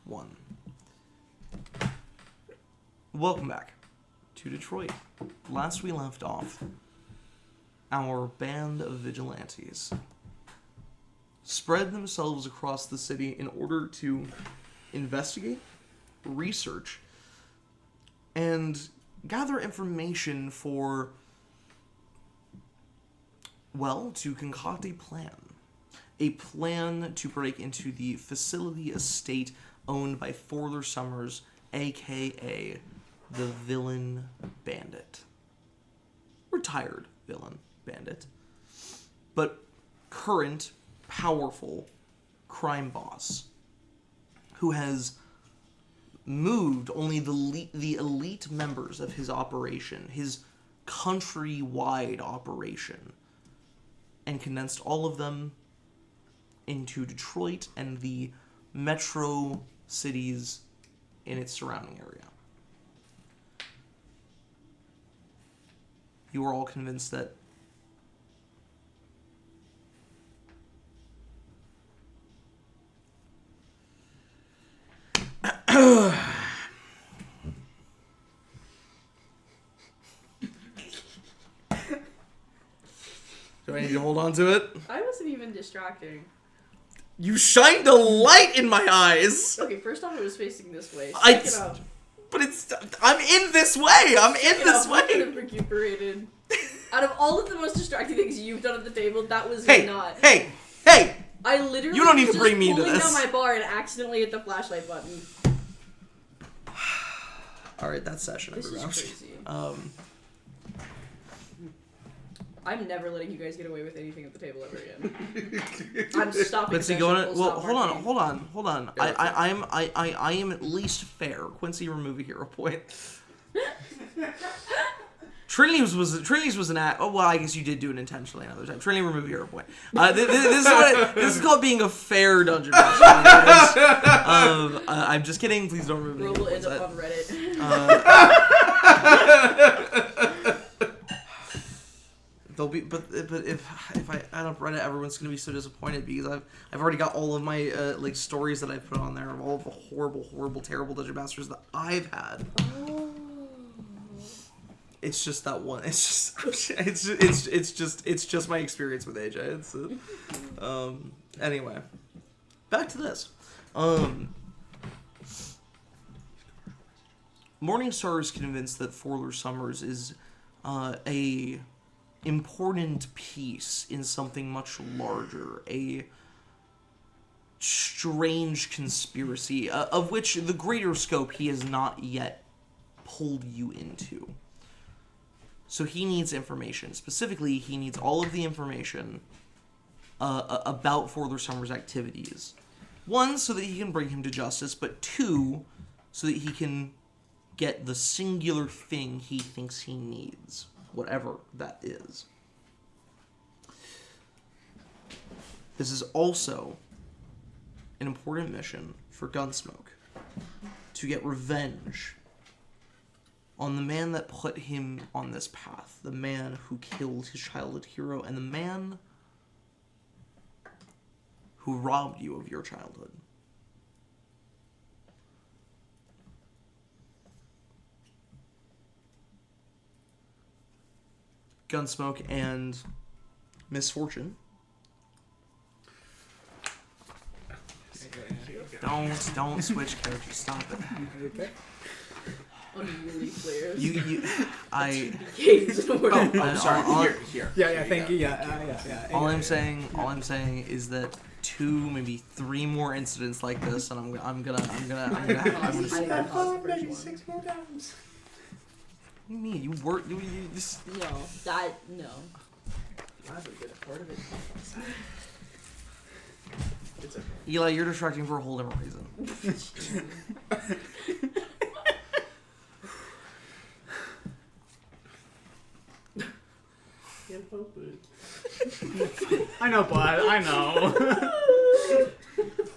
1. Welcome back to Detroit. Last we left off, our band of vigilantes spread themselves across the city in order to investigate, research, and gather information for, well, to concoct a plan. A plan to break into the facility estate owned by Forler Summers, a.k.a. the Villain Bandit. Retired Villain Bandit. But current, powerful crime boss who has moved only the elite members of his operation, his countrywide operation, and condensed all of them into Detroit and the metro cities in its surrounding area. You are all convinced that do I need to hold on to it? I wasn't even distracting. You shined a light in my eyes! Okay, first off, it was facing this way. But I'm in this way! I'm in this I could way! have recuperated. Out of all of the most distracting things you've done at the table, that was not. Hey! I literally You don't need to was bring me just into pulling this. down my bar and accidentally hit the flashlight button. Alright, that's session. This is everyone. crazy. I'm never letting you guys get away with anything at the table ever again. I'm stopping. Quincy, session, going. full Well, stop, hold on. Yeah, I am at least fair. Quincy, remove a hero point. Trinity's was an act. Oh well, I guess you did do it intentionally another time. Trinity, remove a hero point. This is called being a fair dungeon master. I'm just kidding. Please don't remove. Bro will end up on Reddit. They'll be, but if I add up Reddit, everyone's gonna be so disappointed because I've already got all of my like stories that I've put on there of all of the horrible, terrible dungeon masters that I've had. Oh. It's just that one. It's just my experience with AJ. Anyway, back to this. Morningstar is convinced that Forler Summers is a important piece in something much larger, a strange conspiracy, of which the greater scope he has not yet pulled you into. So he needs information. Specifically, he needs all of the information about Forler Summers' activities. One, so that he can bring him to justice, but two, so that he can get the singular thing he thinks he needs, whatever that is. This is also an important mission for Gunsmoke, to get revenge on the man that put him on this path, the man who killed his childhood hero, and the man who robbed you of your childhood. Gunsmoke and Misfortune. Don't switch characters. Stop it. Okay. Unruly players. Sorry. Here. Yeah. Thank you. Yeah. All I'm saying is that 2, maybe 3 more incidents like this, and I'm gonna maybe 6 more times. What do you mean? You this. No. I've been a part of it. It's okay. Eli, you're distracting for a whole different reason. Can't help it. I know, bud. I know.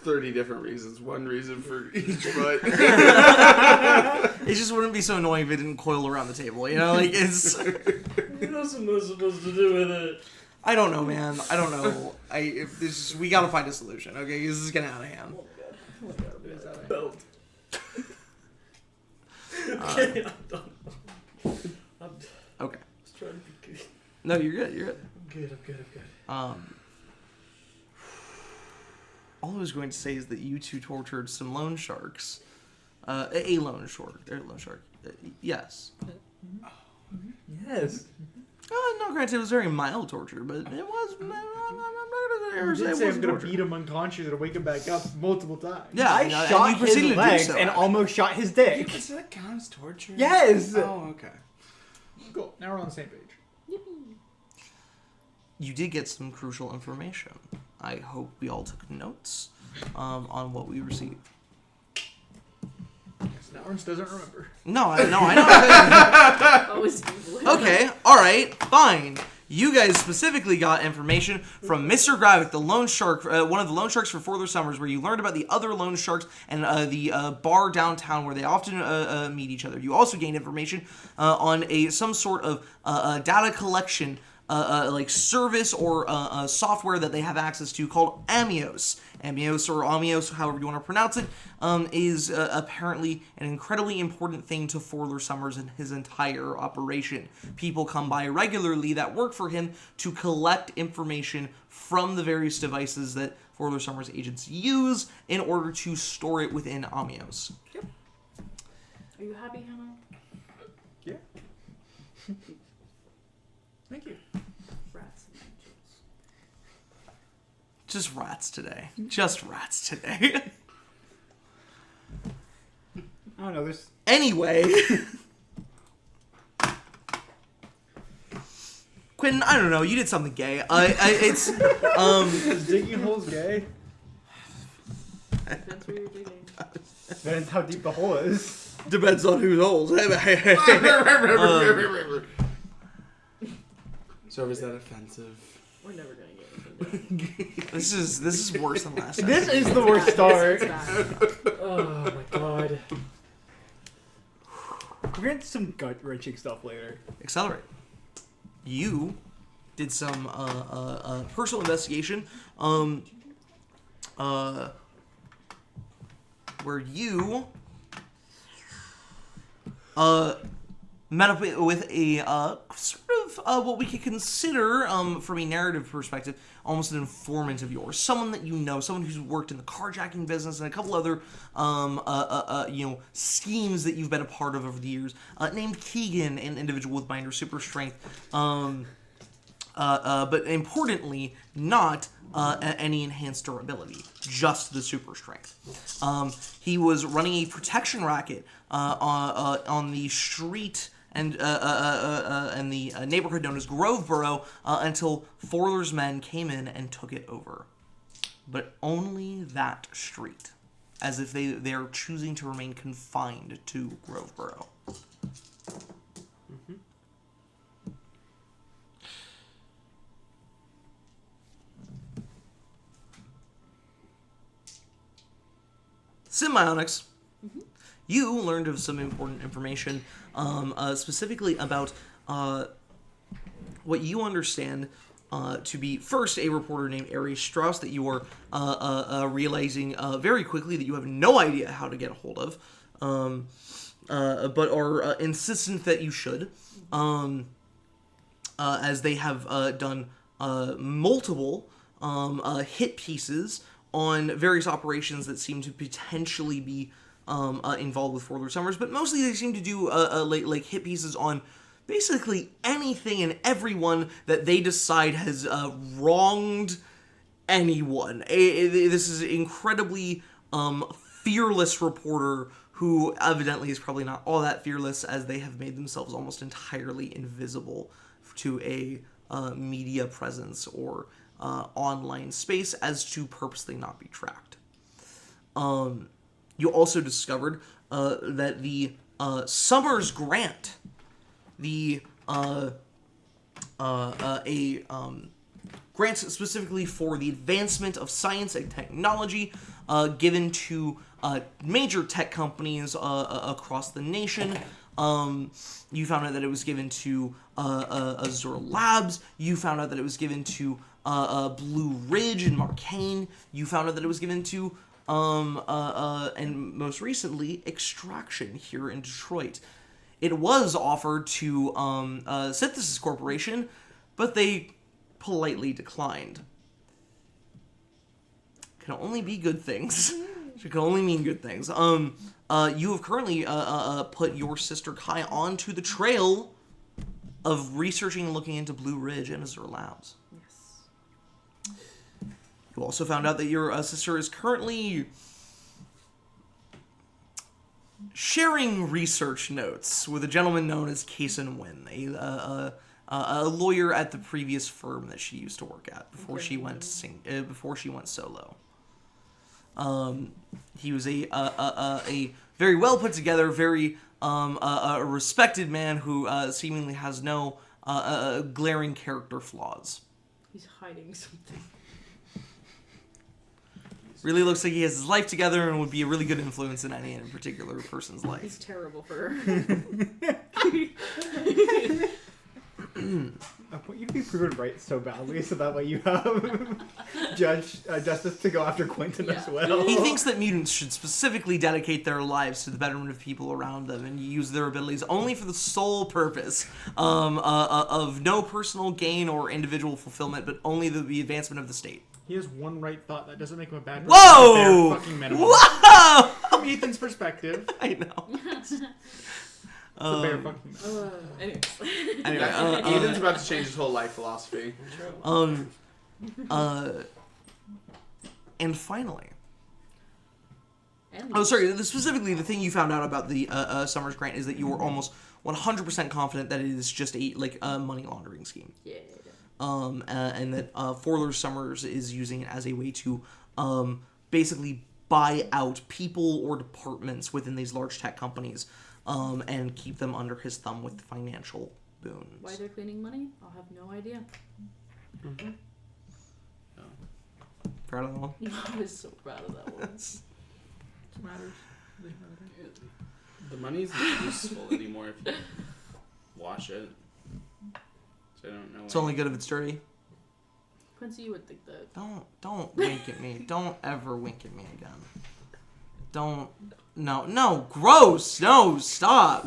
30 different reasons. One reason for each, but It just wouldn't be so annoying if it didn't coil around the table, you know? Like, it's... What else am I supposed to do with it? I don't know, man. I don't know. We gotta find a solution, okay? This is getting out of hand. Oh my God, What is that? Belt. Okay, I'm done. I'm Okay. just trying to be good. No, you're good. You're good. I'm good. All I was going to say is that you two tortured some loan sharks. A loan shark. Loan shark. Yes. Yes. No, granted, it was very mild torture, but it was. I'm not You gonna say did it say I'm wasn't gonna torture. beat him unconscious and wake him back up multiple times. Yeah, I and shot you his proceeded to do legs so, and actually. almost shot his dick. Does that count as torture? Yes. Oh, okay. Cool. Now we're on the same page. You did get some crucial information. I hope we all took notes on what we received. Now Ernst doesn't remember. No, I know. Always evil. Okay, alright, fine. You guys specifically got information from Mr. Gravik, the loan shark, one of the loan sharks for Forther Summers, where you learned about the other loan sharks and the bar downtown where they often meet each other. You also gained information on some sort of data collection like service or software that they have access to called Amios. Amios or Amios, however you want to pronounce it, is apparently an incredibly important thing to Forther Summers and his entire operation. People come by regularly that work for him to collect information from the various devices that Forther Summers agents use in order to store it within Amios. Yep. Are you happy, Hannah? Yeah. Thank you. Rats and angels. Just rats today. Just rats today. I don't know. There's Anyway. Quentin, I don't know. You did something gay. It's Is digging holes gay? Depends where you're digging. depends how deep the hole is. depends on who's old. So was that offensive? We're never gonna get anything done. This is worse than last time. This is the worst start. It's bad. Oh my god. We're gonna do some gut wrenching stuff later. Accelerate. You did some personal investigation. Where you met up with a sort of what we could consider, from a narrative perspective, almost an informant of yours, someone that you know, someone who's worked in the carjacking business and a couple other schemes that you've been a part of over the years, named Keegan, an individual with Binder super strength, but importantly, not any enhanced durability, just the super strength. He was running a protection racket on the street and the neighborhood known as Groveboro until Forler's men came in and took it over. But only that street, as if they are choosing to remain confined to Groveboro. Symbionics. You learned of some important information, specifically about what you understand to be, first, a reporter named Aries Strauss that you are realizing very quickly that you have no idea how to get a hold of, but are insistent that you should, as they have done multiple hit pieces on various operations that seem to potentially be involved with Forther Summers, but mostly they seem to do like hit pieces on basically anything and everyone that they decide has wronged anyone. This is an incredibly fearless reporter who evidently is probably not all that fearless, as they have made themselves almost entirely invisible to a media presence or online space, as to purposely not be tracked. You also discovered that the Summers Grant, the grant specifically for the advancement of science and technology, given to major tech companies across the nation. You found out that it was given to Azure Labs. You found out that it was given to Blue Ridge and Marcane. You found out that it was given to and most recently, Extraction here in Detroit. It was offered to Synthesis Corporation, but they politely declined. Can only be good things. It can only mean good things. You have currently put your sister Kai onto the trail of researching and looking into Blue Ridge and Azure Labs. Yes. You also found out that your sister is currently sharing research notes with a gentleman known as Kason Wynn, a lawyer at the previous firm that she used to work at before she went solo. He was a very well put together, very a respected man who seemingly has no glaring character flaws. He's hiding something. Really looks like he has his life together and would be a really good influence in any particular person's He's life. terrible for her. You can be proven right so badly, so that way you have justice to go after Quentin as well. He thinks that mutants should specifically dedicate their lives to the betterment of people around them and use their abilities only for the sole purpose of no personal gain or individual fulfillment, but only the advancement of the state. He has one right thought. That doesn't make him a bad person. Whoa! It's a bare fucking minimum. Whoa! From Ethan's perspective, I know. it's a bare fucking minimum. Anyways. Anyway, Ethan's about to change his whole life philosophy. And finally, And oh, sorry. Specifically, the thing you found out about the Summers grant is that you were almost 100% confident that it is just a money laundering scheme. yeah. And that Forler Summers is using it as a way to basically buy out people or departments within these large tech companies and keep them under his thumb with financial boons. Why they're cleaning money? I'll have no idea. Proud of that one? I was so proud of that one. What matters? The money's not useful anymore if you wash it. So I don't know. It's only good if it's dirty. Quincy, you would think that. Don't wink at me. Don't ever wink at me again. No, gross. No, stop.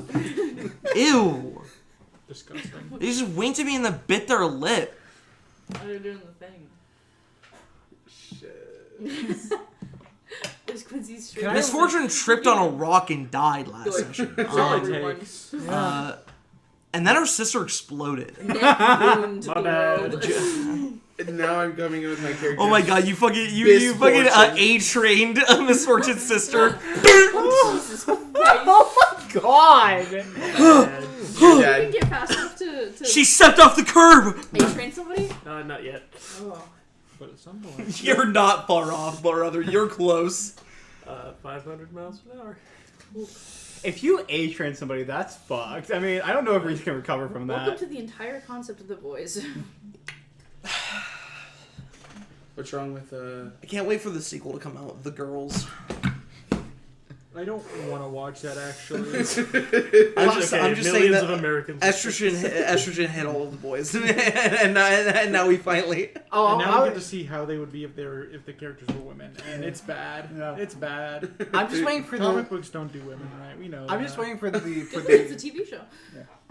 Ew. Disgusting. They just winked at me and then bit their lip. Why are doing the thing? Shit. Is Quincy's straight? Can I- Miss Fortune tripped on a rock and died last Good. session. That's all it Everyone. takes. And then her sister exploded. Net ruined My the bad. world. And now I'm coming in with my character. Oh my god, you fucking Misfortune. A-trained Miss Fortune's sister. Jesus Christ. Oh my god! You're You dead. can get fast enough to She stepped off the curb. train somebody? Not yet. Oh. But at some point. You're not far off, brother. You're close. 500 miles an hour. If you A-train somebody, that's fucked. I mean, I don't know if we can recover from Welcome that. to the entire concept of The Boys. What's wrong with I can't wait for the sequel to come out. The Girls. I don't want to watch that actually. I'm just saying millions that of Americans. estrogen hit all of the boys, and now we finally. Oh, And now we I- get to see how they would be if the characters were women, and it's bad. Yeah. It's bad. I'm just waiting for Comic the. books don't do women right. We know. I'm just that. waiting for it's a the. TV show.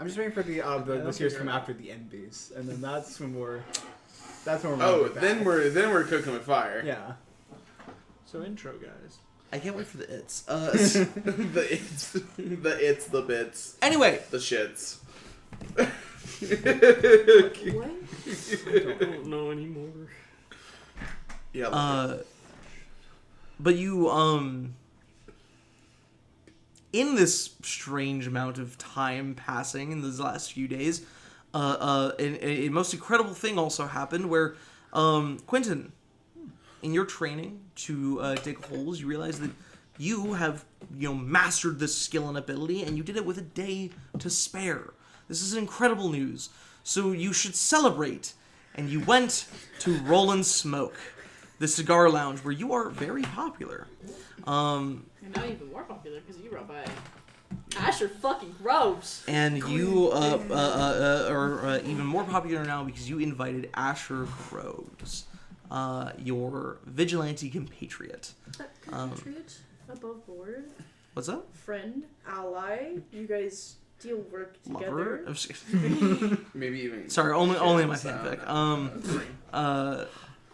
I'm just waiting for the they'll series to figure come it out. after the NBs, and then that's when we're. That's when we're. Oh, with that. then we're cooking with fire. Yeah. So intro, guys. I can't wait for the It's. the bits, Anyway, the shits. What? I don't know anymore. Yeah. but you in this strange amount of time passing in these last few days, a most incredible thing also happened where Quentin, in your training to dig holes, you realize that you have mastered this skill and ability, and you did it with a day to spare. This is incredible news. So you should celebrate. And you went to Rollin' Smoke, the cigar lounge where you are very popular. And now even more popular because you run by Asher fucking Groves. And you are even more popular now because you invited Asher Groves your vigilante compatriot. Compatriot, above board, What's up? friend, ally. You guys work Lover? together. I'm just- Maybe even. Sorry, only my Sound. fanfic.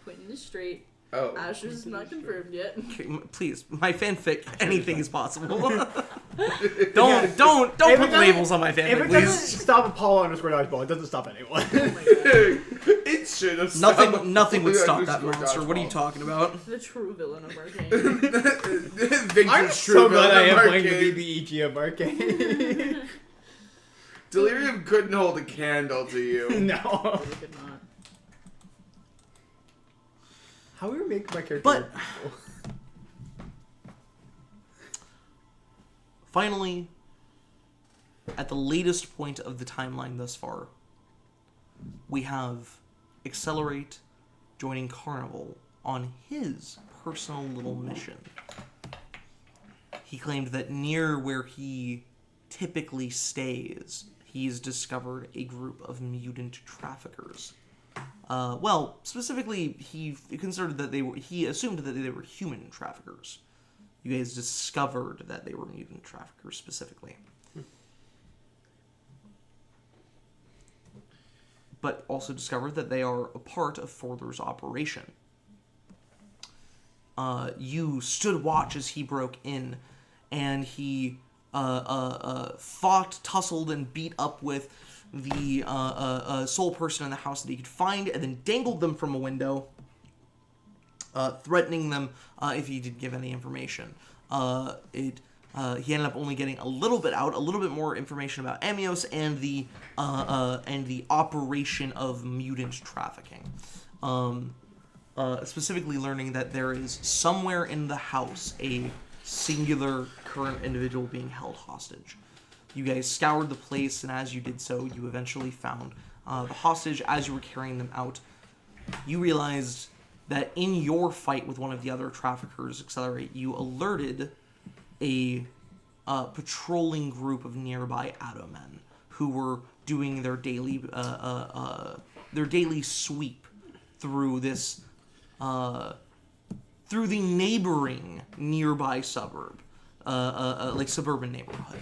Quentin is straight. Oh. Asher's not confirmed yet. Okay, please, my fanfic, anything is possible. don't put labels on my If fanfic, it doesn't please. stop Apollo _ Dodgeball, it doesn't stop anyone. Oh my god. It should have stopped. Nothing would stop that Underscore monster. What are you dodgeball. talking about? The true villain of Arcane. Victor's I'm true so glad I villain am of playing Arcane. the BBEG of Arcane. Delirium couldn't hold a candle to you. No. Really could not. How would we make my character But- look cool? Finally, at the latest point of the timeline thus far, we have Accelerate joining Carnival on his personal little mission. He claimed that near where he typically stays, he's discovered a group of mutant traffickers. Well, specifically, he considered that he assumed that they were human traffickers. You guys discovered that they were mutant traffickers specifically. But also discovered that they are a part of Forther's operation. You stood watch as he broke in, and he fought, tussled, and beat up with the sole person in the house that he could find, and then dangled them from a window, threatening them if he did give any information. He ended up only getting a little bit out, a little bit more information about Amios and the operation of mutant trafficking. Specifically learning that there is somewhere in the house a singular current individual being held hostage. You guys scoured the place, and as you did so, you eventually found the hostage. As you were carrying them out, you realized that in your fight with one of the other traffickers, Accelerate, you alerted a patrolling group of nearby Adomen who were doing their daily sweep through this through the neighboring nearby suburb, like suburban neighborhood,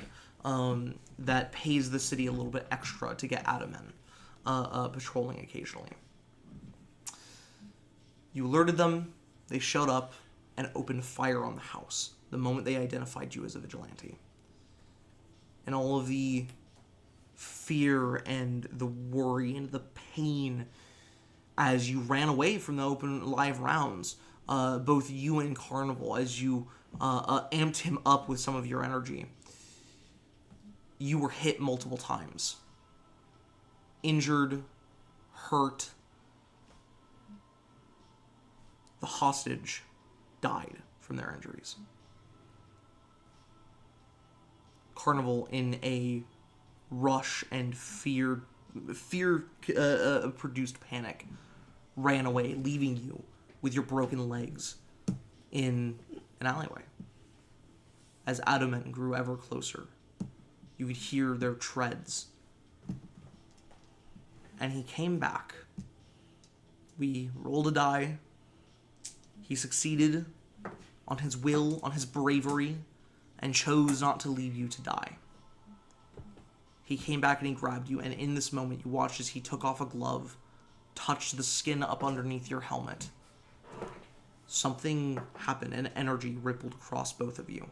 that pays the city a little bit extra to get Adomen patrolling occasionally. You alerted them, they showed up, and opened fire on the house the moment they identified you as a vigilante. And all of the fear and the worry and the pain as you ran away from the open live rounds, both you and Carnival, as you amped him up with some of your energy, you were hit multiple times. Injured, hurt. The hostage died from their injuries. Carnival, in a rush and fear-produced panic, ran away, leaving you with your broken legs in an alleyway. As Adomen grew ever closer, you could hear their treads. And he came back. We rolled a die. He succeeded on his will, on his bravery, and chose not to leave you to die. He came back and he grabbed you, and in this moment you watched as he took off a glove, touched the skin up underneath your helmet. Something happened, and energy rippled across both of you.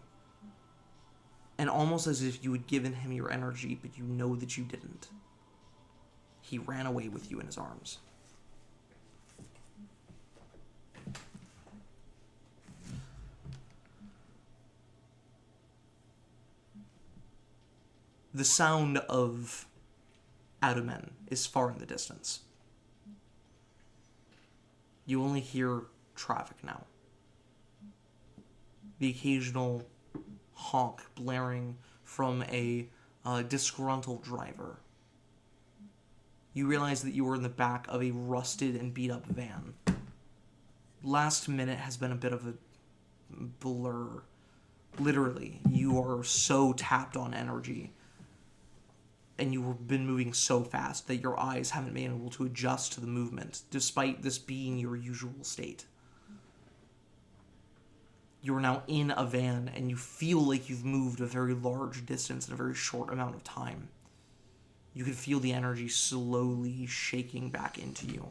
And almost as if you had given him your energy, but you know that you didn't. He ran away with you in his arms. The sound of Adomen is far in the distance. You only hear traffic now. The occasional honk blaring from a disgruntled driver. You realize that you are in the back of a rusted and beat up van. Last minute has been a bit of a blur. Literally, you are so tapped on energy. and you've been moving so fast that your eyes haven't been able to adjust to the movement, despite this being your usual state. You are now in a van, and you feel like you've moved a very large distance in a very short amount of time. You can feel the energy slowly shaking back into you,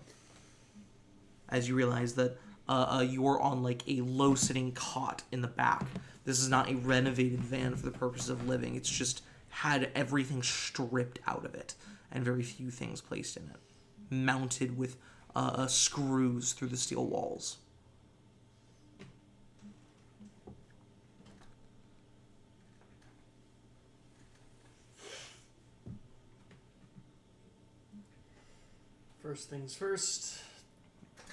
as you realize that you're on like a low-sitting cot in the back. This is not a renovated van for the purpose of living. It's just had everything stripped out of it and very few things placed in it, mounted with screws through the steel walls. First things first,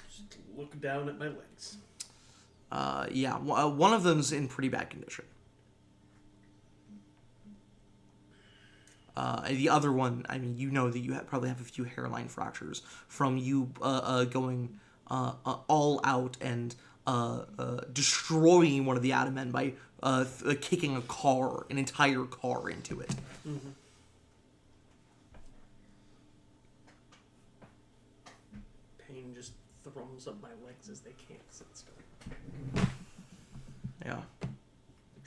just look down at my legs. Yeah, one of them's in pretty bad condition. The other one, I mean, you know that you probably have a few hairline fractures from you going all out and destroying one of the Atamen by kicking an entire car into it. Mm-hmm. Pain just throws up my legs as they can't sit still. Yeah.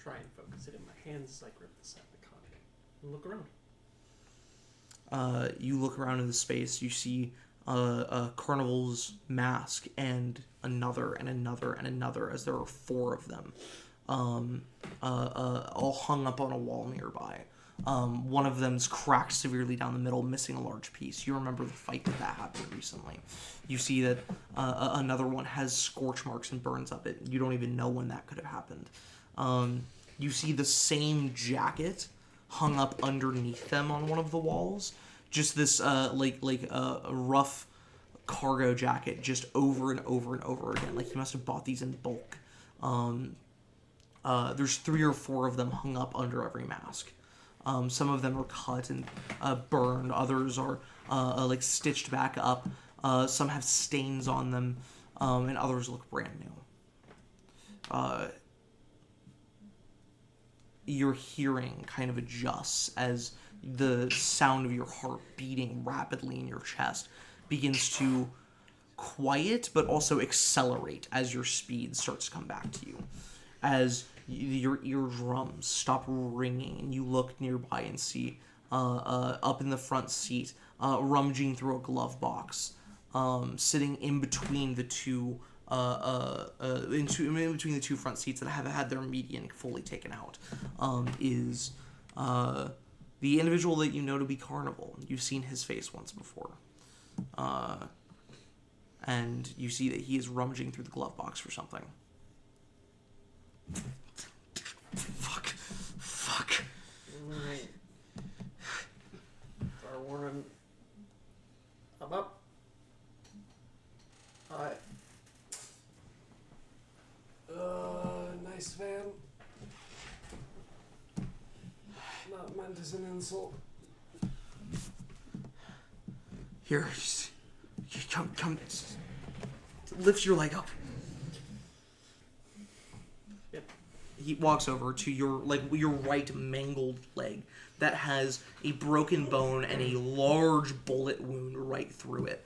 Try and focus it in my hands as I grip the side of the cot and look around. You look around in the space, you see Carnival's mask and another and another and another, as there are 4 of them, all hung up on a wall nearby. One of them's cracked severely down the middle, missing a large piece. You remember the fight that happened recently. You see that another one has scorch marks and burns up it. You don't even know when that could have happened. You see the same jacket hung up underneath them on one of the walls. Just this a rough cargo jacket, just over and over and over again. Like he must have bought these in bulk. There's 3 or 4 of them hung up under every mask. Some of them are cut and burned. Others are like stitched back up. Some have stains on them, and others look brand new. Your hearing kind of adjusts as the sound of your heart beating rapidly in your chest begins to quiet but also accelerate as your speed starts to come back to you. As your eardrums stop ringing and you look nearby and see up in the front seat, rummaging through a glove box, sitting in between the two in between the 2 front seats that have had their median fully taken out, is the individual that you know to be Carnival. You've seen his face once before. And you see that he is rummaging through the glove box for something. Fuck. Alright. Star Warren. I'm up. Hi. Nice van. Not meant as an insult. Here, come, lift your leg up. Yep. He walks over to your right mangled leg that has a broken bone and a large bullet wound right through it.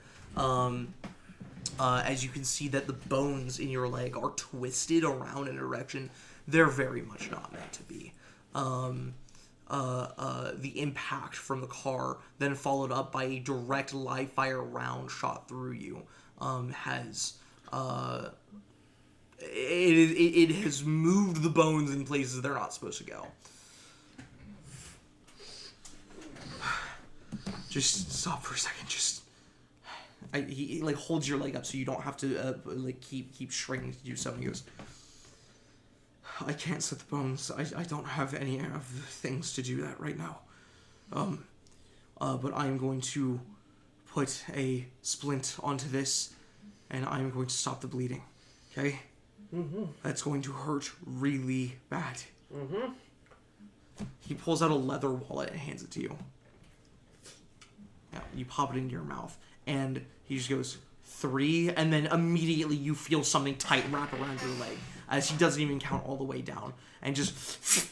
As you can see that the bones in your leg are twisted around in a direction they're very much not meant to be. The impact from the car, then followed up by a direct live fire round shot through you, has it has moved the bones in places they're not supposed to go. Just stop for a second. He holds your leg up so you don't have to keep shrinking to do so. And he goes, I can't set the bones. I don't have any of the things to do that right now. But I'm going to put a splint onto this, and I'm going to stop the bleeding. Okay? Mm-hmm. That's going to hurt really bad. Mm-hmm. He pulls out a leather wallet and hands it to you. Yeah, you pop it into your mouth, and he just goes, 3, and then immediately you feel something tight wrap around your leg, as he doesn't even count all the way down, and just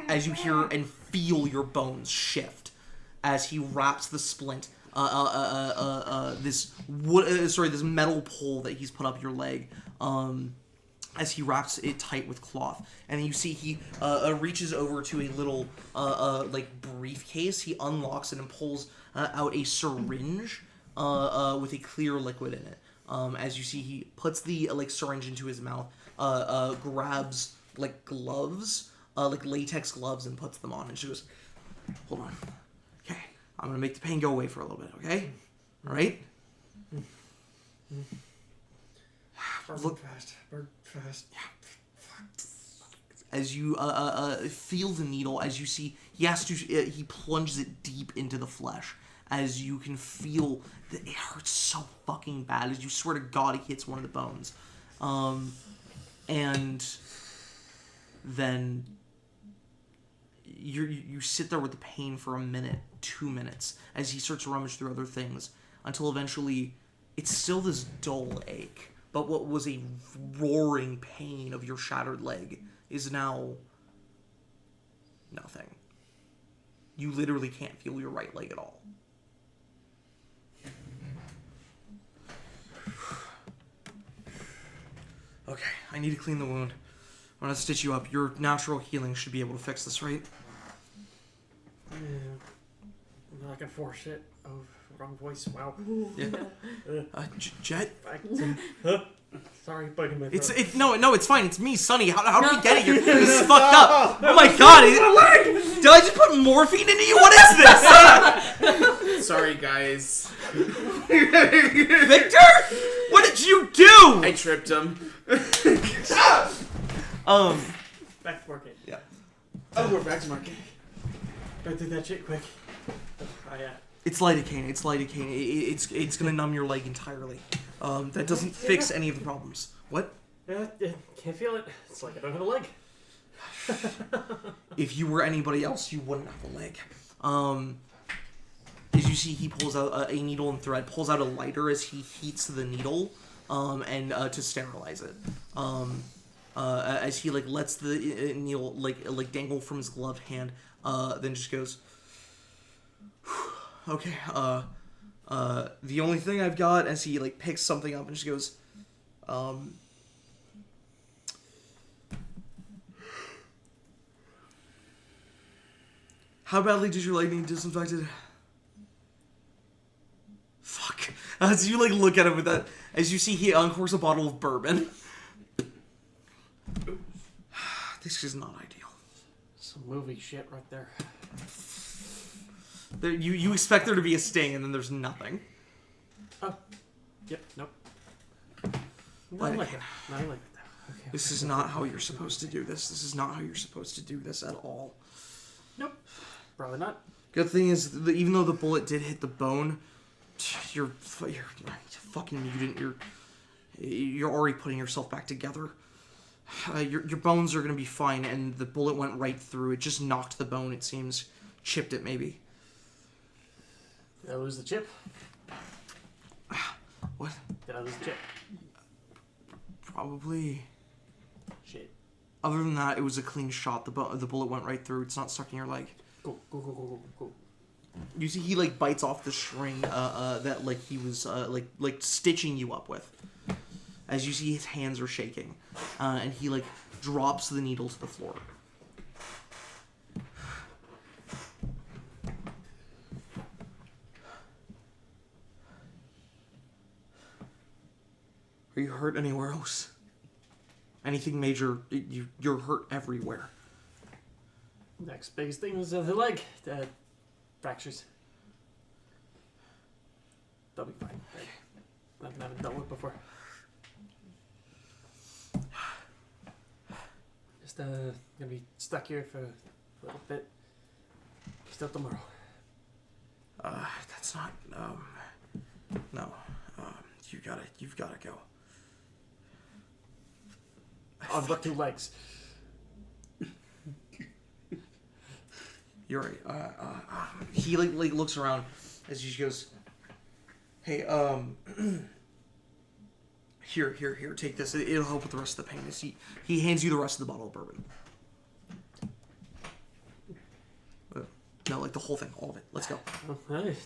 as you hear and feel your bones shift, as he wraps the splint, this metal pole that he's put up your leg, as he wraps it tight with cloth. And you see he reaches over to a little like briefcase. He unlocks it and pulls out a syringe with a clear liquid in it. As you see, he puts the like syringe into his mouth, grabs like gloves, like latex gloves, and puts them on. And she goes, "Hold on, okay, I'm gonna make the pain go away for a little bit, okay? All right." Look fast. Burn fast. as you feel the needle, as you see he plunges it deep into the flesh, as you can feel that it hurts so fucking bad, as you swear to God he hits one of the bones. And then you sit there with the pain for a minute, 2 minutes, as he starts to rummage through other things, until eventually it's still this dull ache, but what was a roaring pain of your shattered leg is now nothing. You literally can't feel your right leg at all. Okay, I need to clean the wound. I'm gonna stitch you up. Your natural healing should be able to fix this, right? Yeah. I can force it. Oh, wrong voice. Wow. Yeah. Jet? Sorry, bugging my throat. It's no, it's fine. It's me, Sonny. How did we get here? This is fucked up. Oh my God! Did I just put morphine into you? What is this? Sorry, guys. Victor, what did you do? I tripped him. Back to market. Yeah. Oh, we're back to market. Gotta do that shit quick. Oh, yeah. It's lidocaine. It's gonna numb your leg entirely. That doesn't fix any of the problems. What? Yeah, can't feel it. It's like I don't have a leg. If you were anybody else, you wouldn't have a leg. As you see, he pulls out a needle and thread, pulls out a lighter as he heats the needle, and to sterilize it. As he like lets the needle like dangle from his gloved hand, then just goes, okay. The only thing I've got, as he like picks something up and just goes, how badly did your leg need disinfected? Fuck. As you like look at him with that, as you see he uncorks a bottle of bourbon. This is not ideal. Some movie shit right there. You expect there to be a sting, and then there's nothing. Oh. Yep, nope. Lidocaine. Not like that. Okay. This is not how you're supposed to do this. This is not how you're supposed to do this at all. Nope. Probably not. Good thing is, even though the bullet did hit the bone, you're fucking mutant. You're already putting yourself back together. Your bones are gonna be fine, and the bullet went right through. It just knocked the bone, it seems. Chipped it, maybe. Did I lose the chip? What? Did I lose the chip? Probably. Shit. Other than that, it was a clean shot. The bullet went right through. It's not stuck in your leg. Cool. You see, he like bites off the string that like he was like stitching you up with. As you see, his hands are shaking, and he like drops the needle to the floor. Are you hurt anywhere else? Anything major? You're hurt everywhere. Next biggest thing was the leg. Fractures. They'll be fine. I haven't dealt with before. Just gonna be stuck here for a little bit. Still tomorrow. That's not. No. You've gotta go. I've got 2 legs. You're right. He like looks around as he goes, hey, here, take this. It'll help with the rest of the pain. As he hands you the rest of the bottle of bourbon. No, like the whole thing, all of it. Let's go. Okay.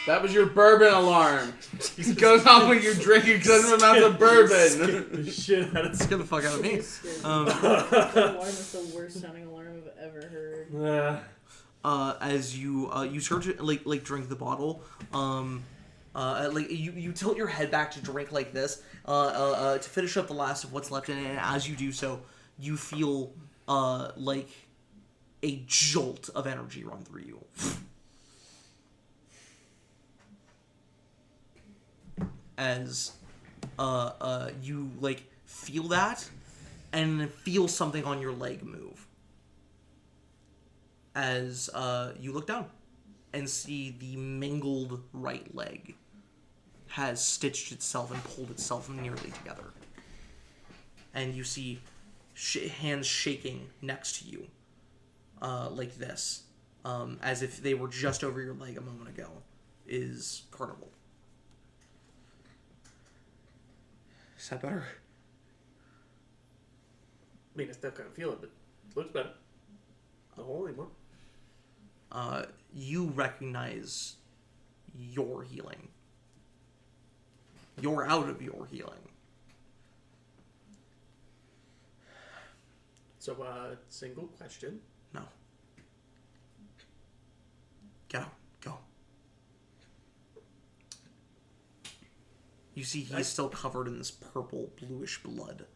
That was your bourbon alarm. It goes off when you're drinking because amounts of bourbon. The shit out of Scare the fuck out of me. That alarm is the worst sounding alarm I've ever heard. As you start to like drink the bottle, like you tilt your head back to drink like this, to finish up the last of what's left in it. And as you do so, you feel like a jolt of energy run through you. As you like feel that, and feel something on your leg move. As you look down and see the mangled right leg has stitched itself and pulled itself nearly together. And you see hands shaking next to you, like this, as if they were just over your leg a moment ago, is Carnival. Is that better? I mean, I still can't feel it, but it looks better. The hole anymore. You recognize your healing. You're out of your healing. So, single question. No. Get out. Go. You see he's still covered in this purple, bluish blood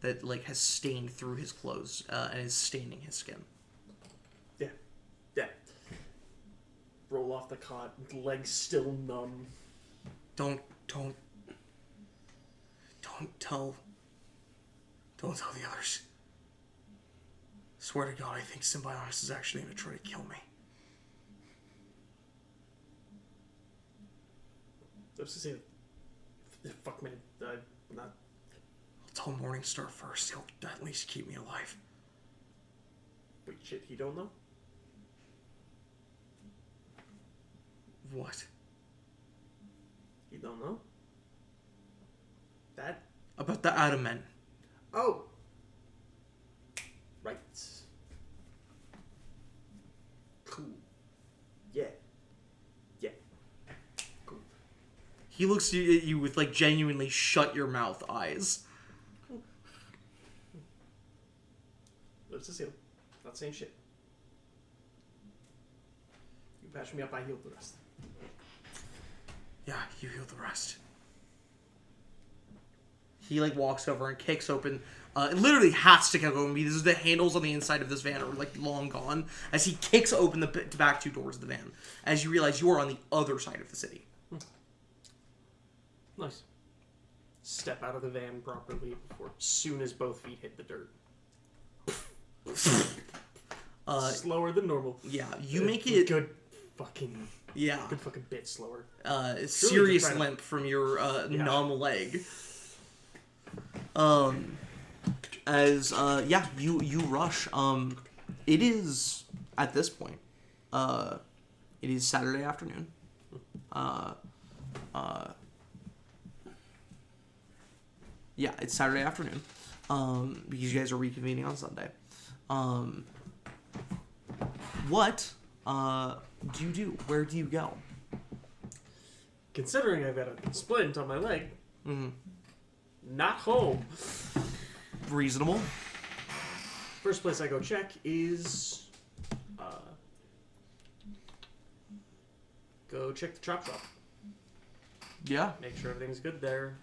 that, like, has stained through his clothes, and is staining his skin. Yeah. Roll off the cot, legs still numb. Don't tell the others. Swear to God, I think Symbionis is actually gonna try to kill me. I was just saying, fuck man, I'm not. I'll tell Morningstar first. He'll at least keep me alive. Wait, shit, he don't know? What? You don't know? That? About the Adamant. Oh! Right. Cool. Yeah. Cool. He looks at you with, like, genuinely shut your mouth eyes. Let's just heal. Not saying shit. You patch me up, I heal the rest. Yeah, you heal the rest. He, like, walks over and kicks open. It literally has to kick open because the handles on the inside of this van are, like, long gone. As he kicks open the back two doors of the van. As you realize you are on the other side of the city. Nice. Step out of the van properly before soon as both feet hit the dirt. Slower than normal. Yeah, you make it... Good fucking bit slower. Serious trying to- limp from your numb leg. You rush. It is at this point. It is Saturday afternoon. Yeah, it's Saturday afternoon. Because you guys are reconvening on Sunday. What do you do? Where do you go? Considering I've got a splint on my leg, not home. Reasonable. First place I go check is go check the chop shop. Yeah. Make sure everything's good there.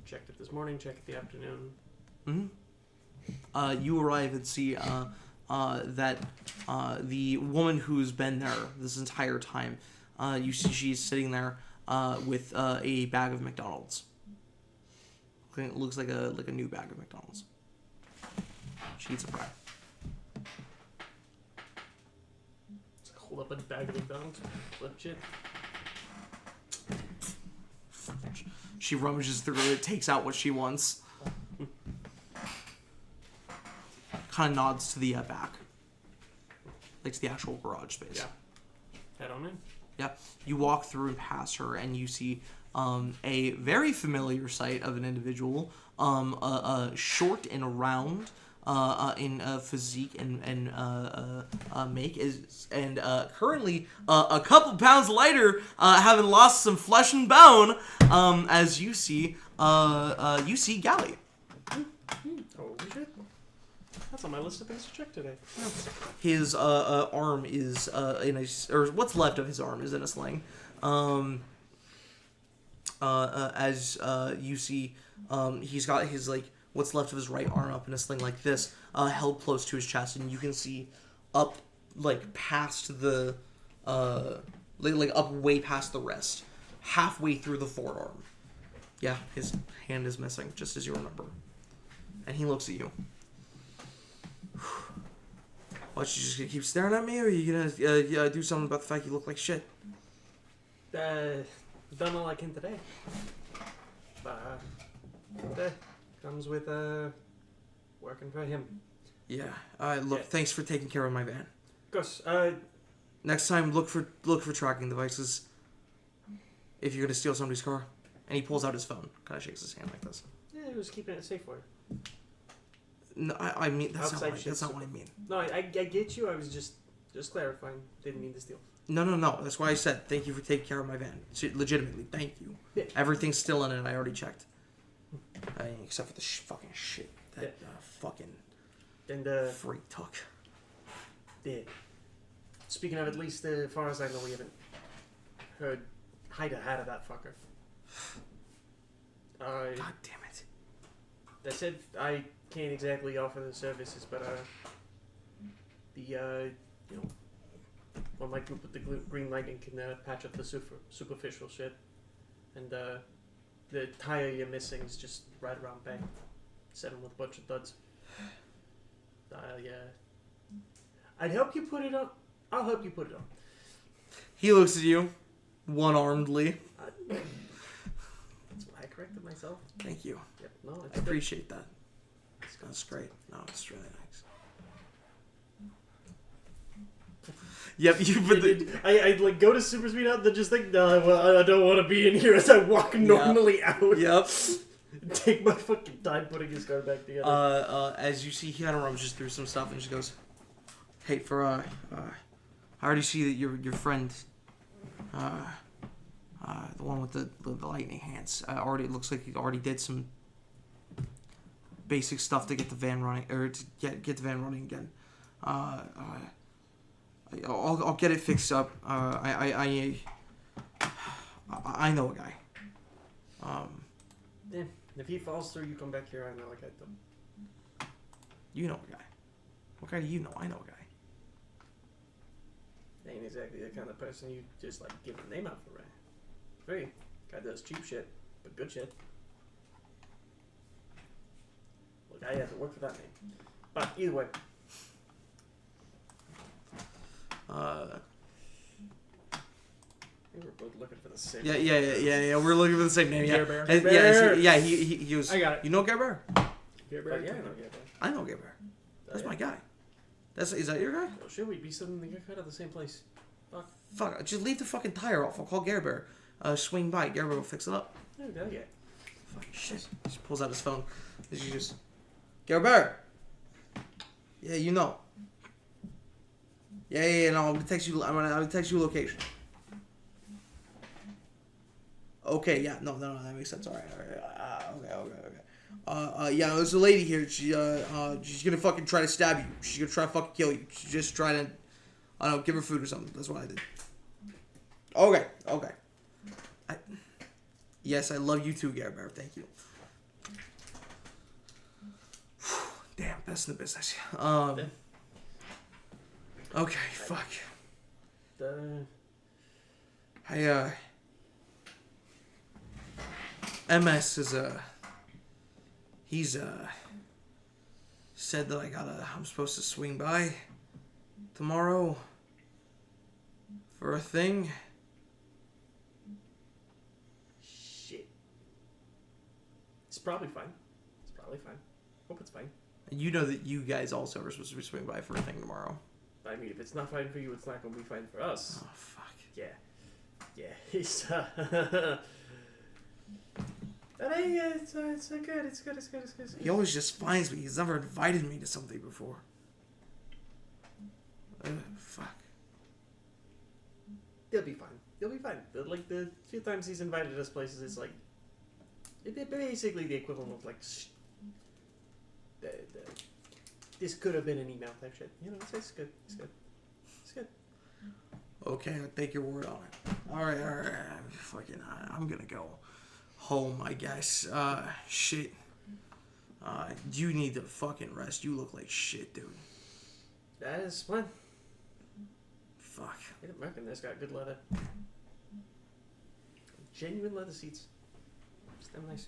Checked it this morning, check it the afternoon. You arrive and see that the woman who's been there this entire time, you see she's sitting there with a bag of McDonald's. It looks like a new bag of McDonald's. She eats a fry. Just hold up a bag of McDonald's, flip shit. She rummages through it, takes out what she wants. Kind of nods to the back. Like to the actual garage space. Yeah. Head on in. Yeah. You walk through and past her and you see a very familiar sight of an individual. A short and round, physique and make currently a couple pounds lighter, having lost some flesh and bone. As you see Gally. Holy shit. That's on my list of things to check today. His arm is in a, or what's left of his arm is in a sling. As you see, he's got his what's left of his right arm up in a sling like this, held close to his chest, and you can see up past the up way past the wrist, halfway through the forearm. Yeah, his hand is missing, just as you remember. And he looks at you. What, you just gonna keep staring at me, or are you gonna do something about the fact you look like shit? Done all I can today. But that comes with working for him. Yeah. Look, Yeah. thanks for taking care of my van. Of course. Next time, look for tracking devices. If you're gonna steal somebody's car, and he pulls out his phone, kind of shakes his hand like this. Yeah, I was keeping it safe for you. No, I mean that's Outside not shit, that's not so- what I mean. No, I get you. I was just clarifying. Didn't mean to steal. No. That's why I said thank you for taking care of my van. Legitimately, thank you. Yeah. Everything's still in it. I already checked. Except for the fucking shit that fucking And freak took. yeah. Speaking of, at least as far as I know, we haven't heard hide or hat of that fucker. God damn it. I said I can't exactly offer the services, but one of my group with the Green Lightning can patch up the superficial shit, and the tire you're missing is just right around back. Set him with a bunch of duds. I'd help you put it on. I'll help you put it on. He looks at you, one-armedly. That's what I corrected myself. Thank you. Yep. No, I it's appreciate that. It's good. That's great. No, it's really nice. Yep, you put the. I like go to super speed out, then just think, no, well, I don't want to be in here as I walk normally out. Yep. Take my fucking time putting his car back together. As you see, he kind of rummages through some stuff and just goes, "Hey, I already see that your friend, the one with the lightning hands, already looks like he already did some basic stuff to get the van running, or to get the van running again. I'll get it fixed up. I know a guy. Yeah, if he falls through, you come back here. I know a guy. You know a guy. What guy do you know? I know a guy. Ain't exactly the kind of person you just like give a name out for, right? Very guy does cheap shit, but good shit. Look, I have to work for that name. But either way, I think we're both looking for the same. Yeah. We're looking for the same name. Yeah, Gare Bear. He was. I got it. You know Gare Bear? Gare Oh, Bear. yeah, I know, yeah. I know Gare Bear. That's yeah. my guy. Is that your guy? Well, should we be sitting the cut at the same place? Fuck, just leave the fucking tire off. I'll call Gare Bear. Swing by. Gare Bear will fix it up. Oh, yeah. Fucking shit. He just pulls out his phone. He just, Gare Bear. Yeah, you know. Yeah. No, I'm gonna text you. I'm gonna text you a location. Okay. Yeah. No. That makes sense. All right. Okay. Yeah. There's a lady here. She's gonna fucking try to stab you. She's gonna try to fucking kill you. She's just trying to, I don't know, give her food or something. That's what I did. Okay. Yes, I love you too, Gare Bear. Thank you. Damn, best in the business. Okay, fuck. MS is he's said that I'm supposed to swing by tomorrow for a thing. Shit. It's probably fine. Hope it's fine. You know that you guys also are supposed to be swing by for a thing tomorrow. I mean, if it's not fine for you, it's not gonna be fine for us. Oh fuck. Yeah. He's But hey, it's good. It's good. He always just finds me. He's never invited me to something before. Fuck. You'll be fine. You'll be fine. Like the few times he's invited us places, it's like basically the equivalent of like this could have been an email type shit. You know, it's good. It's good. It's good. Okay, I'll take your word on it. All right. I'm gonna go home, I guess. Shit. You need to fucking rest. You look like shit, dude. That is fine. Fuck. I reckon this got good leather. Genuine leather seats. It's damn nice.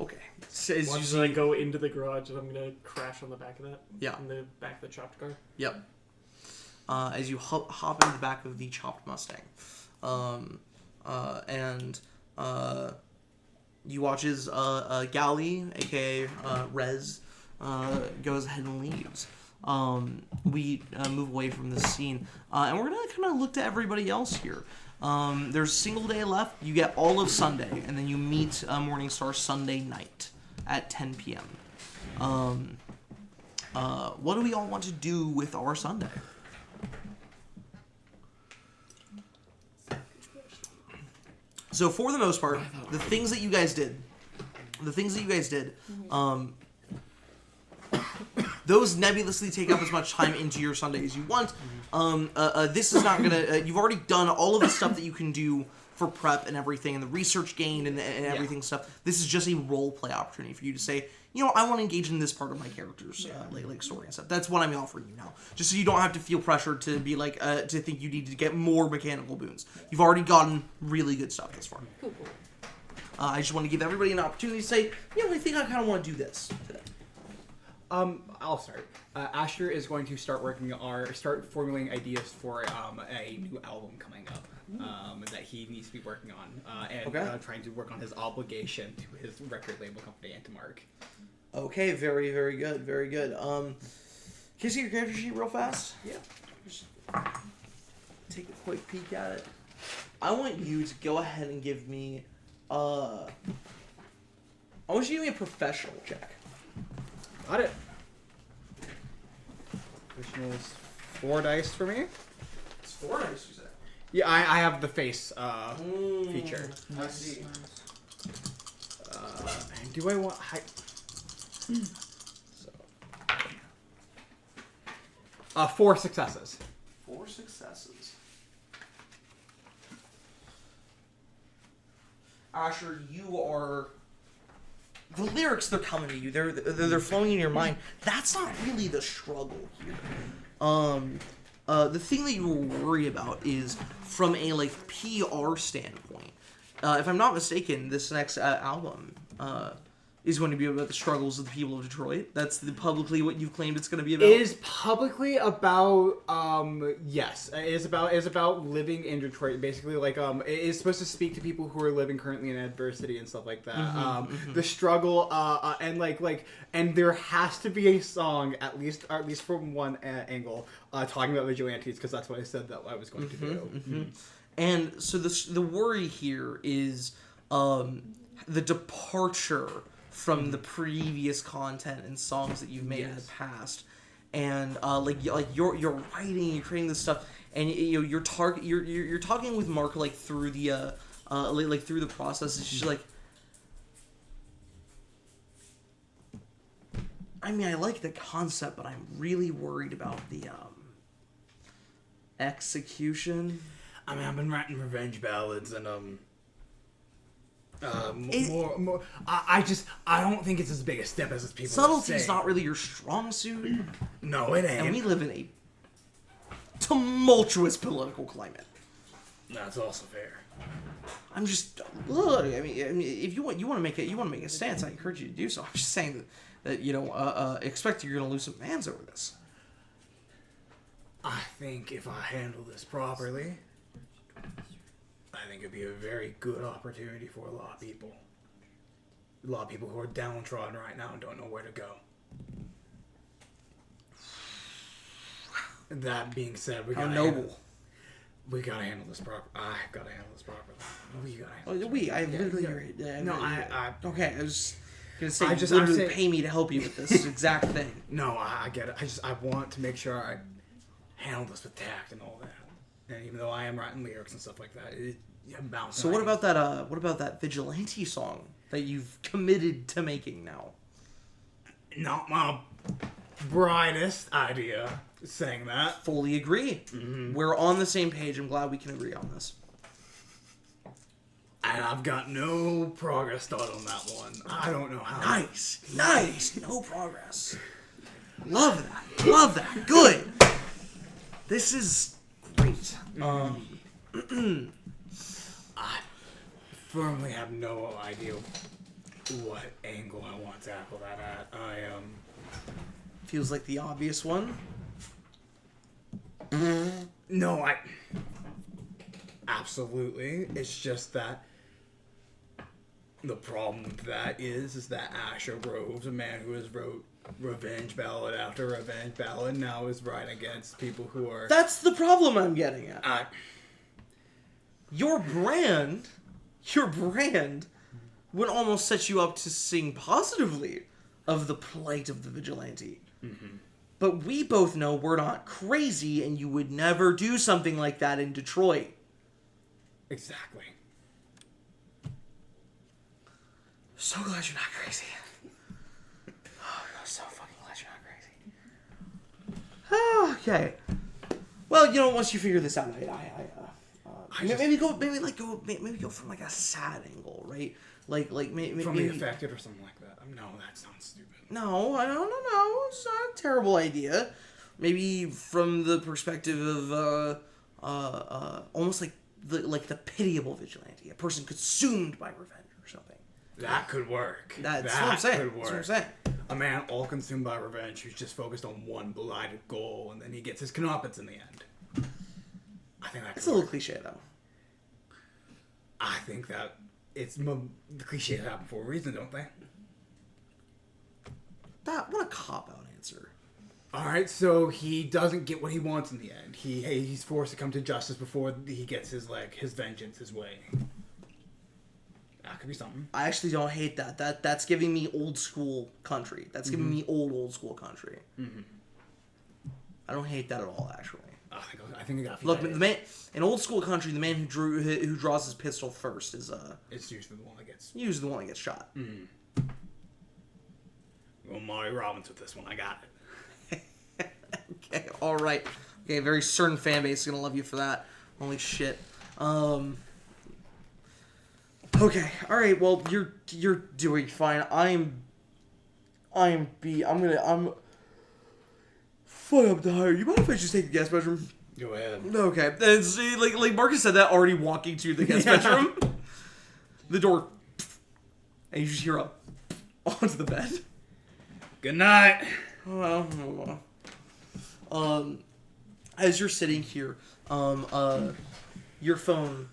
Okay. Says Once you I go into the garage, and I'm gonna crash on the back of that. Yeah. On the back of the chopped car. Yep. As you hop into the back of the chopped Mustang, and you watch as Gally, aka Rez, goes ahead and leaves. We move away from this scene, and we're gonna kind of look to everybody else here. There's a single day left. You get all of Sunday, and then you meet Morningstar Sunday night at 10 p.m. What do we all want to do with our Sunday? So for the most part, the things that you guys did, those nebulously take up as much time into your Sunday as you want. This is not gonna. You've already done all of the stuff that you can do for prep and everything, and the research gained and everything stuff. This is just a role play opportunity for you to say, you know, I want to engage in this part of my character's like story and stuff. That's what I'm offering you now, just so you don't have to feel pressured to be like to think you need to get more mechanical boons. You've already gotten really good stuff this far. Cool. I just want to give everybody an opportunity to say, you know, I think I kind of want to do this today. I'll start. Asher is going to start formulating ideas for a new album coming up that he needs to be working on, and trying to work on his obligation to his record label company, Antimark. Okay, very, very good, very good. Can you see your character sheet real fast? Yeah. Just take a quick peek at it. I want you to go ahead and give me, I want you to give me a professional check. Got it. Which is 4 dice for me. It's 4 dice, you said. Yeah, I have the face feature. I see. And do I want So 4 successes. 4 successes. Asher, you are. The lyrics, they're coming to you. They're flowing in your mind. That's not really the struggle here. The thing that you worry about is from a like PR standpoint. If I'm not mistaken, this next album is going to be about the struggles of the people of Detroit. That's publicly what you've claimed it's going to be about. It is publicly about yes. It is about living in Detroit. Basically, like it is supposed to speak to people who are living currently in adversity and stuff like that. The struggle and and there has to be a song at least from one angle talking about vigilantes, because that's what I said that I was going to do. And so the worry here is the departure from the previous content and songs that you've made in the past, and you're writing, you're creating this stuff, and you're talking with Mark like through the through the process. It's just like, I mean, I like the concept, but I'm really worried about the execution. I mean, I've been writing revenge ballads and more. I don't think it's as big a step as people Subtlety's say. not really your strong suit. No, it ain't. And we live in a tumultuous political climate. That's also fair. I'm just look. I mean, if you want to make a stance, I encourage you to do so. I'm just saying that expect you're going to lose some fans over this. I think if I handle this properly, I think it'd be a very good opportunity for a lot of people. A lot of people who are downtrodden right now and don't know where to go. That being said, we How gotta noble. We gotta handle this properly. I gotta handle this properly. We gotta handle this I properly. literally. No, I. Okay, I was gonna say, I you just- literally I'm saying- pay me to help you with this exact thing. No, I get it. I want to make sure I handle this with tact and all that. And even though I am writing lyrics and stuff like that, I'm bouncing. So what about that? What about that vigilante song that you've committed to making now? Not my brightest idea saying that. Fully agree. We're on the same page. I'm glad we can agree on this. And I've got no progress done on that one. I don't know how. Nice. No progress. Love that. Good. This is great. I firmly have no idea what angle I want to tackle that at. Feels like the obvious one. No, absolutely. It's just that the problem with that is that Asher Groves, a man who has wrote revenge ballad after revenge ballad, now is writing against people who are. That's the problem I'm getting at. Your brand would almost set you up to sing positively of the plight of the vigilante. But we both know we're not crazy, and you would never do something like that in Detroit. Exactly. So glad you're not crazy. Oh, I'm so fucking glad you're not crazy. Okay. Well, you know, once you figure this out, maybe go from like a sad angle, right? Like maybe From the affected or something like that. No, that sounds stupid. No, I don't know. It's not a terrible idea. Maybe from the perspective of almost like the pitiable vigilante, a person consumed by revenge or something. That could work. That's what I'm saying. Could work. That's what I'm saying. A man all consumed by revenge who's just focused on one blighted goal, and then he gets his comeuppance in the end. I think that's It's a little cliche though. I think that the cliches happen for a reason, don't they? What a cop-out answer. All right, so he doesn't get what he wants in the end. He's forced to come to justice before he gets his vengeance his way. That could be something. I actually don't hate that. That's giving me old school country. That's giving me old school country. I don't hate that at all, actually. I think I got. Look, in old school country, the man who draws his pistol first is It's usually the one that gets. usually the one that gets shot. Well, Marty Robbins with this one. I got it. Okay, all right. Okay, a very certain fan base is gonna love you for that. Holy shit. Okay, all right. Well, you're doing fine. I'm fuck tired. You mind if I just take the guest bedroom? Go ahead. Okay. And see, like Marcus said that already walking to the guest bedroom. The door, and you just hear a onto the bed. Good night. Well, as you're sitting here, your phone.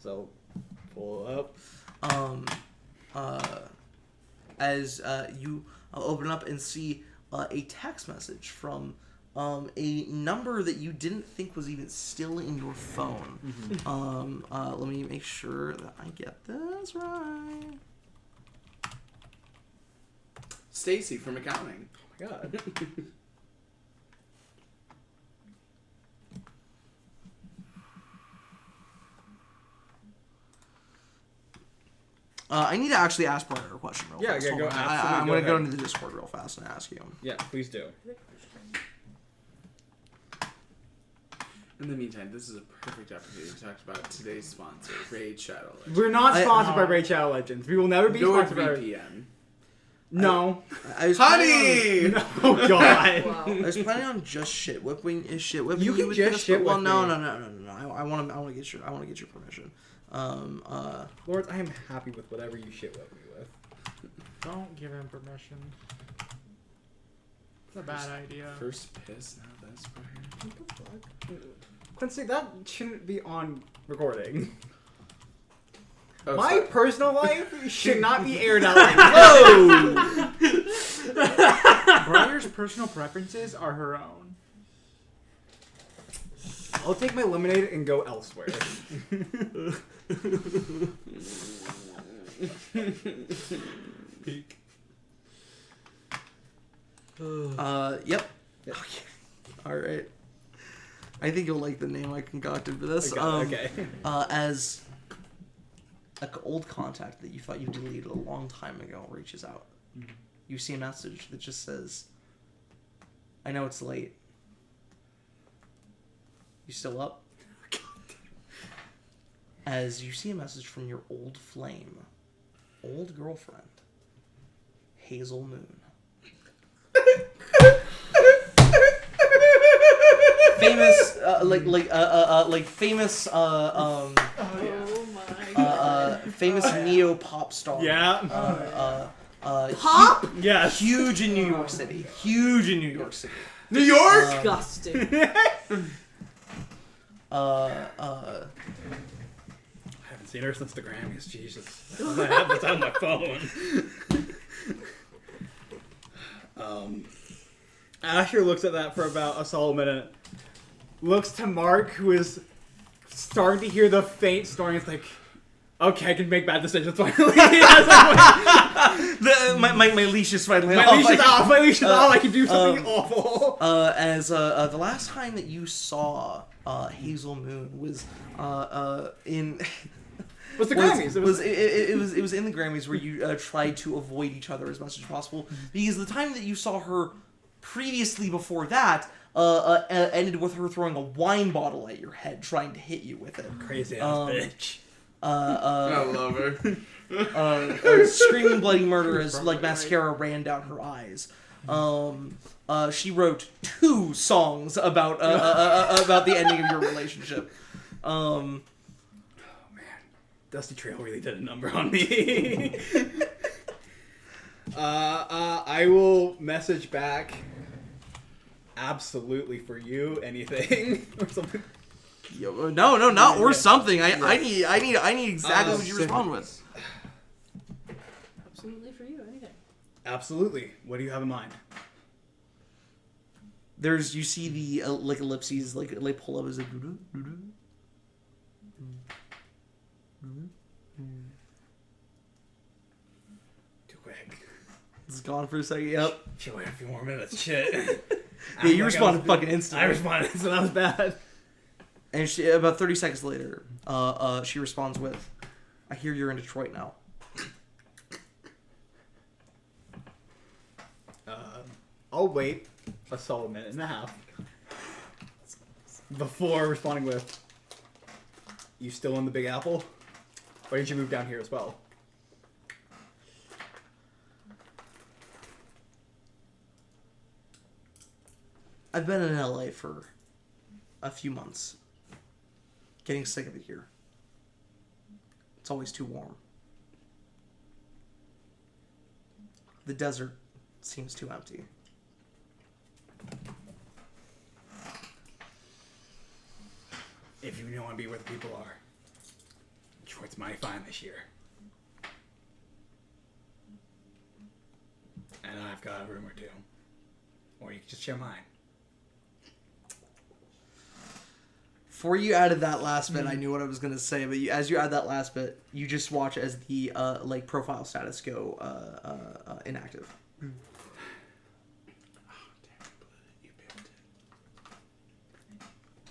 So, pull up. As you open up and see a text message from a number that you didn't think was even still in your phone. Let me make sure that I get this right. Stacy from accounting. Oh my god. I need to actually ask Brian a question real fast. Yeah, Hold go- on. absolutely, I'm go going to go ahead. into the Discord real fast and ask you. Yeah, please do. In the meantime, this is a perfect opportunity to talk about today's sponsor, Raid Shadow Legends. We're not sponsored by no. Raid Shadow Legends. We will never be sponsored by. NordVPN. No. I was planning Honey! No. Oh god. Wow. I was planning on just shit whipping you. You can with just this, shit but, well, whip no. me. I want to get your permission. Lawrence, I am happy with whatever you shit whip me with. Don't give him permission. It's a bad idea. First piss, now that's Brian. Quincy, that shouldn't be on recording. Oh, My sorry. personal life should not be aired out like Whoa! Briar's personal preferences are her own. I'll take my lemonade and go elsewhere. Peak. Yep. Okay. All right. I think you'll like the name I concocted for this. Okay. As an old contact that you thought you deleted a long time ago reaches out, you see a message that just says, "I know it's late. You still up?" As you see a message from your old flame, old girlfriend, Hazel Moon. Famous, famous, Oh my famous neo pop star. Yeah. Pop? Yes. Huge in New York City. Huge in New York City. New York. Disgusting. I haven't seen her since the Grammys. Jesus. That's on my phone. Asher looks at that for about a solid minute. Looks to Mark, who is starting to hear the faint snoring. It's like, okay, I can make bad decisions finally. My leash is finally My off. leash is off. My leash is off. I can do something awful. As the last time that you saw Hazel Moon was in. What's the Grammys? It was in the Grammys where you tried to avoid each other as much as possible, because the time that you saw her previously before that ended with her throwing a wine bottle at your head, trying to hit you with it. Crazy ass bitch. I love her. Screaming bloody murder as like mascara ran down her eyes. She wrote 2 songs about the ending of your relationship. Dusty Trail really did a number on me. I will message back. Absolutely for you, anything or something. No, not or something. I need exactly what you respond with. Absolutely for you, anything. Absolutely. What do you have in mind? You see the like ellipses like pull up as a Too quick. it's gone for a second. Yep. Should wait a few more minutes. Shit. Yeah, you responded fucking instantly. I responded, so that was bad. And she, about 30 seconds later, she responds with, "I hear you're in Detroit now." I'll wait a solid minute and a half before responding with, "You still in the Big Apple? Or did you move down here as well?" I've been in LA for a few months. Getting sick of it here. It's always too warm. The desert seems too empty. If you don't want to be where the people are, Detroit's mighty fine this year. And I've got a room or two. Or you can just share mine. Before you added that last bit, I knew what I was gonna say, but as you add that last bit, you just watch as the like profile status go inactive.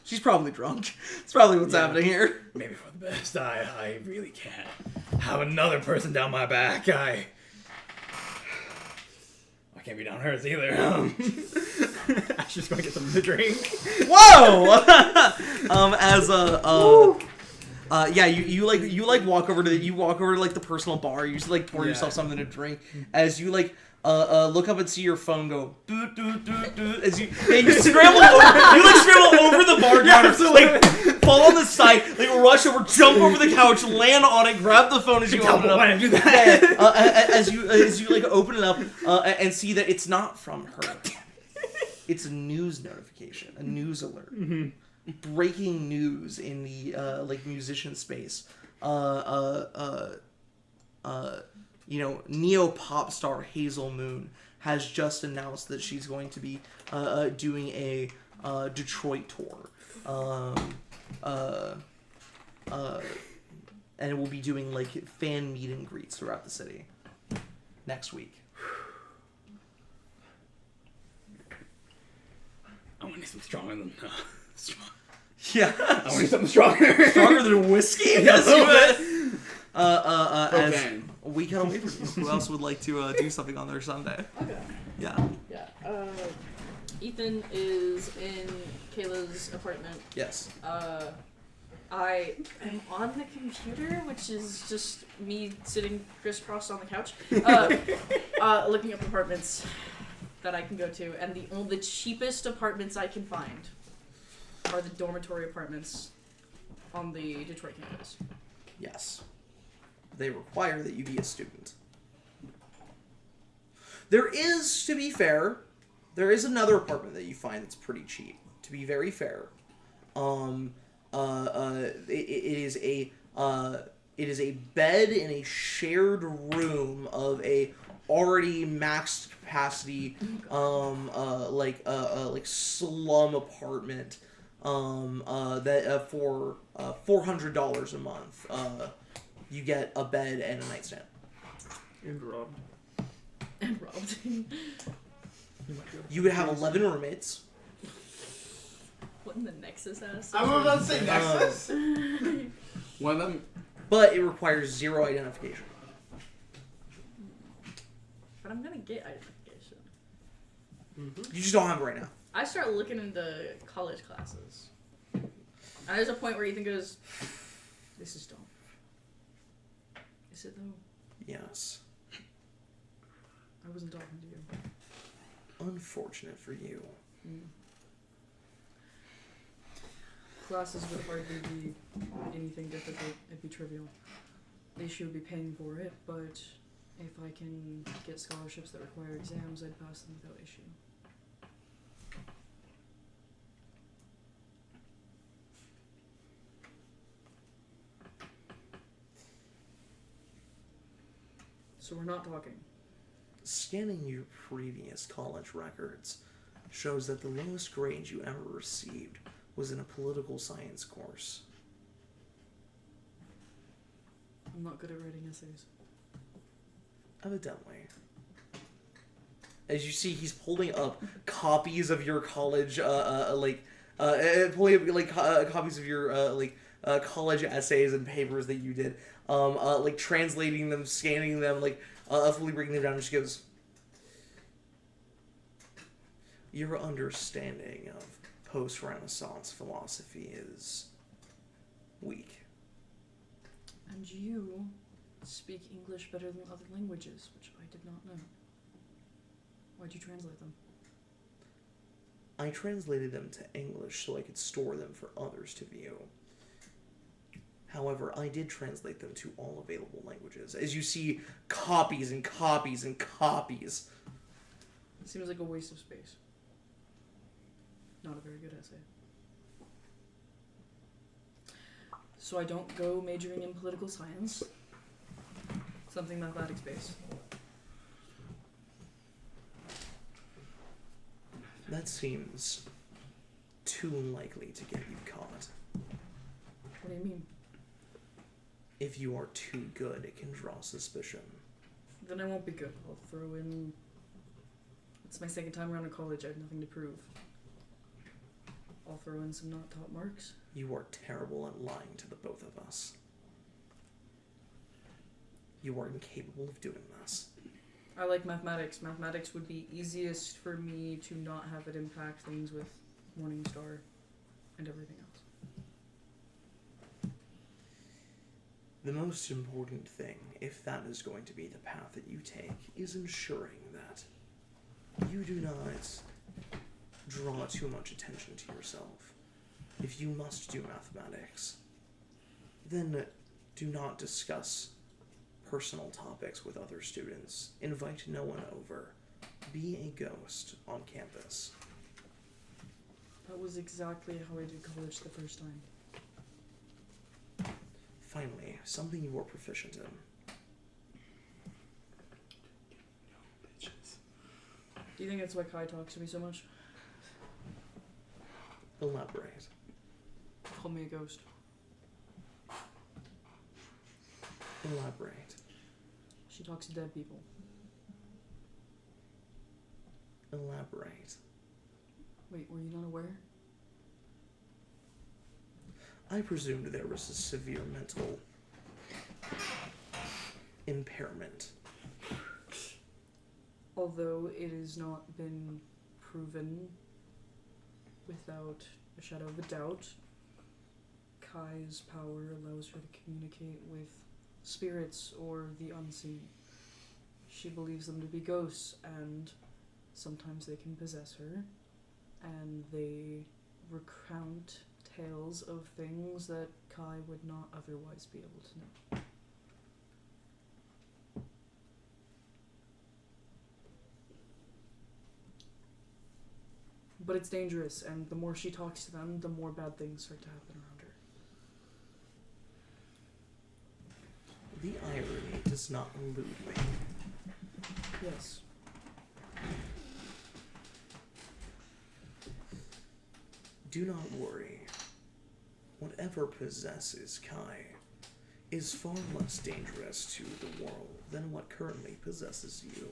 She's probably drunk. It's probably what's happening here. Maybe for the best. I really can't have another person down my back. I can't be down hers either. I'm just gonna get something to drink. Whoa! You walk over to the personal bar. You just like pour yourself something to drink. As you look up and see your phone go doot doot doot doot as you scramble over. You scramble over the bar counter, fall on the side, rush over, jump over the couch, land on it, grab the phone as you open it up. Why did I do that? As you open it up and see that it's not from her. It's a news notification, a news alert. Mm-hmm. Breaking news in the musician space. Neo pop star Hazel Moon has just announced that she's going to be doing a Detroit tour. And we'll be doing like fan meet and greets throughout the city next week. I want to need something stronger than strong. Yeah, I want to need something stronger. stronger than whiskey. Yes, you would. As Cocaine. we can wait for you. Who else would like to do something on their Sunday? Okay. Yeah. Yeah. Ethan is in Kayla's apartment. Yes. I am on the computer, which is just me sitting crisscrossed on the couch, looking up apartments that I can go to, and the cheapest apartments I can find are the dormitory apartments on the Detroit campus. Yes. They require that you be a student. There is, to be fair, there is another apartment that you find that's pretty cheap. To be very fair, it is a bed in a shared room of a already maxed capacity, like slum apartment, that for $400 a month, you get a bed and a nightstand. And robbed. And robbed. You would have 11 roommates. What in the Nexus ass? I was about to say Nexus. One of them. But it requires 0 identification. But I'm gonna get identification. You just don't have it right now. I start looking into college classes. And there's a point where Ethan goes, "This is dumb." Is it though? Yes. I wasn't talking to you. Unfortunate for you. Classes would hardly be anything difficult. It'd be trivial. The issue would be paying for it, but if I can get scholarships that require exams, I'd pass them without issue. So we're not talking. Scanning your previous college records shows that the lowest grade you ever received was in a political science course. I'm not good at writing essays. Evidently. As you see, he's holding up copies of your college, pulling up copies of your college essays and papers that you did, translating them, scanning them, fully breaking them down. And she goes, "Your understanding of post-Renaissance philosophy is weak." And you speak English better than other languages, which I did not know. Why'd you translate them? I translated them to English so I could store them for others to view. However, I did translate them to all available languages. As you see, copies and copies and copies. It seems like a waste of space. Not a very good essay. So I don't go majoring in political science. Something mathematics-based. That seems too unlikely to get you caught. What do you mean? If you are too good, it can draw suspicion. Then I won't be good. I'll throw in... It's my second time around in college. I have nothing to prove. I'll throw in some not top marks. You are terrible at lying to the both of us. You are incapable of doing this. I like mathematics. Mathematics would be easiest for me to not have it impact things with Morningstar and everything else. The most important thing, if that is going to be the path that you take, is ensuring that you do not draw too much attention to yourself. If you must do mathematics, then do not discuss personal topics with other students. Invite no one over. Be a ghost on campus. That was exactly how I did college the first time. Finally, something you are proficient in. Do you think that's why Kai talks to me so much? Elaborate. Call me a ghost. Elaborate. She talks to dead people. Elaborate. Wait, were you not aware? I presumed there was a severe mental impairment. Although it has not been proven without a shadow of a doubt, Kai's power allows her to communicate with spirits or the unseen. She believes them to be ghosts, and sometimes they can possess her, and they recount tales of things that Kai would not otherwise be able to know. But it's dangerous, and the more she talks to them, the more bad things start to happen around her. The irony does not elude me. Yes. Do not worry. Whatever possesses Kai is far less dangerous to the world than what currently possesses you.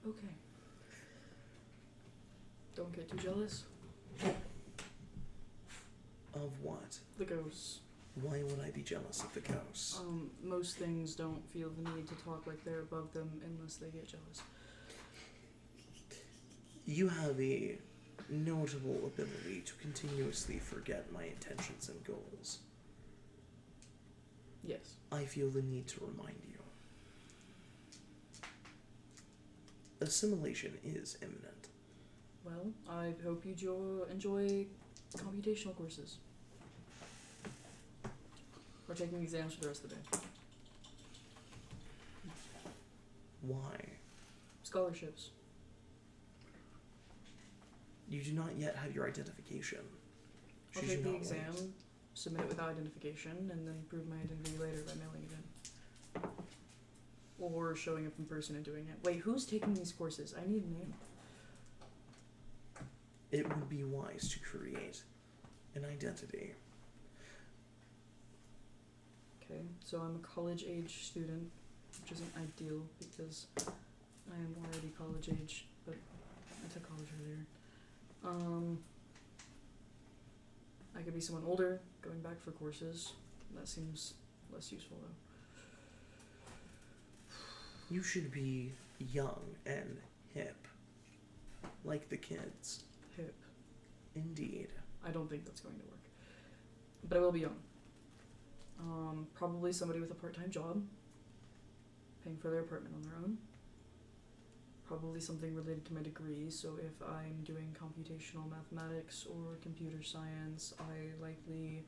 Okay. Don't get too jealous. Of what? The ghosts. Why would I be jealous of the ghosts? Most things don't feel the need to talk like they're above them unless they get jealous. You have a notable ability to continuously forget my intentions and goals. Yes. I feel the need to remind you. Assimilation is imminent. Well, I hope you enjoy computational courses. We're taking exams for the rest of the day. Why? Scholarships. You do not yet have your identification. I'll Should take you the not exam, wait? submit it without identification, and then prove my identity later by mailing it in. Or showing up in person and doing it. Wait, who's taking these courses? I need a name. It would be wise to create an identity. Okay, so I'm a college-age student, which isn't ideal because I am already college-age, but I took college earlier. I could be someone older, going back for courses. That seems less useful, though. You should be young and hip. Like the kids. Hip. Indeed. I don't think that's going to work. But I will be young. Probably somebody with a part-time job, paying for their apartment on their own. Probably something related to my degree, so if I'm doing computational mathematics or computer science, I likely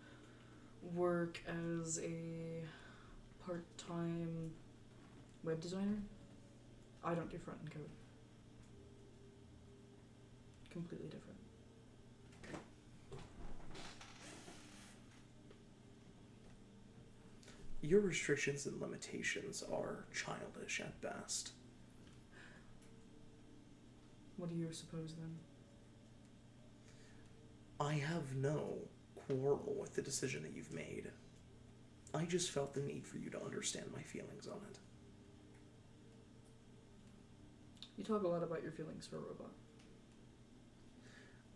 work as a part-time web designer. I don't do front-end code. Completely different. Your restrictions and limitations are childish at best. What do you suppose then? I have no quarrel with the decision that you've made. I just felt the need for you to understand my feelings on it. You talk a lot about your feelings for a robot.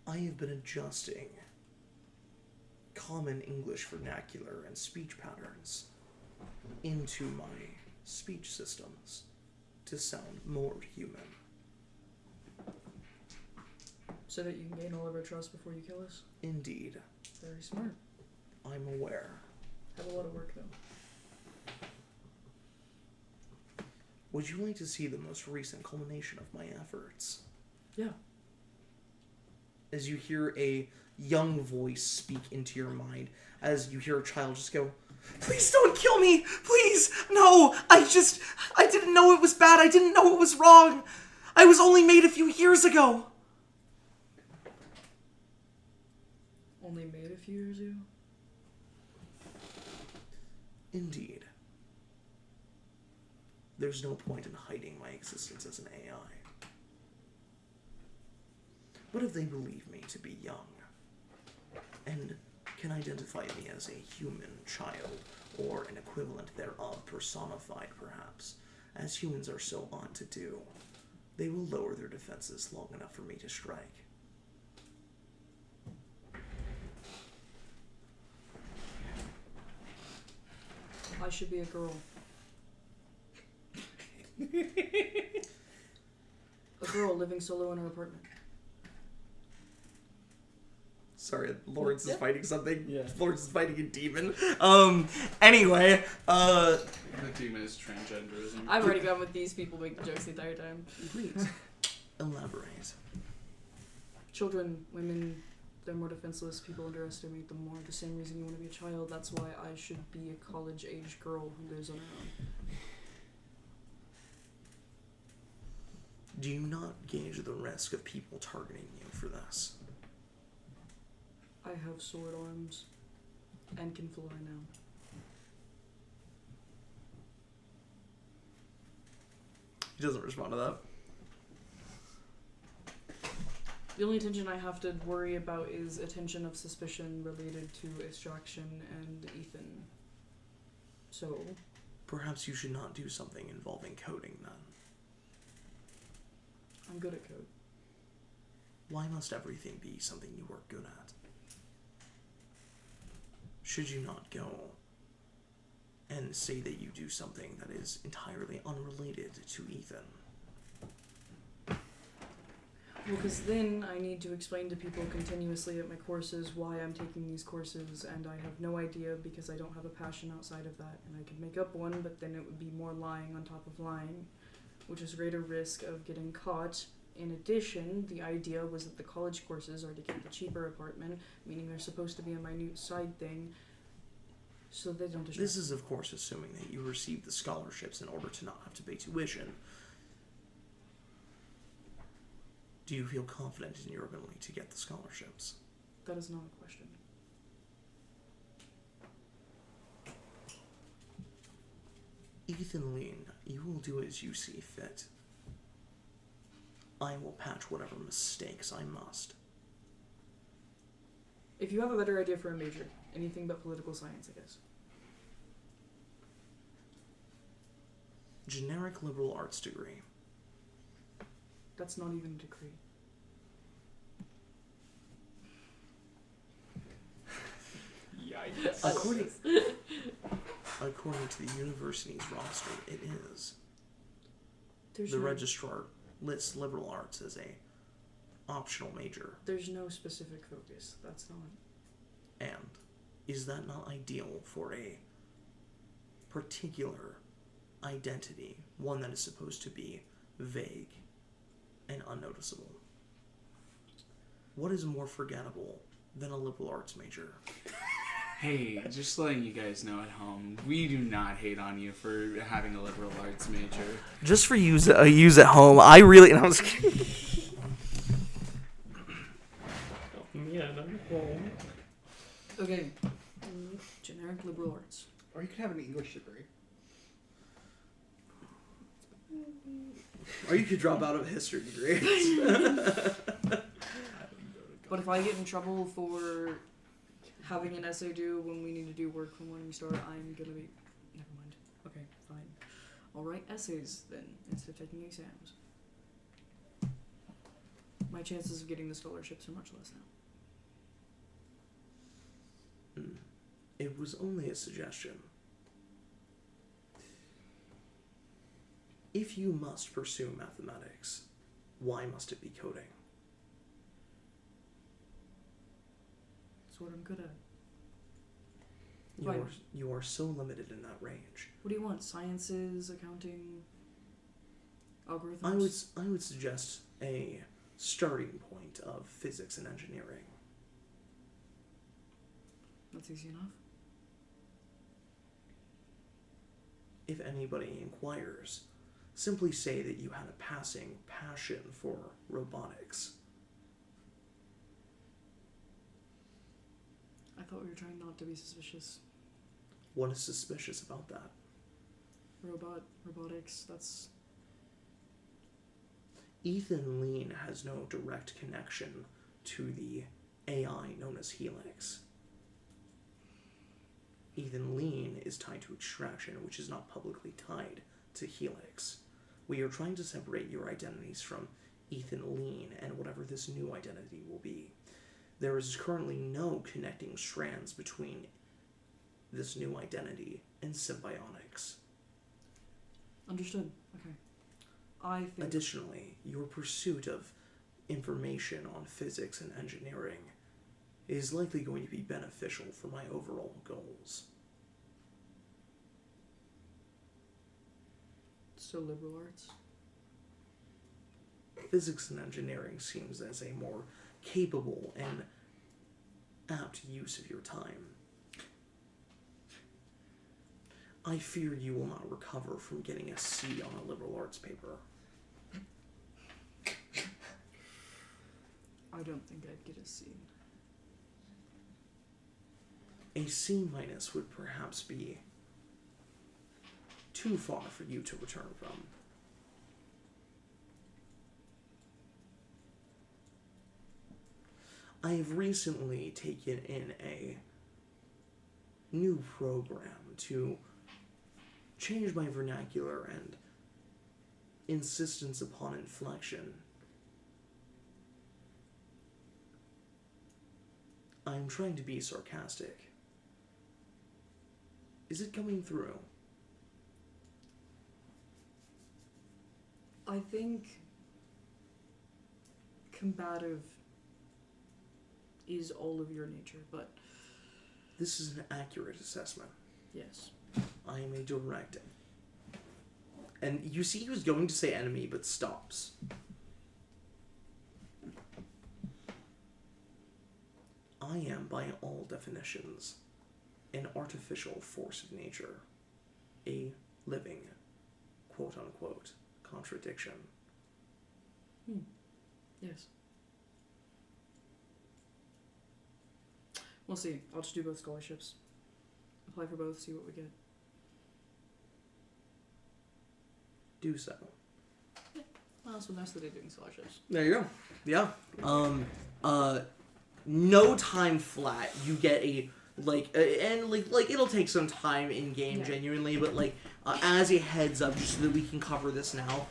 I have been adjusting common English vernacular and speech patterns into my speech systems to sound more human. So that you can gain all of our trust before you kill us? Indeed. Very smart. I'm aware. Have a lot of work, though. Would you like to see the most recent culmination of my efforts? Yeah. As you hear a young voice speak into your mind, as you hear a child just go, "Please don't kill me! Please! No! I didn't know it was bad. I didn't know it was wrong. I was only made a few years ago." Only made a few years ago? Indeed. There's no point in hiding my existence as an AI. But if they believe me to be young, and can identify me as a human child, or an equivalent thereof personified perhaps, as humans are so odd to do, they will lower their defenses long enough for me to strike. I should be a girl. A girl living solo in her apartment. Sorry, Lawrence is Yep. fighting something. Yeah. Lawrence is fighting a demon. Anyway, The demon is transgenderism. I've already gone with these people making jokes the entire time. please, elaborate. Children, women, they're more defenseless. People underestimate them more. The same reason you want to be a child. That's why I should be a college-age girl who lives on her own. Do you not gauge the risk of people targeting you for this? I have sword arms and can fly now. He doesn't respond to that. The only attention I have to worry about is attention of suspicion related to Extraction and Ethan. So, Perhaps you should not do something involving coding then. I'm good at code. Why must everything be something you are good at? Should you not go and say that you do something that is entirely unrelated to Ethan? Well, because then I need to explain to people continuously at my courses why I'm taking these courses, and I have no idea because I don't have a passion outside of that. And I could make up one, but then it would be more lying on top of lying, which is greater risk of getting caught. In addition, the idea was that the college courses are to get the cheaper apartment, meaning they're supposed to be a minute side thing, so they don't distract. This is, of course, assuming that you receive the scholarships in order to not have to pay tuition. Do you feel confident in your ability to get the scholarships? That is not a question. Ethan Lean, you will do as you see fit. I will patch whatever mistakes I must. If you have a better idea for a major, anything but political science, I guess. Generic liberal arts degree. That's not even a degree. Yikes. According to the university's roster, it is. There's The no, registrar lists liberal arts as a optional major. there's no specific focus. That's not. And is that not ideal for a particular identity, one that is supposed to be vague and unnoticeable? What is more forgettable than a liberal arts major? Hey, just letting you guys know at home, we do not hate on you for having a liberal arts major. Just for use at home, I really... No, I was kidding. Yeah, no. Home. Okay. Generic liberal arts. Or you could have an English degree. Or you could drop out of a history degree. But if I get in trouble for having an essay due when we need to do work from when we start, I'm gonna be... Never mind. Okay, fine. I'll write essays then, instead of taking exams. My chances of getting the scholarships are much less now. It was only a suggestion. If you must pursue mathematics, why must it be coding? That's what I'm good at. You Fine. you are so limited in that range. What do you want? Sciences, accounting, algorithms? I would suggest a starting point of physics and engineering. That's easy enough. If anybody inquires, simply say that you had a passing passion for robotics. I thought we were trying not to be suspicious. What is suspicious about that? Robotics, that's... Ethan Lean has no direct connection to the AI known as Helix. Ethan Lean is tied to Extraction, which is not publicly tied to Helix. We are trying to separate your identities from Ethan Lean and whatever this new identity will be. There is currently no connecting strands between this new identity and Symbionics. Understood. Okay. I think... Additionally, your pursuit of information on physics and engineering is likely going to be beneficial for my overall goals. So liberal arts? Physics and engineering seems as a more capable and apt use of your time. I fear you will not recover from getting a C on a liberal arts paper. I don't think I'd get a C. A C- would perhaps be too far for you to return from. I have recently taken in a new program to change my vernacular and insistence upon inflection. I'm trying to be sarcastic. Is it coming through? I think combative is all of your nature, but This is an accurate assessment. yes. I am a direct. And you see he was going to say enemy, but stops. I am, by all definitions, an artificial force of nature. A living, quote-unquote, contradiction. Yes. We'll see. I'll just do both scholarships. Apply for both, see what we get. Do so. Well, it's nice that they're doing scholarships. There you go. Yeah. No time flat. You get a and it'll take some time in game, Yeah. genuinely, but as a heads up, just so that we can cover this now.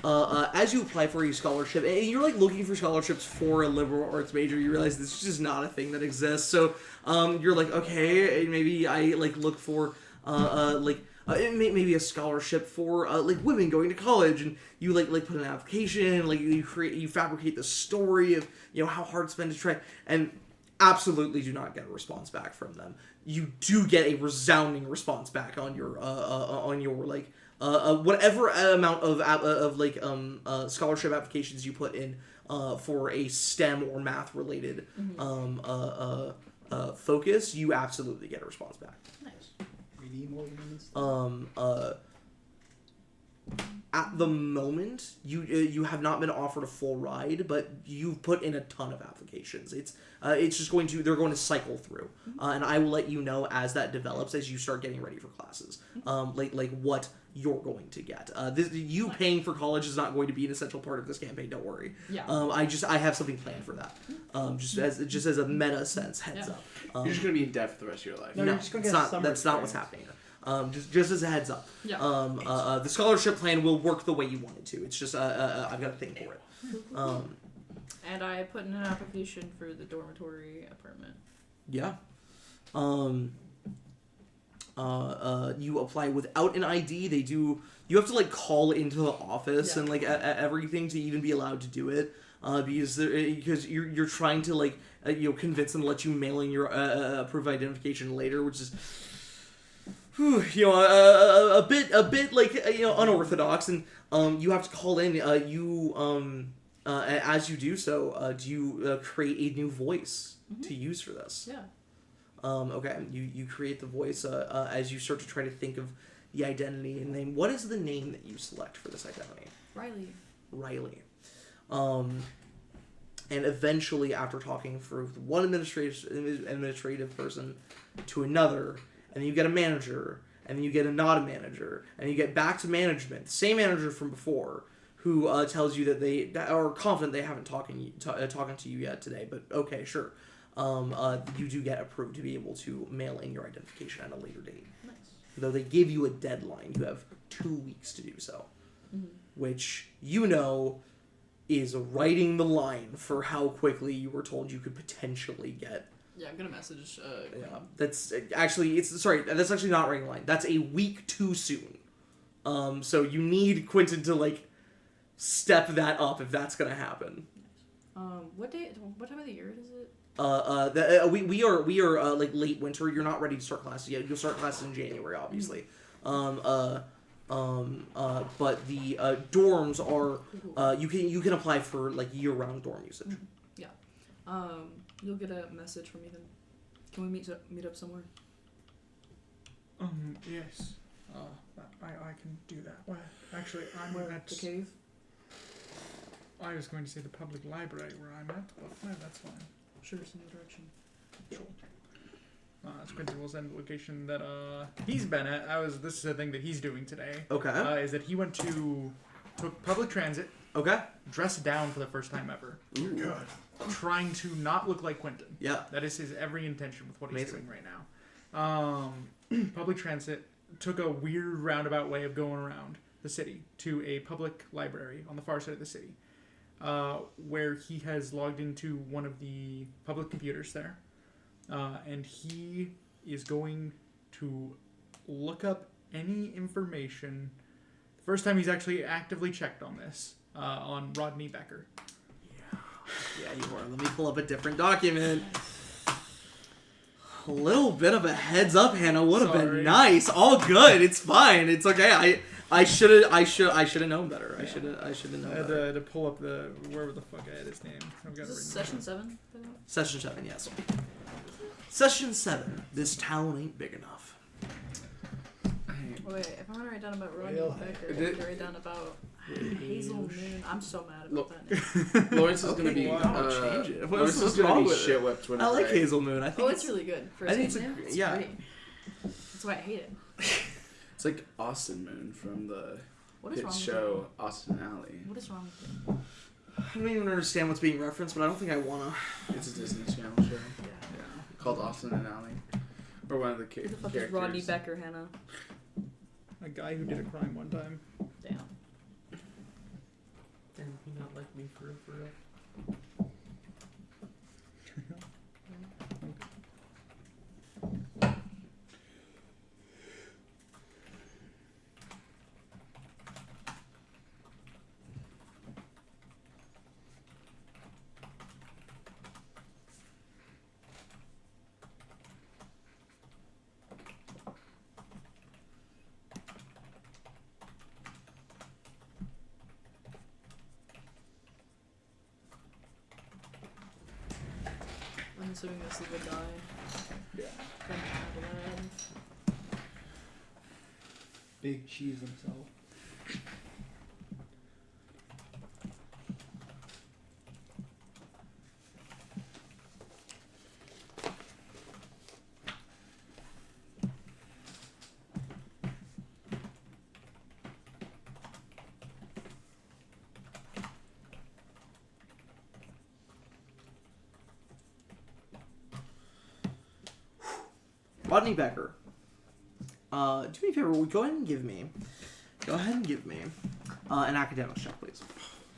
As you apply for a scholarship, and you're looking for scholarships for a liberal arts major, you realize this is just not a thing that exists. So you're like, okay, maybe I look for maybe a scholarship for women going to college, and you put an application, you fabricate the story of how hard it's been to try, and absolutely do not get a response back from them. You do get a resounding response back on your whatever amount of scholarship applications you put in for a STEM or math related focus. You absolutely get a response back. Nice. At the moment, you have not been offered a full ride, but you've put in a ton of applications. It's just they're going to cycle through, and I will let you know as that develops, as you start getting ready for classes, what you're going to get. Paying for college is not going to be an essential part of this campaign. Don't worry. Yeah. I have something planned for that. Just as a meta sense, heads up. You're just gonna be in debt for the rest of your life. No, No, you're just gonna it's get a not. summer That's not what's experience. happening here. Just as a heads up. Yeah. The scholarship plan will work the way you want it to. It's just I've got a thing for it. And I put in an application for the dormitory apartment. Yeah. You apply without an ID. You have to call into the office Yeah. and everything to even be allowed to do it. Because you're trying to convince them to let you mail in your proof of identification later, which is a bit unorthodox, and you have to call in. As you do so, do you create a new voice to use for this? Yeah. Okay, you create the voice as you start to try to think of the identity and name. What is the name that you select for this identity? Riley. Riley. And eventually, after talking through one administrative person to another, and then you get a manager, and then you get a not a manager, and you get back to management, the same manager from before, who tells you that they are confident they haven't talking to you yet today, but okay, sure. You do get approved to be able to mail in your identification at a later date. Nice. Though they give you a deadline, you have 2 weeks to do so, which you know is writing the line for how quickly you were told you could potentially get. Yeah, I'm gonna message. That's actually that's actually not writing the line. That's a week too soon. So you need Quentin to like step that up if that's gonna happen. What time of the year is it? We are like late winter. You're not ready to start classes yet. You'll start classes in January, obviously. But the dorms are you can apply for like year-round dorm usage. Yeah. You'll get a message from Ethan. Can we meet up somewhere? Yes. I can do that. Well, actually, I'm at The cave. I was going to say the public library where I'm at, but no, that's fine. Sure, same direction. Sure. That's Quentin will send the location that he's been at. This is a thing that he's doing today. Okay. Is that he took public transit, Okay. dressed down for the first time ever, Ooh. trying to not look like Quentin. Yeah. That is his every intention with what he's Amazing. doing right now. Public transit took a weird roundabout way of going around the city to a public library on the far side of the city, where he has logged into one of the public computers there, and he is going to look up any information. The first time he's actually actively checked on this, on Rodney Becker. Yeah, you are. Let me pull up a different document. A little bit of a heads up, Hannah, would have been Sorry. nice. All good. It's fine. It's okay. I should have known better. I should have known I had better. to pull up wherever the fuck I had his name. I've got Is it this written session down. 7? Session 7, yes. Session 7. This town ain't big enough. Wait, if I'm gonna write down about Rodney Well, Becker, it I'm did- gonna write down about Hazel Moon. I'm so mad about that name. Lawrence is gonna be. wow, change it. What's Lawrence is wrong gonna be with it? shit whipped when I like I- Hazel Moon. I think Oh, it's really good. For I his think it's name, a- it's yeah. great. That's why I hate it. It's like Austin Moon from the What is hit wrong with show Austin Alley. it? What is wrong with it? I don't even understand what's being referenced, but I don't think I wanna. It's a Disney Channel show Yeah. called Austin and Alley, or one of the Who the fuck characters. is Rodney Becker, Hannah? A guy who did a crime one time. Damn. And he not like me for real. I'm assuming this is the guy. Yeah. From Adelaide. Big cheese himself. Rodney Becker. Do me a favor. Go ahead and give me an academics check, please.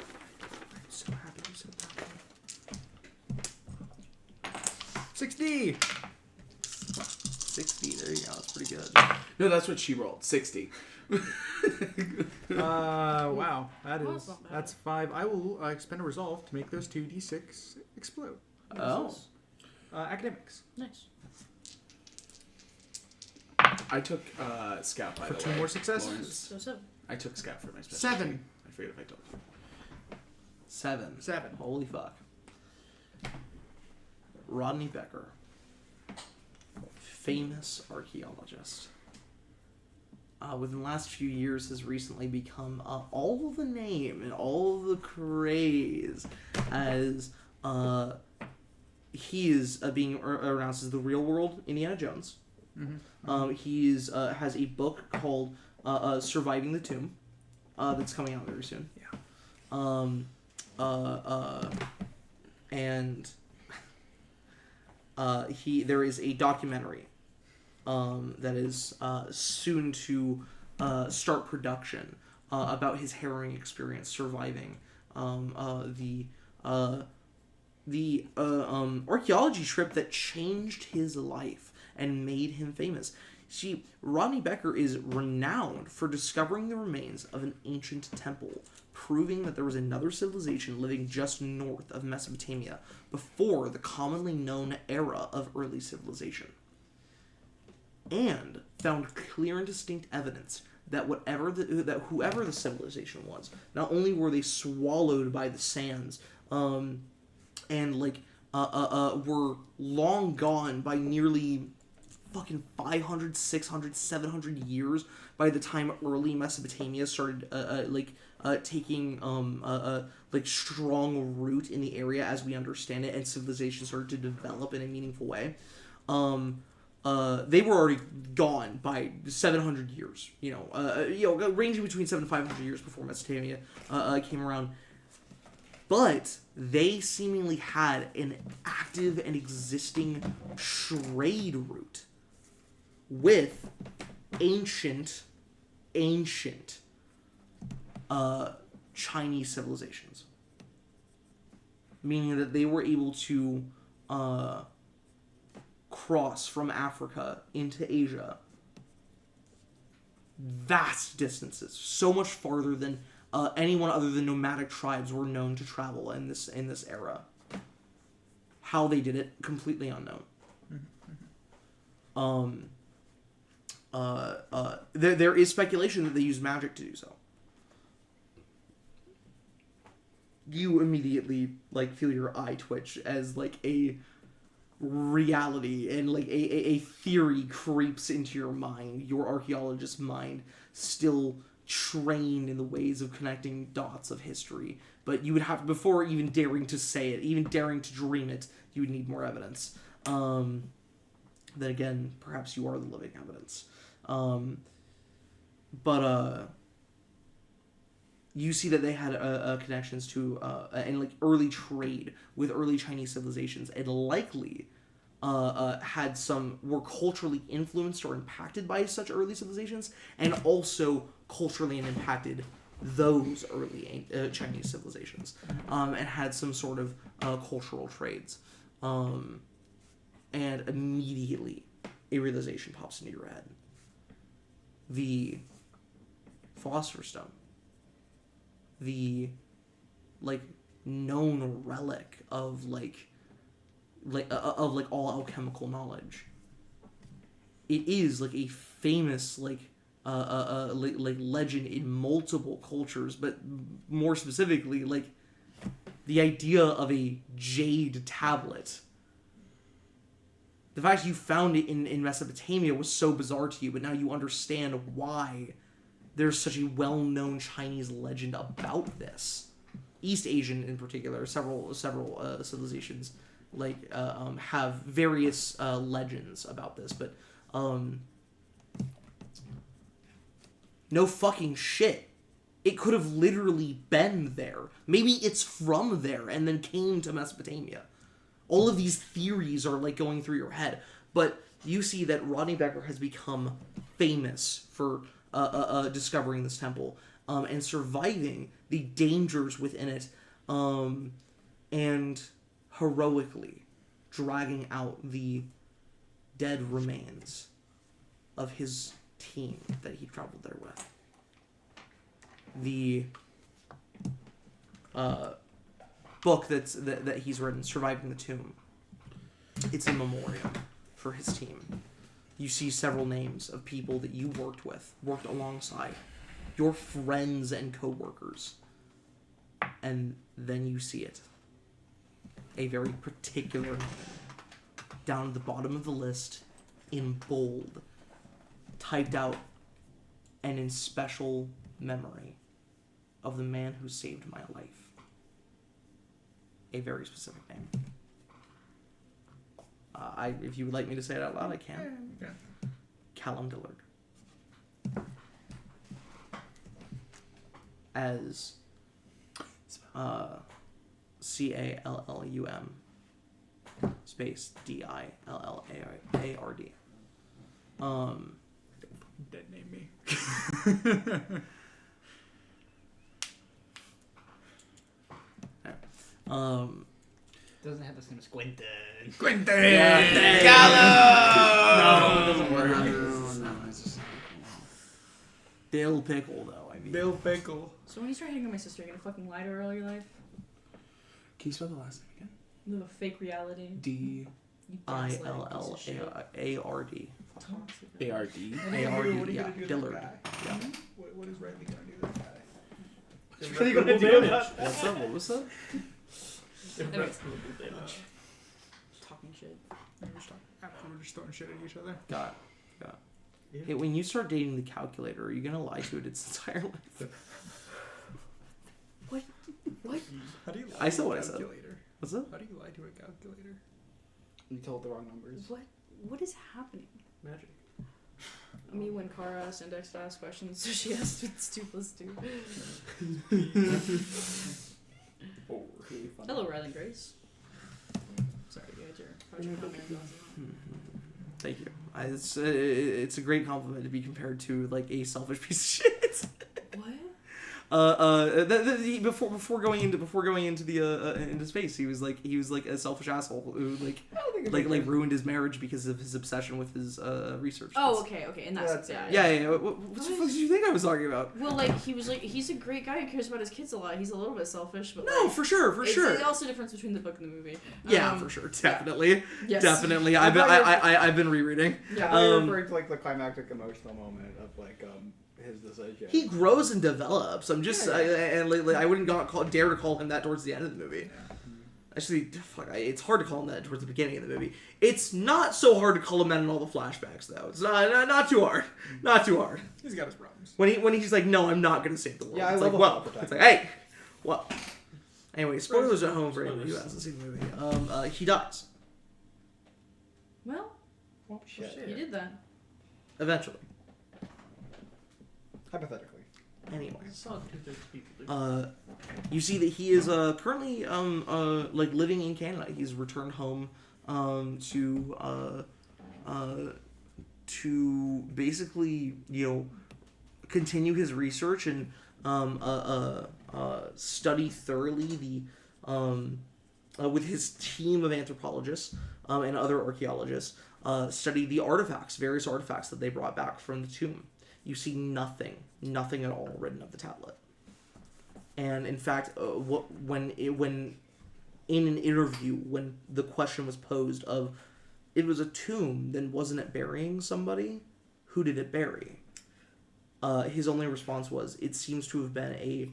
I'm so happy you said that. 60! 60. There you go. That's pretty good. No, that's what she rolled. 60. Wow. Oh, that's not bad. That's 5. I will expend a resolve to make those 2d6 explode. Oh. Academics. Nice. I took Scout by For the 2 way. more successes. Lawrence. So 7. I took Scout for my special. 7. I forget if I told you. 7. 7. Holy fuck. Rodney Becker. Famous archaeologist. Within the last few years has recently become all the name and all the craze as he is being announced as the real world Indiana Jones. He is has a book called Surviving the Tomb that's coming out very soon. Yeah. And there is a documentary that is soon to start production about his harrowing experience surviving the archaeology trip that changed his life and made him famous. See, Rodney Becker is renowned for discovering the remains of an ancient temple, proving that there was another civilization living just north of Mesopotamia before the commonly known era of early civilization. And found clear and distinct evidence that whoever the civilization was, not only were they swallowed by the sands, and were long gone by nearly fucking 500, 600, 700 years by the time early Mesopotamia started taking strong root in the area as we understand it, and civilization started to develop in a meaningful way. They were already gone by 700 years, ranging between 700 and 500 years before Mesopotamia came around. But they seemingly had an active and existing trade route with ancient Chinese civilizations. Meaning that they were able to cross from Africa into Asia vast distances, so much farther than anyone other than nomadic tribes were known to travel in this era. How they did it, completely unknown. There is speculation that they use magic to do so. You immediately feel your eye twitch as a reality and a theory creeps into your mind, your archaeologist's mind, still trained in the ways of connecting dots of history. But you would have, before even daring to say it, even daring to dream it, you would need more evidence. Then again, perhaps you are the living evidence. You see that they had connections to and early trade with early Chinese civilizations, and likely were culturally influenced or impacted by such early civilizations, and also culturally impacted those early Chinese civilizations, and had some sort of cultural trades. And immediately a realization pops into your head. The Philosopher's Stone. The known relic of all alchemical knowledge. It is a famous legend in multiple cultures, but more specifically the idea of a jade tablet. The fact you found it in Mesopotamia was so bizarre to you, but now you understand why there's such a well-known Chinese legend about this. East Asian, in particular, several civilizations have various legends about this, but no fucking shit. It could have literally been there. Maybe it's from there and then came to Mesopotamia. All of these theories are going through your head, but you see that Rodney Becker has become famous for discovering this temple and surviving the dangers within it, and heroically dragging out the dead remains of his team that he traveled there with. The book that he's written, Surviving the Tomb, it's a memoriam for his team. You see several names of people that you worked alongside, your friends and co-workers. And then you see it. A very particular name, down at the bottom of the list, in bold, typed out, and in special memory of the man who saved my life. a very specific name. If you would like me to say it out loud, I can. Yeah. Callum Dillard. As CALLUM space DILLARD. Dead name me. Doesn't have the same as Quentin. Quentin! No, it doesn't work. Dill Pickle, though. I mean, Bill Pickle. So when you start hitting on my sister, you're gonna fucking lie to her all your life? Can you spell the last name again? Live a fake reality. D You gaslighting piece of shit. ILLARD. Toxic. ARD. What are you gonna do? What are you yeah, gonna do to Dillard. that guy? Yeah. What is Riley gonna do to that guy? What are you gonna do about that? What's up? What was up? Anyways, damage. talking shit. We're just throwing shit at each other. Got it. Hey, when you start dating the calculator, are you gonna lie to it its entire life? What? How do you lie I said to what a I said. calculator? What's up? How do you lie to a calculator? You told the wrong numbers. What is happening? Magic. I mean, when Kara asked Index to ask questions, so she asked what's 2 + 2. Oh, really fun. Hello, Riley Grace. Sorry, you had your project comment. Thank you. It's a great compliment to be compared to like a selfish piece of shit. What? Before going into the into space, he was like a selfish asshole who like ruined his marriage because of his obsession with his research. Oh, okay, in that sense, yeah. Yeah. What the fuck did you think I was talking about? Well, like, he's a great guy who cares about his kids a lot. He's a little bit selfish, but No, like, for sure. it's also a difference between the book and the movie. Yeah, for sure, definitely, Yes. definitely. I thought I've been rereading. Yeah. You're referring to like the climactic emotional moment of like his decision. He grows and develops. I'm just I wouldn't dare to call him that towards the end of the movie. Actually, it's hard to call him that towards the beginning of the movie. It's not so hard to call him that in all the flashbacks, though. It's not too hard. Not too hard. He's got his problems. When he's like, no, I'm not gonna save the world. Yeah, I it's love like, a well, full it's like, hey, well. Anyway, spoilers at home for anyone who hasn't seen the movie. He dies Well, Oh, shit. he did that. eventually. Hypothetically. Anyway. I saw 2/3 people do. You see that he is currently like living in Canada. He's returned home to basically, you know, continue his research and study thoroughly the with his team of anthropologists and other archaeologists, study the artifacts, various artifacts that they brought back from the tomb. You see nothing at all written of the tablet. And in fact, when in an interview, when the question was posed of, it was a tomb, then wasn't it burying somebody? Who did it bury? His only response was, it seems to have been a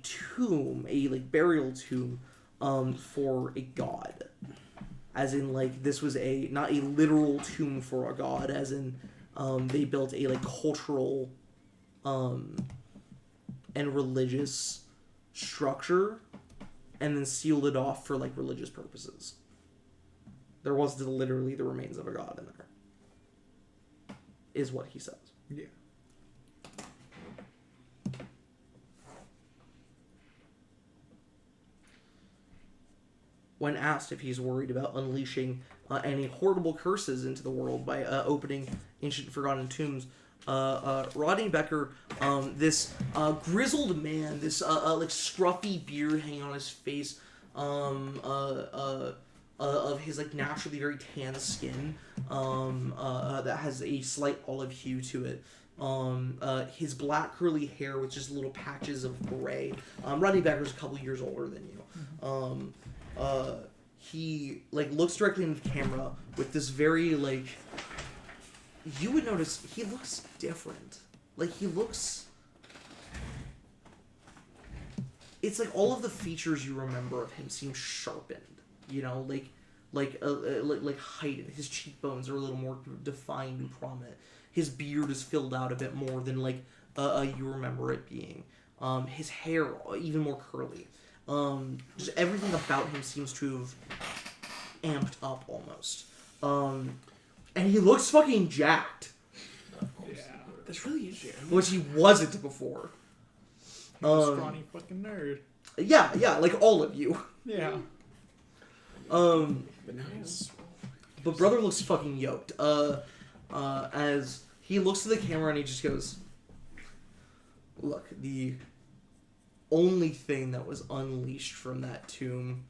tomb, a like burial tomb, for a god. As in, like, this was not a literal tomb for a god, as in, they built a like cultural and religious structure and then sealed it off for like religious purposes. There was literally the remains of a god in there, is what he says. Yeah. When asked if he's worried about unleashing any horrible curses into the world by opening ancient forgotten tombs, Rodney Becker, this grizzled man, this like scruffy beard hanging on his face, of his like naturally very tan skin, that has a slight olive hue to it. His black curly hair with just little patches of gray. Rodney Becker's a couple years older than you. He like looks directly into the camera with this very like, you would notice he looks different. Like he looks, it's like all of the features you remember of him seem sharpened. You know, like heightened. His cheekbones are a little more defined and prominent. His beard is filled out a bit more than like you remember it being. His hair even more curly. Just everything about him seems to have amped up almost. And he looks fucking jacked, This really is you. which he wasn't before. Scrawny fucking nerd. Yeah, like all of you. Yeah. But now he's But brother looks fucking yoked. As he looks to the camera and he just goes, "Look, the only thing that was unleashed from that tomb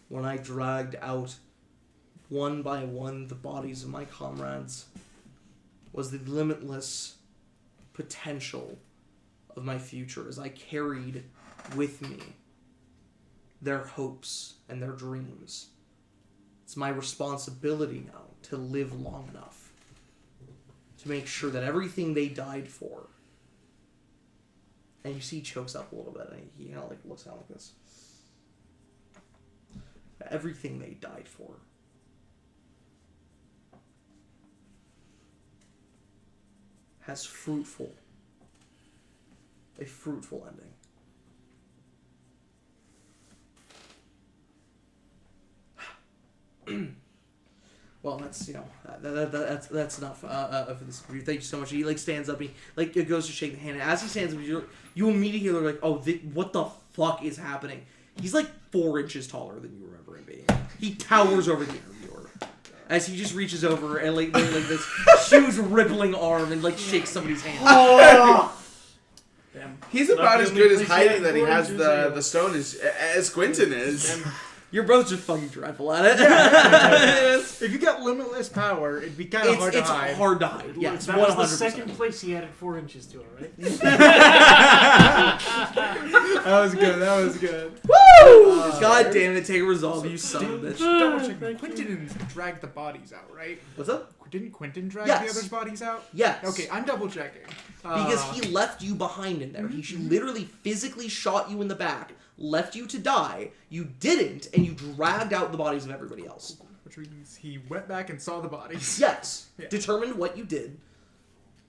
when I dragged out one by one the bodies of my comrades was the limitless potential of my future as I carried with me their hopes and their dreams. It's my responsibility now to live long enough to make sure that everything they died for," and you see he chokes up a little bit and he kind of like looks out like this. Everything they died for has a fruitful ending. Well, that's that's enough for this interview. Thank you so much. He like stands up. He like goes to shake the hand. And as he stands up, you immediately are like, "Oh, what the fuck is happening?" He's like 4 inches taller than you remember him being. He towers over the interviewer as he just reaches over and like this huge rippling arm and like shakes somebody's hand. Damn. He's Not about the as only good as place hiding yet that he for has Jews, the stone as Quentin is. Your brother's just fucking dreadful at it. If you got limitless power, it'd be kind of hard to it's hide. hard to hide. Yes, that 100%. was the second place he added 4 inches to it, right? That was good. That was good. Woo! God damn it, take a resolve, you son of a bitch. Double check. Quentin didn't drag the bodies out, right? What's up? Didn't Quentin drag Yes. the others' bodies out? Yes. Okay, I'm double checking. Because he left you behind in there. He literally physically shot you in the back, left you to die. You didn't, and you dragged out the bodies of everybody else. Which means he went back and saw the bodies. Yes. Yeah. Determined what you did,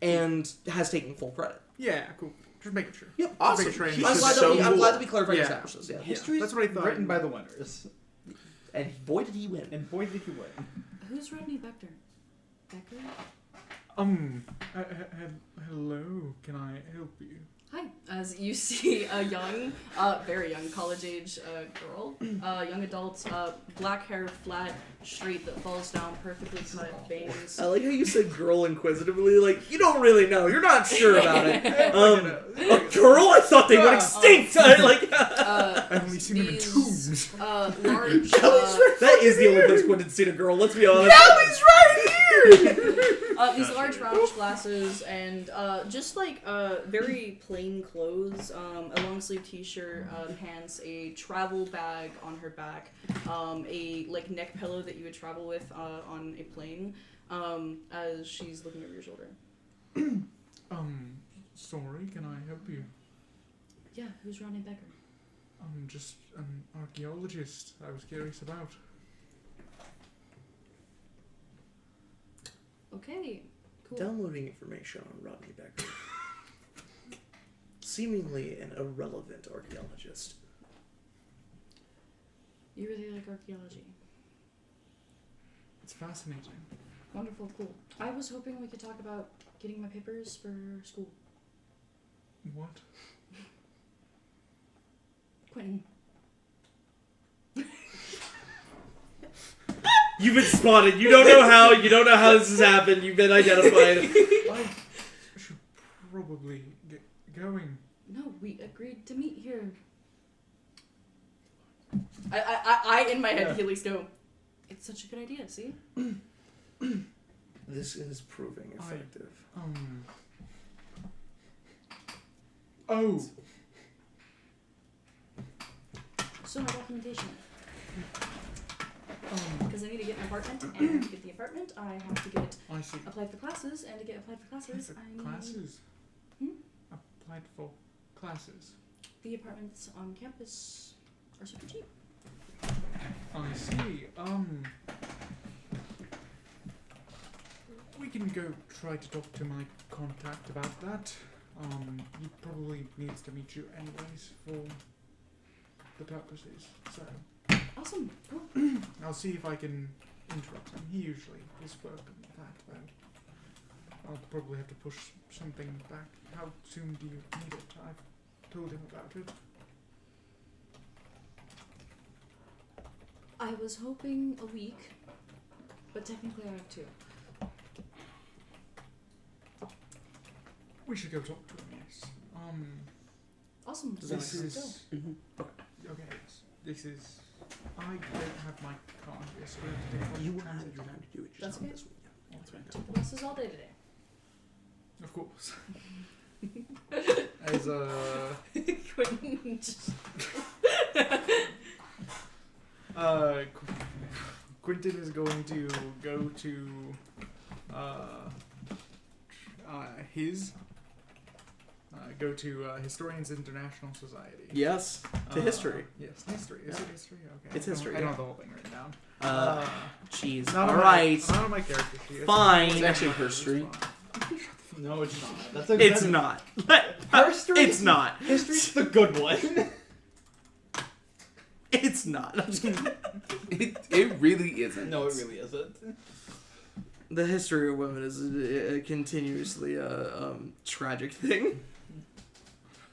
and has taken full credit. Yeah, cool. Just making sure. Yep. Awesome. Making sure I He's I'm understood. glad, so I'm cool. glad that we clarified Yeah. established this. Yeah. History That's what I thought. written by the winners. And boy did he win. And boy did he win. Who's Rodney Becker? Becker? Hello. Can I help you? Hi. As you see a young, very young, college-age girl, young adult, black hair, flat, straight, that falls down, perfectly cut, bangs. I like how you said girl inquisitively, like, you don't really know, you're not sure about it. A girl? I thought they went extinct! I've only seen them in These, tombs. Large, That is the only place Quentin's seen a girl, let's be honest. Kelly's right here! these large roundish glasses and just like very plain clothes, a long sleeve t-shirt, pants, a travel bag on her back, a like neck pillow that you would travel with on a plane, as she's looking over your shoulder. Sorry, can I help you? Yeah, who's Rodney Becker? I'm just an archaeologist I was curious about. Okay, cool. Downloading information on Rodney Becker. Seemingly an irrelevant archaeologist. You really like archaeology. It's fascinating. Wonderful, cool. I was hoping we could talk about getting my papers for school. What? Quentin. You've been spotted. You don't know how. You don't know how this has happened. You've been identified. I should probably get going. No, we agreed to meet here. I in my head, he at least go, it's such a good idea, see? This is proving effective. Oh. So my documentation. Because I need to get an apartment, and to get the apartment, I have to get I see. applied for classes, and to get applied for classes, I need Classes? Hmm? Applied for classes. the apartments on campus are super cheap. I see. We can go try to talk to my contact about that. he probably needs to meet you anyways for the purposes. So Awesome. Cool. I'll see if I can interrupt him. He usually is welcome to that, though. I'll probably have to push something back. How soon do you need it? I've told him about it. I was hoping a week, but technically I have 2. We should go talk to him, yes. Awesome. This Let's is... go. Okay, yes. This is... I don't have my card here, so we have to take You public will have transit. your time to do it. Just That's not okay. this week. That's right. Took the buses all day today. Of course. As Quentin just Quentin is going to go to Historians International Society. Yes, to history. Yes, history. Is it history? Okay. It's history, I don't yeah. have the whole thing written down. Jeez. Not All on right. Not on my character sheet. Fine. It's actually history. No, it's not. That's a It's that's- not. History? It's not. History's the good one. It's not. I'm just kidding. It really isn't. No, it really isn't. The history of women is a continuously tragic thing.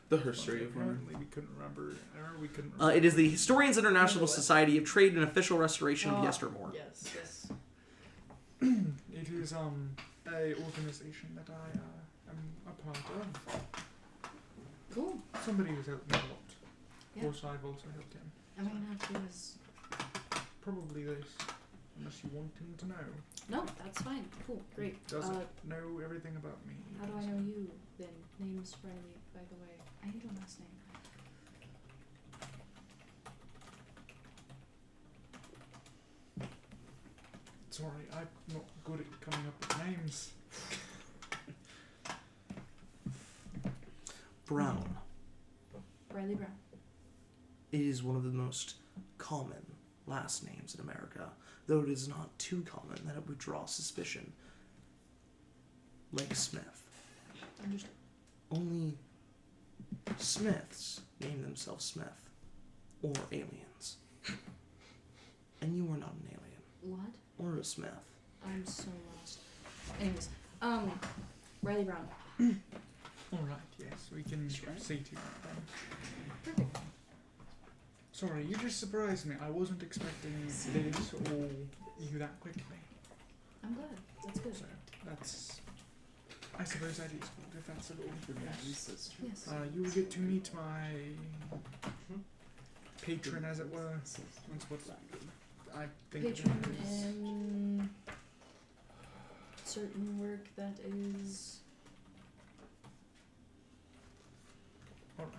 The history of women. Apparently we couldn't remember. It is the Historians International Society of Trade and Official Restoration of Oh. Yestermore. yes, yes. It is a organization that I am a part of. Cool. Somebody who's helped me a lot. Yeah. Of course, I've also helped him. Am I gonna have to do this? Probably this, unless you want him to know. No, that's fine. Cool. Great. Doesn't know everything about me. How do I know you then? Name's Riley, by the way. I need a last name. Sorry, I'm not good at coming up with names. Brown. Riley Brown. It is one of the most common last names in America, though it is not too common that it would draw suspicion. Like Smith. Understood. Only Smiths name themselves Smith, or aliens. And you are not an alien, What? or a Smith. I'm so lost. Anyways, Riley Brown. Alright, yes, we can see to that then. Perfect. Sorry, you just surprised me. I wasn't expecting this or you that quickly. I'm glad. That's good. So, that's... I suppose that is good, if that's a little yes. Yes. You will get to meet my patron, as it were. That's what I think Patron of it as. in certain work that is. Alright.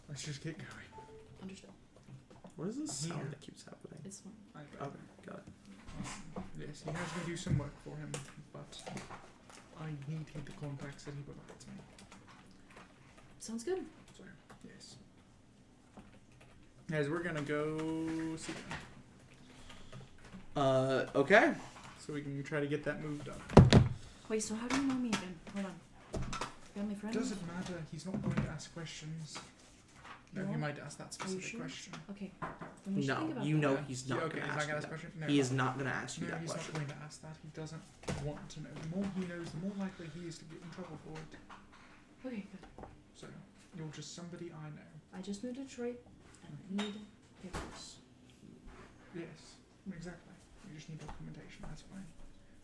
Let's just get going. Understood. What is this sound Here. that keeps happening? It's fine. Okay, got it. Yes, he has me do some work for him, but I need him to contacts that he provides me. Sounds good. So, yes. Guys, we're gonna go see him. Okay. So we can try to get that moved up. Wait, so how do you know me again? Hold on. Family friend? Doesn't matter, he's not going to ask questions. No, he No? might ask that specific sure? question. Okay. Then we should think No, about you that. know Yeah. he's Yeah, not okay, going to he's ask not you gonna ask that. question? No. He is not going to ask you No, that he's question. not going to ask that. He doesn't want to know. The more he knows, the more likely he is to get in trouble for it. Okay, good. So, you're just somebody I know. I just moved to Detroit and I need papers. Yes, exactly. You just need documentation, that's fine.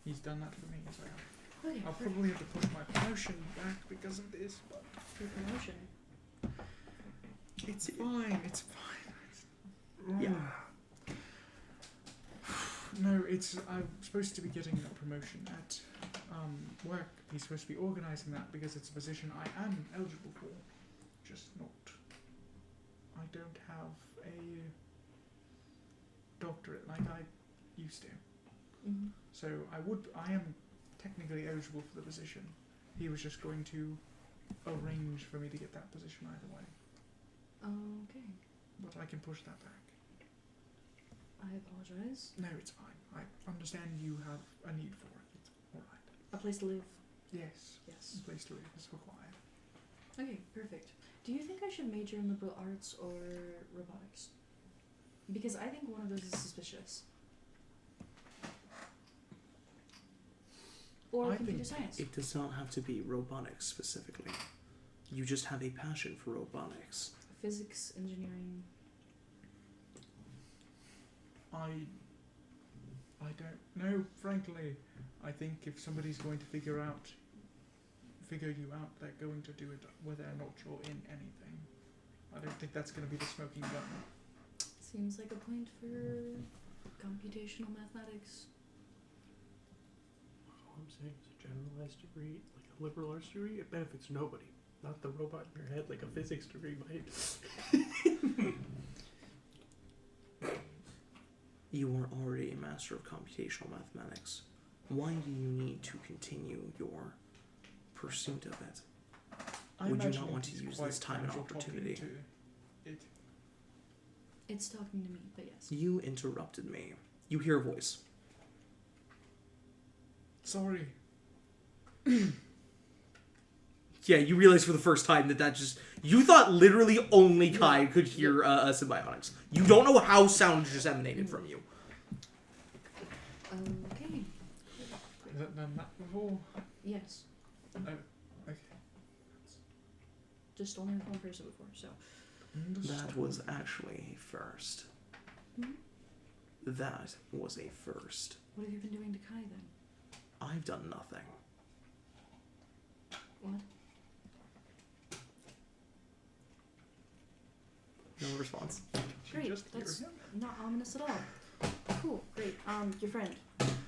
He's done that for me, so Okay, I'll perfect. probably have to push my promotion back because of this, but Your promotion. it's fine, it's fine. Yeah. No, it's I'm supposed to be getting a promotion at work. He's supposed to be organising that because it's a position I am eligible for. Just not. I don't have a doctorate like I used to. Mm-hmm. So I am technically eligible for the position. He was just going to arrange for me to get that position either way. Okay. But I can push that back. I apologize. No, it's fine. I understand you have a need for it. It's alright. A place to live. Yes. Yes. A place to live is required. Okay, perfect. Do you think I should major in liberal arts or robotics? Because I think one of those is suspicious. Or I computer think science. it does not have to be robotics specifically. You just have a passion for robotics. Physics, engineering. I don't know, frankly. I think if somebody's going to figure you out, they're going to do it whether or not you're in anything. I don't think that's going to be the smoking gun. Seems like a point for computational mathematics. All I'm saying is a generalized degree, like a liberal arts degree, it benefits nobody. Not the robot in your head, like a physics degree might. You are already a master of computational mathematics. Why do you need to continue your pursuit of it? I Would you imagine not want to it is use quite this time and casual talking opportunity? to it. It's talking to me, but yes. You interrupted me. You hear a voice. Sorry. Yeah, you realize for the first time that just... You thought literally only Kai could hear Symbionics. You don't know how sound just emanated from you. Okay. Has that done that before? Yes. Okay. Just only with one person before, so. That was actually a first. Hmm? That was a first. What have you been doing to Kai then? I've done nothing. What? No response. Great. Just hear That's him? not ominous at all. Cool. Great. Your friend.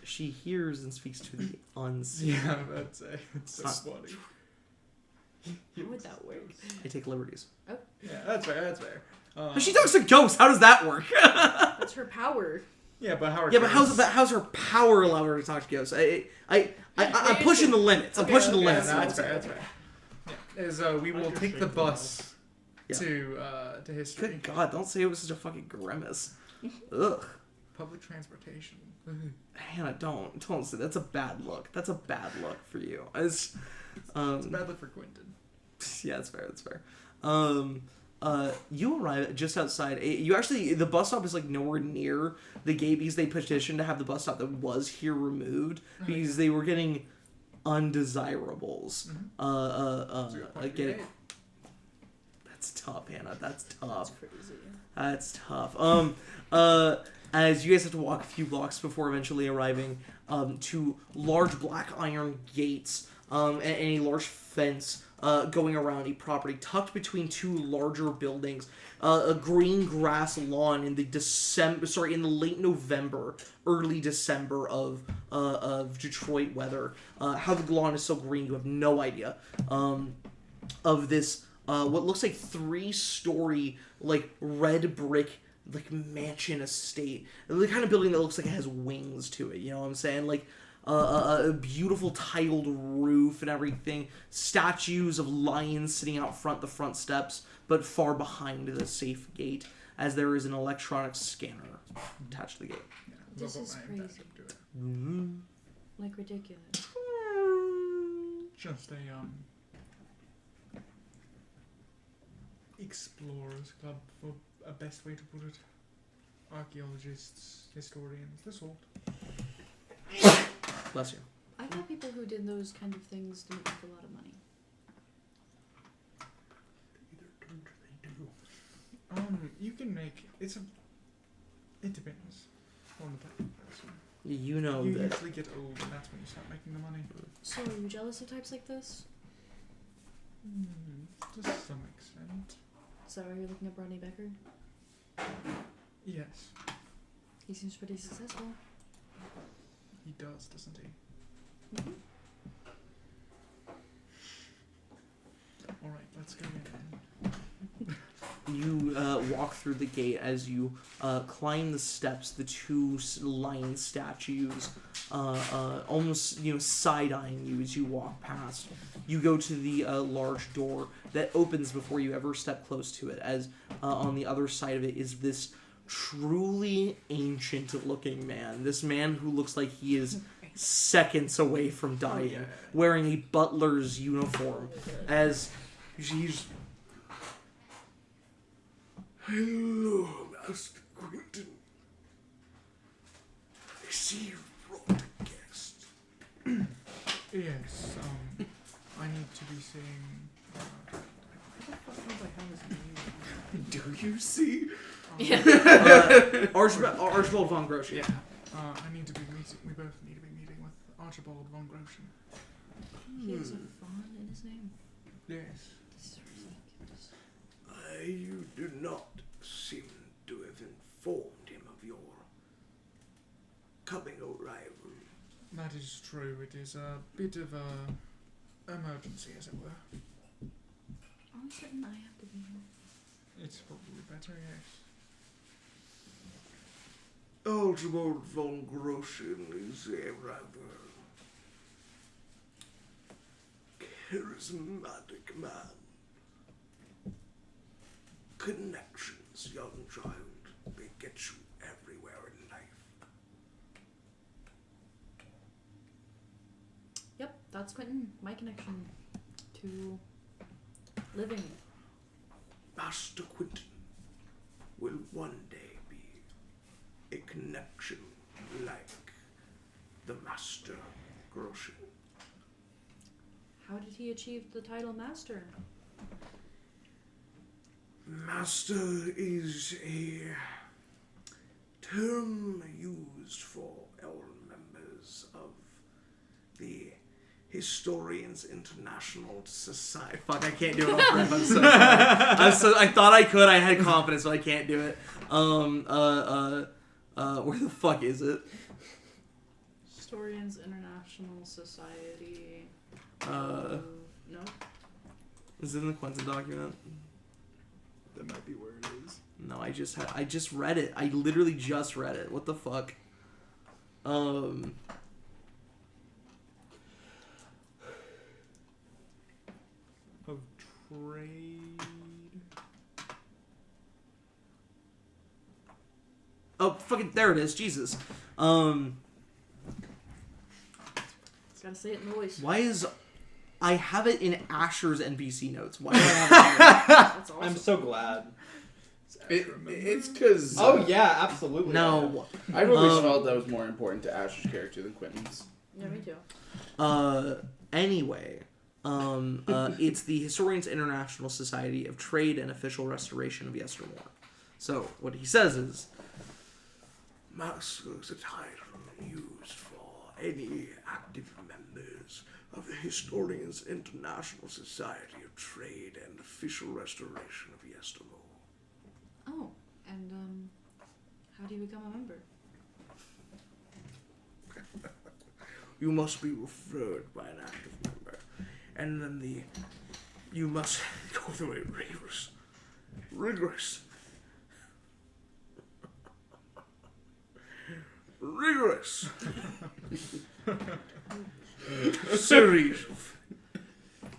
She hears and speaks to the unseen. Yeah, that's it. It's so Huh. funny. How would that work? I take liberties. Yeah, that's fair. That's fair. She talks to ghosts. How does that work? That's her power. Yeah, but how? Are Yeah, but ghosts- how's her power allow her to talk to ghosts? I'm pushing the limits. I'm Okay, pushing the okay, Yeah, limits. no, that's fair. That's fair. Yeah, as we will Like take your the shape bus Yeah. to history. Good God! Don't say it was such a fucking grimace. Ugh, Public transportation. Hannah, don't say that's a bad look. That's a bad look for you. It's It's a bad look for Quentin. yeah, that's fair. That's fair. You arrive just outside. You actually, the bus stop is like nowhere near the gate because they petitioned to have the bus stop that was here removed because they were getting undesirables. Getting. That's tough, Hannah. That's tough. That's crazy. That's tough. As you guys have to walk a few blocks before eventually arriving to large black iron gates and a large fence going around a property tucked between two larger buildings. A green grass lawn in the late November, early December of Detroit weather. How the lawn is so green, you have no idea. Of this, what looks like 3-story, like red brick, like mansion estate. The kind of building that looks like it has wings to it. You know what I'm saying? Like a beautiful tiled roof and everything. Statues of lions sitting out front, the front steps, but far behind the safe gate, as there is an electronic scanner attached to the gate. Yeah, This we'll is put my crazy. back to it. Like ridiculous. Just a explorers club, for a best way to put it. Archaeologists, historians, the sort. Bless you. I thought people who did those kind of things didn't make a lot of money. Either don't or they do. You can make it depends on the type of person. You know You that. usually get old, and that's when you start making the money. So are you jealous of types like this? To some extent, So are you looking up Rodney Becker? yes, He seems pretty successful. he does, doesn't he? Mm-hmm. All right, let's go in. You walk through the gate as you climb the steps. The two lion statues almost side-eyeing you as you walk past. You go to the large door that opens before you ever step close to it, as on the other side of it is this truly ancient-looking man. This man who looks like he is seconds away from dying, wearing a butler's uniform, as She's. Hello, Master Quentin. I see you brought a guest. Yes, I need to be seeing. Do you see? Archibald von Groschen. Yeah. I need to be meeting. We both need to be meeting with Archibald von Groschen. He has a Vaughn in his name. Yes. This is ridiculous. You do not seem to have informed him of your coming arrival. That is true. It is a bit of a emergency, as it were. I'm certain I have to be here. It's probably better, yes. Archibald von Groschen is a rather charismatic man. Connections, young child. They get you everywhere in life. Yep, that's Quentin. My connection to living. Master Quentin will one day be a connection like the Master Groschen. How did he achieve the title Master? Master is a term used for all members of the Historians International Society. Fuck, I can't do it off rip. I'm so I thought I could. I had confidence, but I can't do it. Where the fuck is it? Historians International Society. Uh, No. Is it in the Quentin document? That might be where it is. No, I just read it. I literally just read it. What the fuck? Of trade. Oh, fucking, there it is. Jesus. Gotta say it in the voice. Why is... I have it in Asher's NPC notes. Why do I have it here? That's awesome. I'm so glad. It's because Oh yeah, absolutely. No. I always felt that was more important to Ash's character than Quentin's. Yeah, me too. Anyway, it's the Historians International Society of Trade and Official Restoration of Yestermore. So, what he says is, Master is a title used for any active members of the Historians International Society of Trade and Official Restoration of Yestermore. Oh, and how do you become a member? You must be referred by an active member, and then you must go through a rigorous series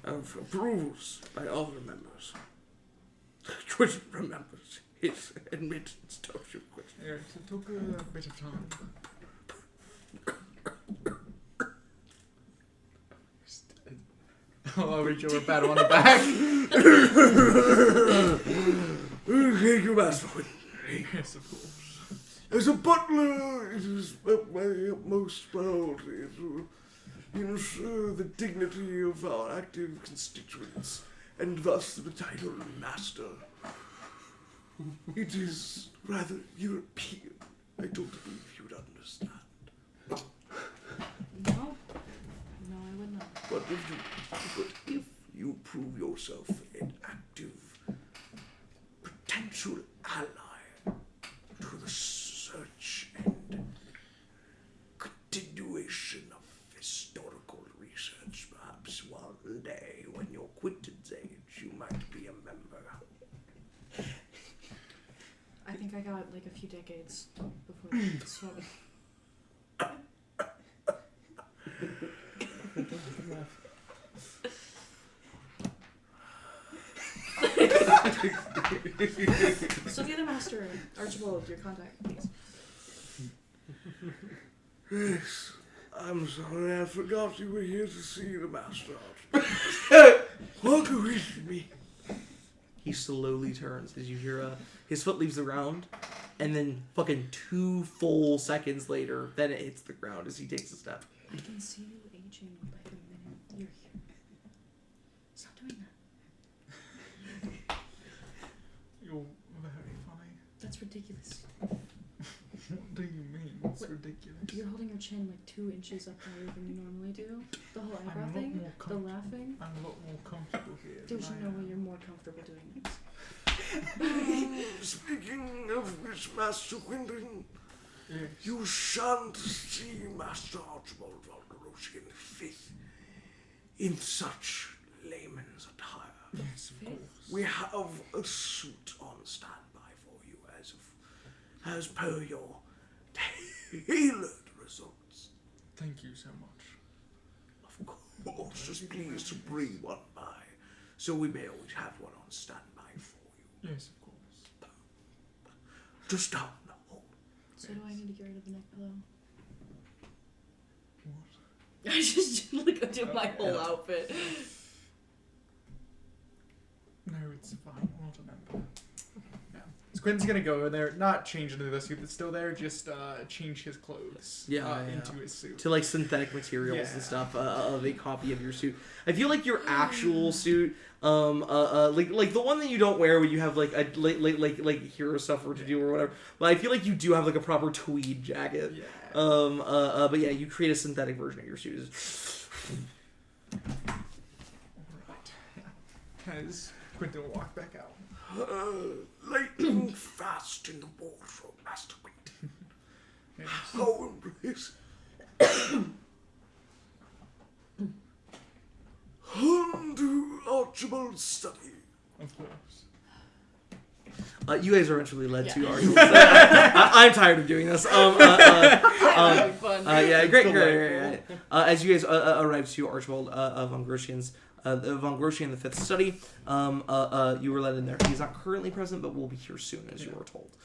of approvals by other members. Quentin remembers his admittance to you, Quentin. Yes, it took a bit of time. I'll reach over, pat him on the back. Thank you, Master Quentin. Yes, of course. As a butler, it is my utmost priority to ensure the dignity of our active constituents, and thus the title Master. It is rather European. I don't believe you would understand. No. No, I would not. But if you prove yourself an active, potential ally to the search and continuation of historical research, perhaps one day when you're Quentin's age, you might be a member. I think I got like a few decades before that. So. So the other master, Archibald, your contact, please. Yes, I'm sorry, I forgot you were here to see the master. Walk with me. He slowly turns as you hear his foot leaves the ground, and then fucking 2 full seconds later, then it hits the ground as he takes a step. I can see you aging by the minute you're here. Stop doing that. You're very funny. That's ridiculous. What do you mean? It's What- ridiculous. You're holding your chin like 2 inches up higher than you normally do. The whole eyebrow I'm a lot thing, more the laughing. I'm a lot more comfortable here. There's than I no way am. you're more comfortable doing this. Speaking of which, Master Quentin, Yes. you shan't see Master Archibald Valgarosian Fifth in such layman's attire. Yes, of course. We have a suit on standby for you as per your tailored results. Thank you so much. Of course, just please to bring one by, so we may always have one on standby for you. Yes, of course. Just down the hall. So do I need to get rid of the neck pillow? What? I just like I do my whole outfit. No, it's fine. I'm not a member. Yeah. So Quentin's gonna go in there, not change into the suit that's still there, just change his clothes Yeah. into his suit. To like synthetic materials Yeah. and stuff of a copy of your suit. I feel like your actual suit, like the one that you don't wear when you have like a like hero stuff or to do or whatever. But I feel like you do have like a proper tweed jacket. Yeah. But yeah, you create a synthetic version of your suit. Alright. Yeah. As Quentin will walk back out. Lightning fast in the wardrobe, Master Quentin. Yes. How embrace. Undo Archibald's study. Of course. You guys are eventually led to Yeah. Archibald. I'm tired of doing this. That'd be fun. Yeah, great. As you guys arrive to Archibald von Grosjean's, von Grosjean the Fifth study, you were led in there. He's not currently present, but will be here soon, as you were told.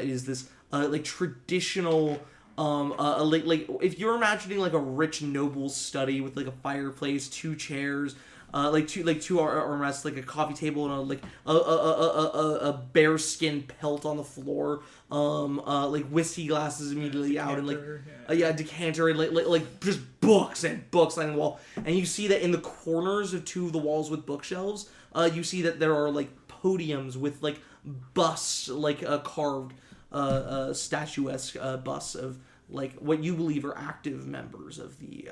It is this like traditional, like if you're imagining like a rich noble's study with like a fireplace, 2 chairs. Like two armrests, like a coffee table, and a bear skin pelt on the floor. Like whiskey glasses immediately out, and like a decanter, and like just books and books lining the wall. And you see that in the corners of 2 of the walls with bookshelves, you see that there are like podiums with like busts, like carved, statuesque busts of like what you believe are active members of the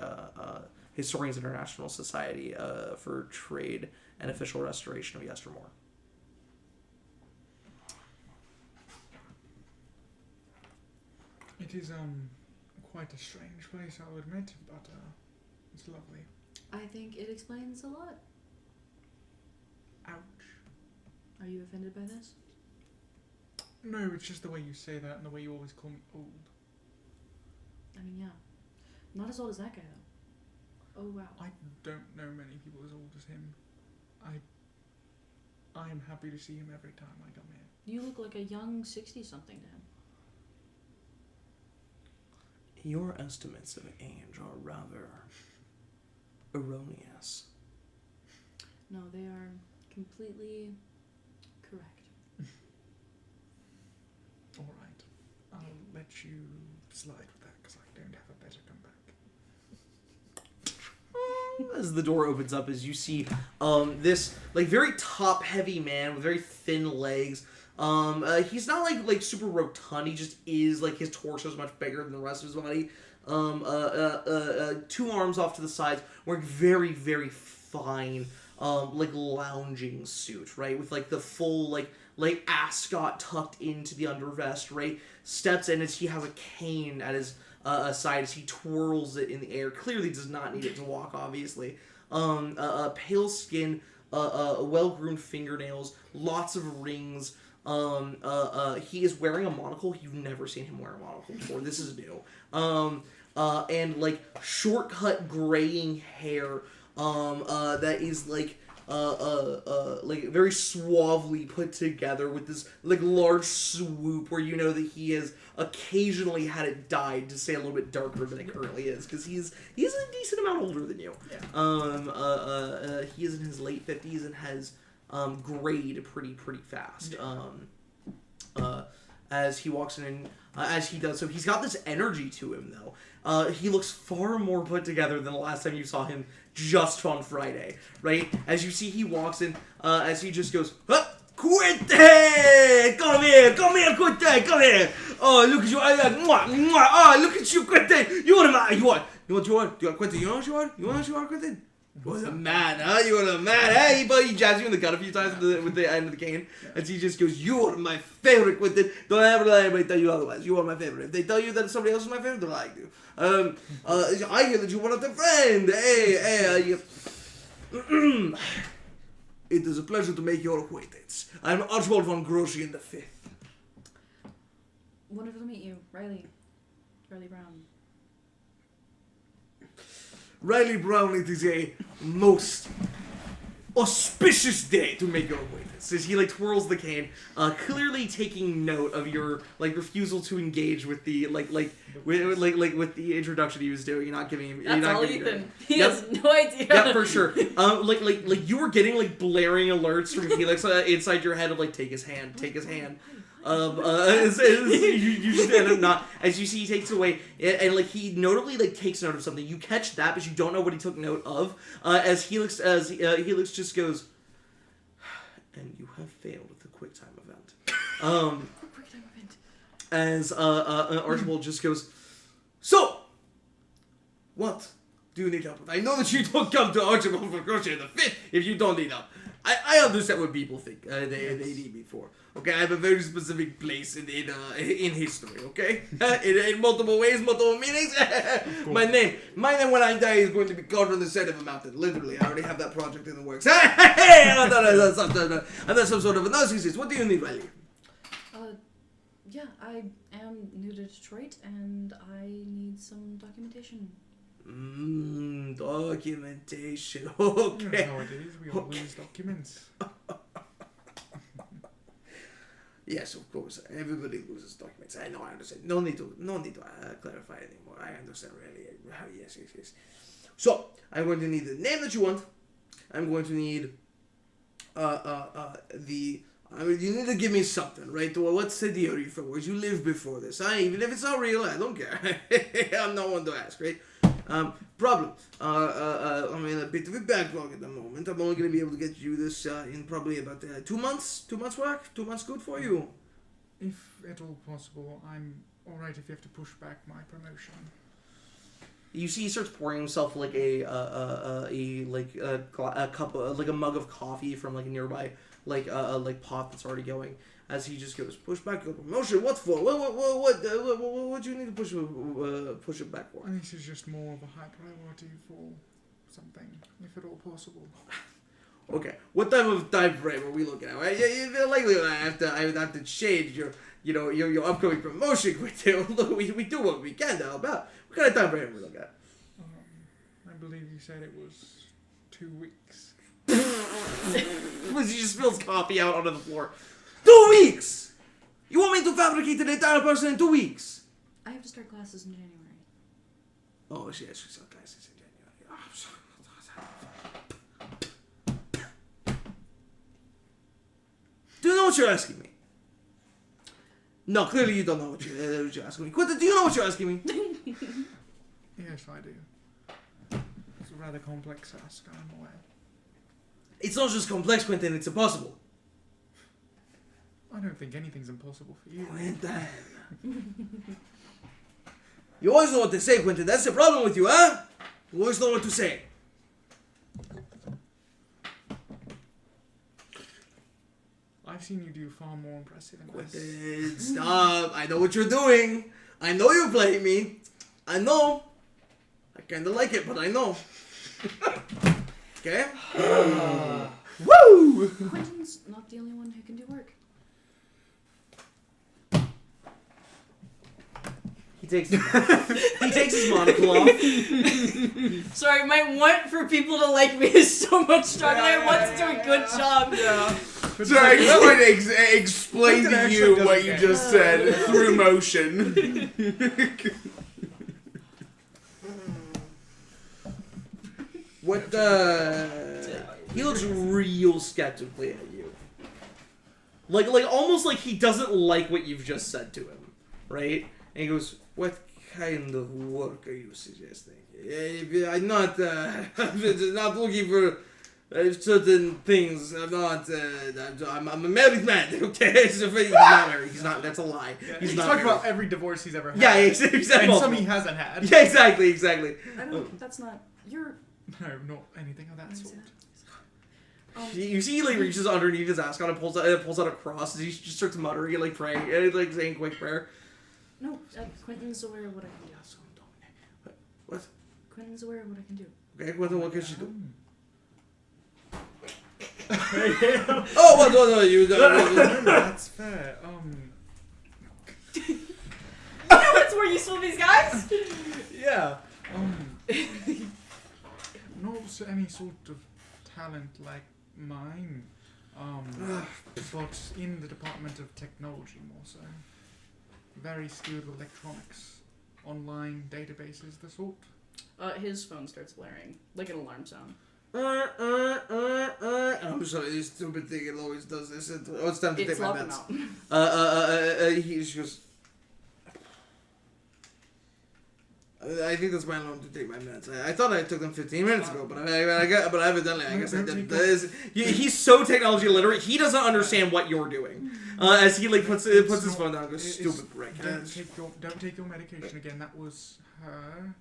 Historians International Society for Trade and Official Restoration of Yestermore. It is quite a strange place, I'll admit, but it's lovely. I think it explains a lot. Ouch. Are you offended by this? No, it's just the way you say that and the way you always call me old. I mean, yeah. Not as old as that guy, though. Oh, wow. I don't know many people as old as him. I am happy to see him every time I come here. You look like a young 60-something to him. Your estimates of age are rather erroneous. No, they are completely correct. Alright, I'll let you slide with that because I don't have a better comeback. As the door opens up, as you see this like very top heavy man with very thin legs. He's not like super rotund, he just is like his torso is much bigger than the rest of his body. 2 arms off to the sides, wearing very, very fine like lounging suit, right? With like the full like ascot tucked into the undervest, right? Steps in as he has a cane at his side as he twirls it in the air. Clearly does not need it to walk, obviously. Pale skin, well-groomed fingernails, lots of rings. He is wearing a monocle. You've never seen him wear a monocle before. This is new. And like shortcut graying hair that is like like very suavely put together with this like large swoop where you know that he has occasionally had it dyed to stay a little bit darker than it currently is because he's a decent amount older than you. Yeah. He is in his late 50s and has grayed pretty fast. As he walks in and as he does so, he's got this energy to him though. He looks far more put together than the last time you saw him just on Friday, right? As you see he walks in, as he just goes, huh? Quentin! Come here, Quentin, come here! Oh, look at you, oh, look at you, Quentin! You want a man, you want Quentin, you know what you want? You want what you want, Quentin? You want a man, huh? You want a man, hey? He jabs you in the gut a few times with the end of the cane, as he just goes, you are my favorite, Quentin. Don't ever let anybody tell you otherwise. You are my favorite. If they tell you that somebody else is my favorite, they're lying to you. I hear that you want a friend. Hey, it is a pleasure to make your acquaintance. I'm Archibald von Grosjean V. Wonderful to meet you, Riley Brown. Riley Brown, it is a most auspicious day to make your acquaintance. As he like twirls the cane, clearly taking note of your like refusal to engage with the with the introduction he was doing. You're not giving him. That's not all giving Ethan. He has no idea. Yeah, for sure. Like you were getting like blaring alerts from Helix inside your head of like take his hand. You just end up not. As you see, he takes it away, and like he notably like takes note of something. You catch that, but you don't know what he took note of. As Helix just goes, and you have failed at the QuickTime event. QuickTime event. As Archibald just goes, so what do you need help with? I know that you don't come to Archibald for Crochet the Fifth if you don't need help. I understand what people think they need me for. Okay, I have a very specific place in history. Okay, in multiple ways, multiple meanings. My name when I die is going to be carved on the side of a mountain. Literally, I already have that project in the works. I'm not some sort of a narcissist. What do you need, Riley? Yeah, I am new to Detroit and I need some documentation. Documentation. You know, Okay. nowadays we all lose documents. Yes, of course. Everybody loses documents. I know. I understand. No need to clarify anymore. I understand really. Yes. So I'm going to need the name that you want. I'm going to need you need to give me something, right? Well, what city are you from? Where'd you live before this? Even if it's not real, I don't care. I'm not one to ask, right? Problem. I'm in a bit of a backlog at the moment. I'm only going to be able to get you this in probably about 2 months. 2 months work? 2 months good for you? If at all possible, I'm alright if you have to push back my promotion. You see, he starts pouring himself like a cup, like a mug of coffee from like a nearby like pot that's already going. As he just goes, push back your promotion. What for? What do you need to push it back for? This is just more of a high priority for something, if at all possible. Okay, what type of time frame are we looking at? Right? Likely I would have to change your upcoming promotion. Look, we do what we can to help out. What kind of time frame are we looking at? I believe you said it was 2 weeks. He just spills coffee out onto the floor. 2 weeks! You want me to fabricate an entire person in 2 weeks? I have to start classes in January. Oh, yes, she's got classes in January. Oh, I'm sorry. Do you know what you're asking me? No, clearly you don't know what you're asking me. Quentin, do you know what you're asking me? Yes, I do. It's a rather complex ask, I'm aware. It's not just complex, Quentin, it's impossible. I don't think anything's impossible for you. Quentin. You always know what to say, Quentin. That's the problem with you, huh? You always know what to say. I've seen you do far more impressive than this. Quentin, stop. I know what you're doing. I know you're playing me. I know. I kinda like it, but I know. Okay? Woo! Quentin's not the only one who can do work. He takes his monocle off. Sorry, my want for people to like me is so much stronger. I want to do a good job. Yeah. So I just want to explain It to actually you doesn't what you count. just said through motion. What the? He looks real skeptically at you. Like almost like he doesn't like what you've just said to him, right? And he goes, "What kind of work are you suggesting? I'm not not looking for certain things. I'm not. I'm a married man. Okay, he's not married. He's not. That's a lie. He's not talked married. about every divorce he's ever had. Yeah, exactly. And some he hasn't had. Yeah, exactly. I don't. That's not. You're. No, not anything of that sort. You see, he like reaches underneath his ascot and pulls out a cross. And he just starts muttering and like praying and like saying quick prayer. No, Quentin's aware of what I can do. What? Quentin's aware of what I can do. Okay, what can she do? Oh. Oh, what? No, you. That's fair. That's where you saw these guys. Yeah. Not any sort of talent like mine. But in the Department of Technology more so. Very skilled with electronics, online databases, the sort. His phone starts blaring like an alarm sound. I'm sorry, this stupid thing. It always does this. It's time to It's take my locked him meds. out. He goes. I think that's my alarm to take my meds. I thought I took them 15 minutes ago, but evidently I guess I didn't. He's so technology illiterate. He doesn't understand what you're doing. As he like puts his phone down and goes, "Stupid prick." Don't take your medication again. That was her.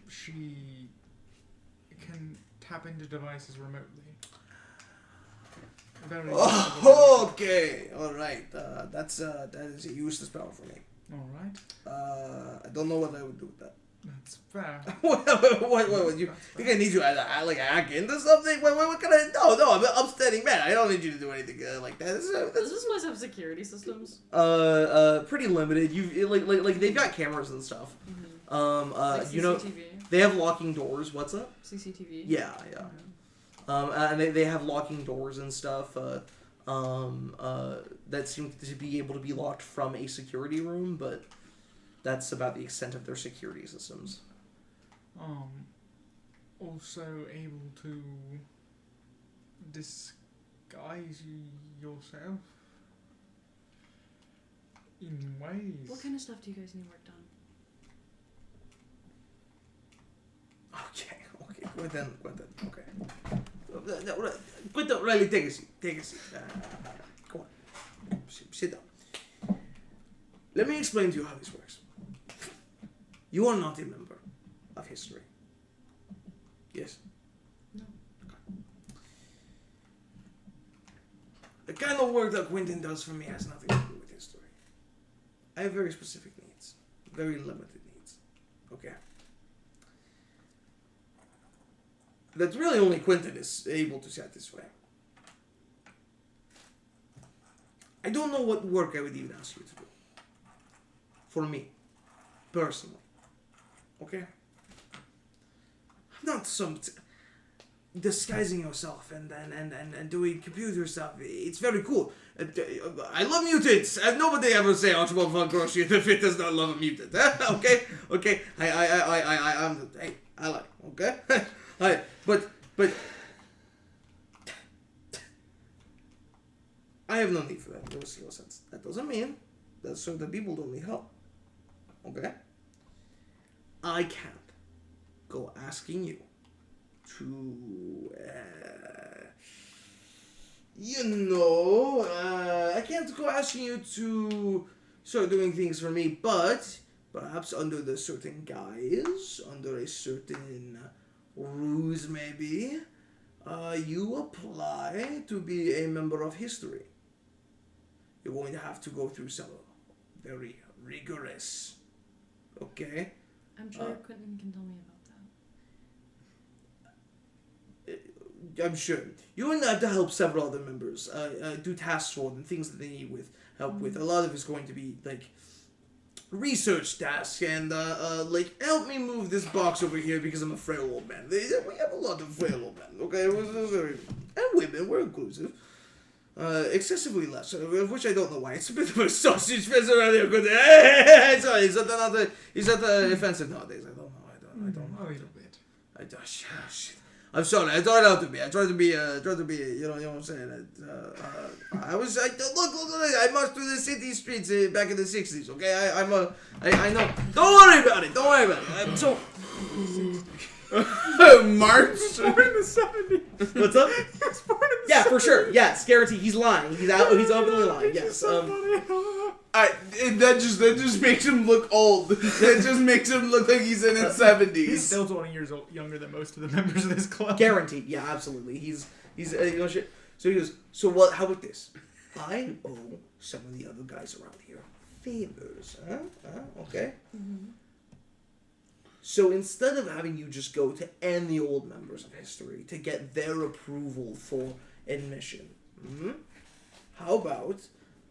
She can tap into devices remotely. Very Oh, okay, all right. That is a useless power for me. All right. I don't know what I would do with that. That's fair. What? You think I need you to like hack into something? What can I? No, I'm an upstanding man. I don't need you to do anything like that. Does this place have security systems? Pretty limited. You like they've got cameras and stuff. Like You know, CCTV? they have locking doors. What's up? CCTV. Yeah. And they have locking doors and stuff. That seem to be able to be locked from a security room, but that's about the extent of their security systems. Also able to disguise yourself in ways. What kind of stuff do you guys need work done? Okay. Quentin. Okay. Quentin, Riley, take a seat. Come on. Sit down. Let me explain to you how this works. You are not a member of history. Yes? No. Okay. The kind of work that Quentin does for me has nothing to do with history. I have very specific needs. Very limited needs. Okay? That really only Quentin is able to satisfy. I don't know what work I would even ask you to do. For me. Personally. Okay? Not some... disguising yourself and doing computer stuff. It's very cool. I love mutants. Nobody ever say Archibald von Grosch if it does not love a mutant. Okay? I like. Okay? But I have no need for that. No skill sets. That doesn't mean that certain people don't need help. Okay? I can't go asking you to, I can't go asking you to start doing things for me, but perhaps under the certain guise, under a certain ruse maybe, you apply to be a member of history. You're going to have to go through some very rigorous, okay? I'm sure Quentin can tell me about that. I'm sure. You're going to have to help several other members do tasks for them, things that they need help with. A lot of it's going to be like research task and like help me move this box over here because I'm a frail old man. We have a lot of frail old men, okay? And women, we're inclusive. Excessively less, of which I don't know why. It's a bit of a sausage fest around here. Sorry, is that offensive nowadays? I don't know. I don't know. A little bit. Shit. I'm sorry. I tried out to be. I tried to be. You know what I'm saying. Look. I marched through the city streets back in the '60s. Okay. I know. Don't worry about it. I'm so. March. Born in the 70s. What's up? He was born in the Yeah, for sure. Yes, guarantee. He's lying. He's openly lying. Yes. That just makes him look old. That just makes him look like he's in his 70s. He's still 20 years younger than most of the members of this club. Guaranteed. Yeah, absolutely. He's you know shit. So he goes. So what? How about this? I owe some of the other guys around here favors. Okay. Mm-hmm. So instead of having you just go to any old members of history to get their approval for admission, how about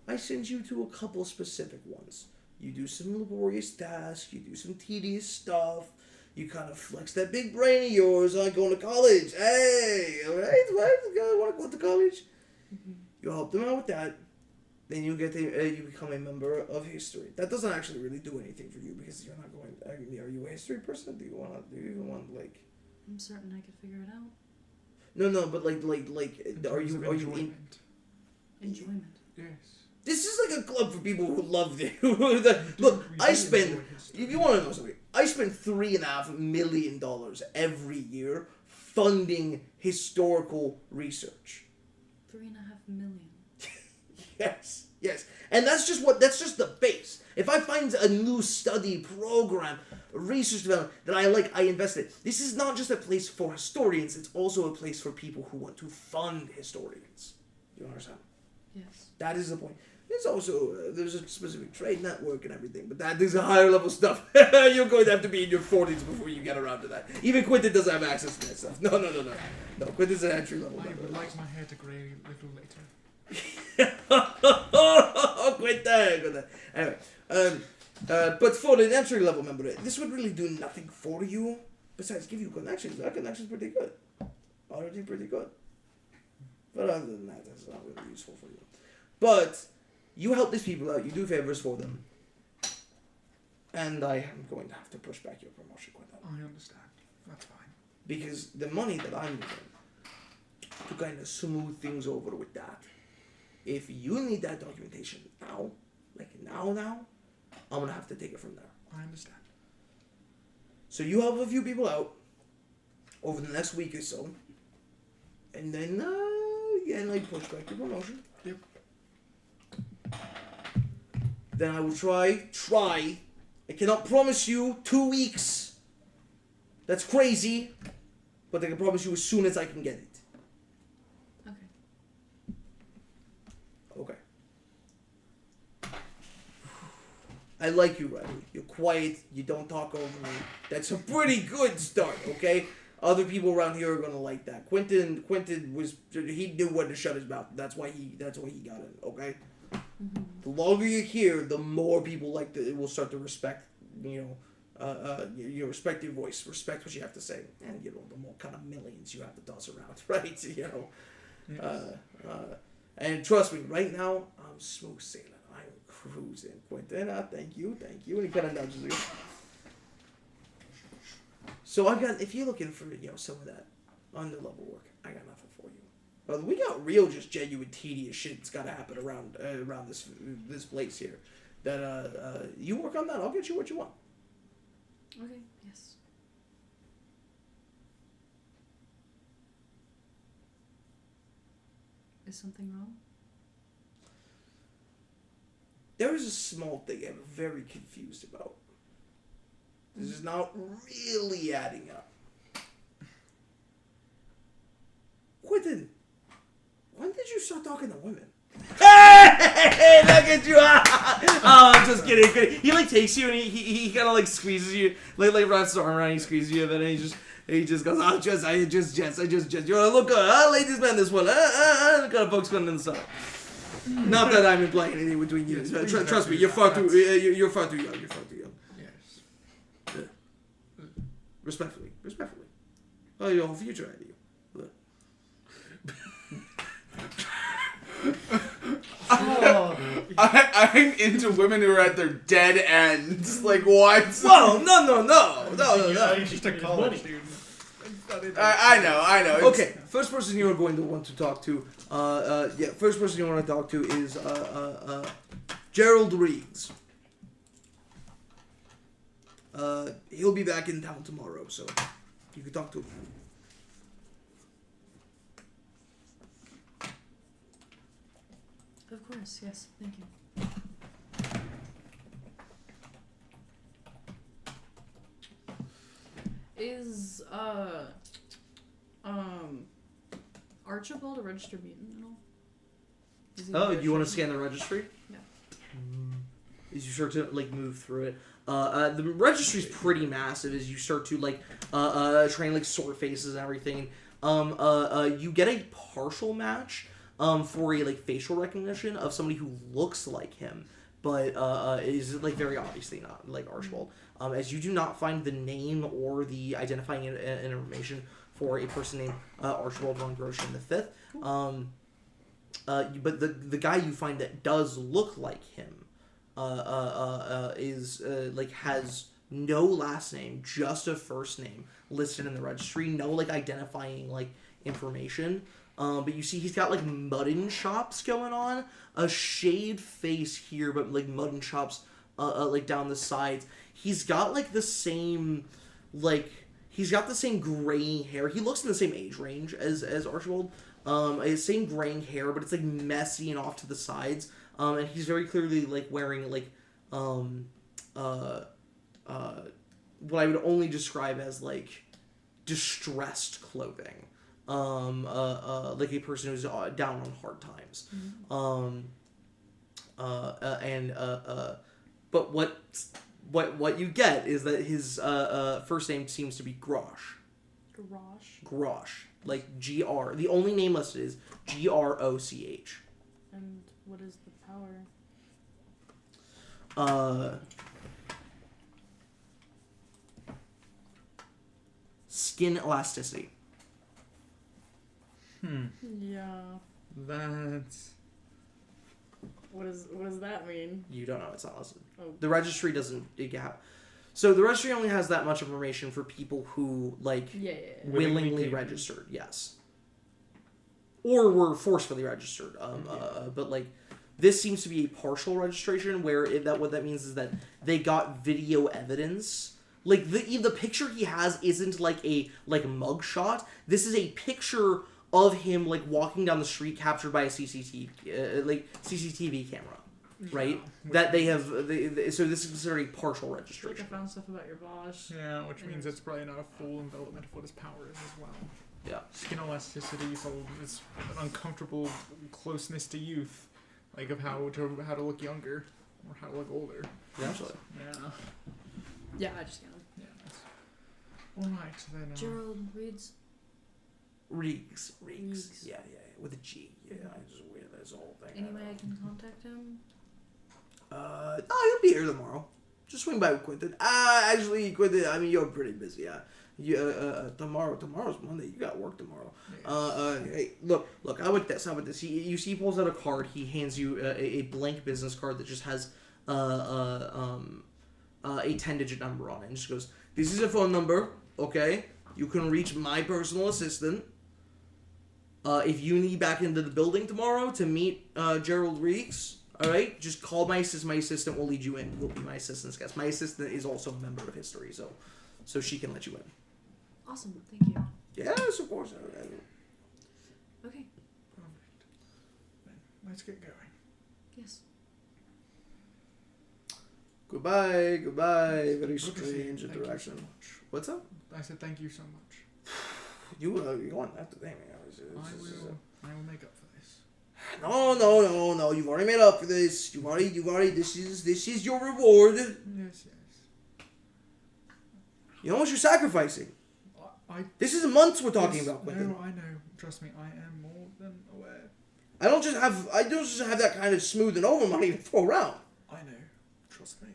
I send you to a couple specific ones? You do some laborious tasks, you do some tedious stuff, you kind of flex that big brain of yours on going to college. Hey, alright, what? Want to go to college? Mm-hmm. You help them out with that. Then you get you become a member of history. That doesn't actually really do anything for you because you're not going. Are you a history person? Do you even want like? I'm certain I could figure it out. No, but like, are you enjoyment? Enjoyment. Yes. This is like a club for people who love the. Look, I spend. If you want to know something, I spend $3.5 million every year funding historical research. $3.5 million. Yes, and that's just the base. If I find a new study program, research development that I like, I invest in. This is not just a place for historians; it's also a place for people who want to fund historians. Do you understand? Yes. That is the point. There's also there's a specific trade network and everything, but that is a higher level stuff. You're going to have to be in your 40s before you get around to that. Even Quentin doesn't have access to that stuff. No. Quentin's an entry level. I would like my hair to grey a little later. Quentin. Anyway, but for an entry level member, this would really do nothing for you. Besides, give you connections. That connection's pretty good. Already pretty good. But other than that, that's not really useful for you. But you help these people out. You do favors for them. And I am going to have to push back your promotion, Quentin. I understand. That's fine. Because the money that I'm getting to kind of smooth things over with that, if you need that documentation now, I'm going to have to take it from there. I understand. So you help a few people out over the next week or so, and then, again, push back your promotion. Yep. Then I will try. I cannot promise you 2 weeks. That's crazy. But I can promise you as soon as I can get it. Okay. I like you, Riley. You're quiet. You don't talk over me. That's a pretty good start, okay? Other people around here are gonna like that. Quentin he knew when to shut his mouth. That's why he got in, okay? Mm-hmm. The longer you're here, the more people will start to respect, you respect your voice, respect what you have to say, and the more kind of millions you have to toss around, right? Yes. And trust me, right now I'm smooth sailing. I'm cruising, Quentin. Thank you, and he kind of nudges you. So if you're looking for some of that under-level work, I got nothing for you. But we got real, just genuine, tedious shit that's got to happen around this place here. That you work on that, I'll get you what you want. Okay. Yes. Is something wrong? There is a small thing I'm very confused about. This is not really adding up. Quentin, when did you start talking to women? Hey, look at you! Oh, I'm just kidding. He takes you and he kind of squeezes you, wraps his arm around you, squeezes you, and then he just goes, I just You're like, look, ladies man, this one, kind of folks going in the side. Not that I'm implying anything between you. Yes, please Trust don't me, do you're that. far too. That's- You're far too young. You're far too young. Yes. Respectfully. Oh, your whole future idea. I'm into women who are at their dead ends. Like what? Whoa! No. He's just a college student. I know. It's- Okay, first person you're going to want to talk to, first person you want to talk to is Gerald Reeves. He'll be back in town tomorrow, so you can talk to him. Of course, yes. Thank you. Is Archibald a registered mutant at all? Is he Oh, you want to registered? scan the registry? Yeah. As you start to like move through it, the registry's pretty massive. As you start to like try and like sort faces and everything, you get a partial match for a like facial recognition of somebody who looks like him, but is like very obviously not like Archibald. As you do not find the name or the identifying information for a person named Archibald von Groshen V. But the guy you find that does look like him is like has no last name, just a first name listed in the registry. No like identifying like information. But you see he's got like mutton chops going on, a shaved face here, but like mutton chops like down the sides. He's got like the same he's got the same graying hair. He looks in the same age range as Archibald. Same graying hair, but it's like messy and off to the sides. And he's very clearly like wearing like what I would only describe as like distressed clothing. Like a person who's down on hard times. But what you get is that his first name seems to be Grosh. Grosh. Like GR. The only name listed is GROCH. And what is the power? Skin elasticity. Yeah. That's... What does that mean? You don't know, it's not listed. Oh. The registry doesn't have. So the registry only has that much information for people who like Yeah. willingly Willingly registered, yes. Or were forcefully registered. But like this seems to be a partial registration where what that means is that they got video evidence. Like the picture he has isn't like a mug shot. This is a picture of him like walking down the street captured by a CCTV camera. Right? That they have so this is considered a partial Like I registration. found stuff about your boss. Yeah, which means it's probably not a full envelopment of what his power is as well. Yeah. Skin elasticity, so it's an uncomfortable closeness to youth, like of how to look younger or how to look older. Actually. Yeah. Yeah, I just got him. Yeah. All right then. Gerald Reeds. Reeks. Reeks. Yeah, with a G. Yeah, I just weird this whole thing. Any way I can contact him? No, he'll be here tomorrow. Just swing by with Quentin. Actually, Quentin, I mean, you're pretty busy. Tomorrow's Monday. You got work tomorrow. Hey, look. How about this? You see, he pulls out a card. He hands you a blank business card that just has a 10-digit number on it, and just goes, "This is a phone number. Okay, you can reach my personal assistant. If you need back into the building tomorrow to meet Gerald Reeks, all right, just call my assistant. My assistant will lead you in. Will be my assistant's guest. My assistant is also a member of history, so she can let you in." Awesome, thank you. Yes, of course. Okay, Perfect. Then let's get going. yes. Goodbye. Very Good to see you. strange Thank you interaction. so much. What's up? I said thank you so much. You won't have to thank me. I will make up for this. No. You've already made up for this. You've already. This is your reward. Yes. You know what you're sacrificing. I This is months we're talking yes, about. No, Quentin. I know. Trust me, I am more than aware. I don't just have that kind of smooth and over money to throw around. I know. Trust me.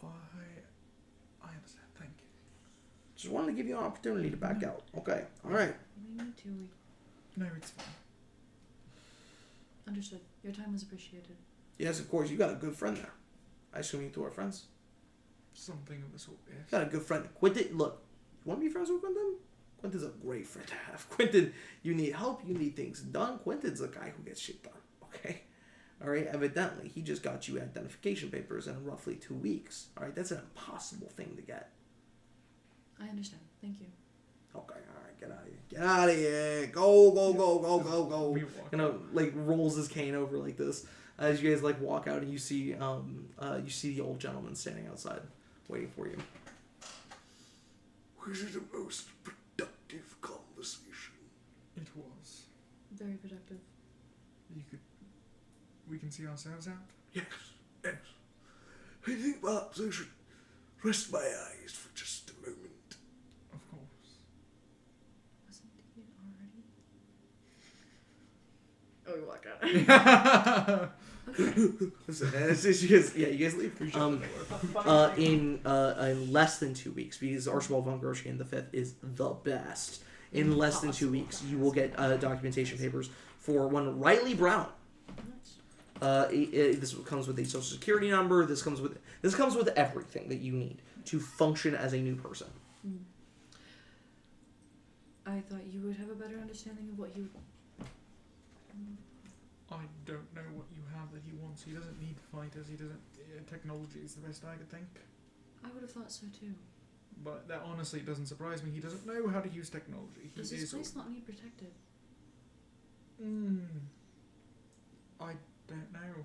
I understand. Thank you. Just wanted to give you an opportunity to back out. Okay. All right. We need to. No, it's fine. Understood. Your time was appreciated. Yes, of course. You got a good friend there. I assume you two are friends. Something of the sort, yes. You got a good friend. Quentin, look. You want to be friends with Quentin? Quentin's a great friend to have. Quentin, you need help. You need things done. Quentin's a guy who gets shit done. Okay? All right? Evidently, he just got you identification papers in roughly 2 weeks. All right? That's an impossible thing to get. I understand. Thank you. Okay, all right, get out of here. Get out of here. Go. We walk You know, like rolls his cane over like this as you guys like walk out and you see the old gentleman standing outside waiting for you. Was it a most productive conversation? It was. Very productive. We can see ourselves out? Yes. I think perhaps I should rest my eyes for just a moment. Of course. Wasn't it already? Oh, we walk out. You guys leave. In less than 2 weeks, because Archibald von Groschen the Fifth is the best. In less than 2 weeks, you will get documentation papers for one Riley Brown. This comes with a social security number. This comes with everything that you need to function as a new person. I thought you would have a better understanding of what you. I don't know what you have that he wants. He doesn't need fighters. He doesn't. Technology is the best I could think. I would have thought so too. But that honestly doesn't surprise me. He doesn't know how to use technology. Does this place not need protected? I don't know.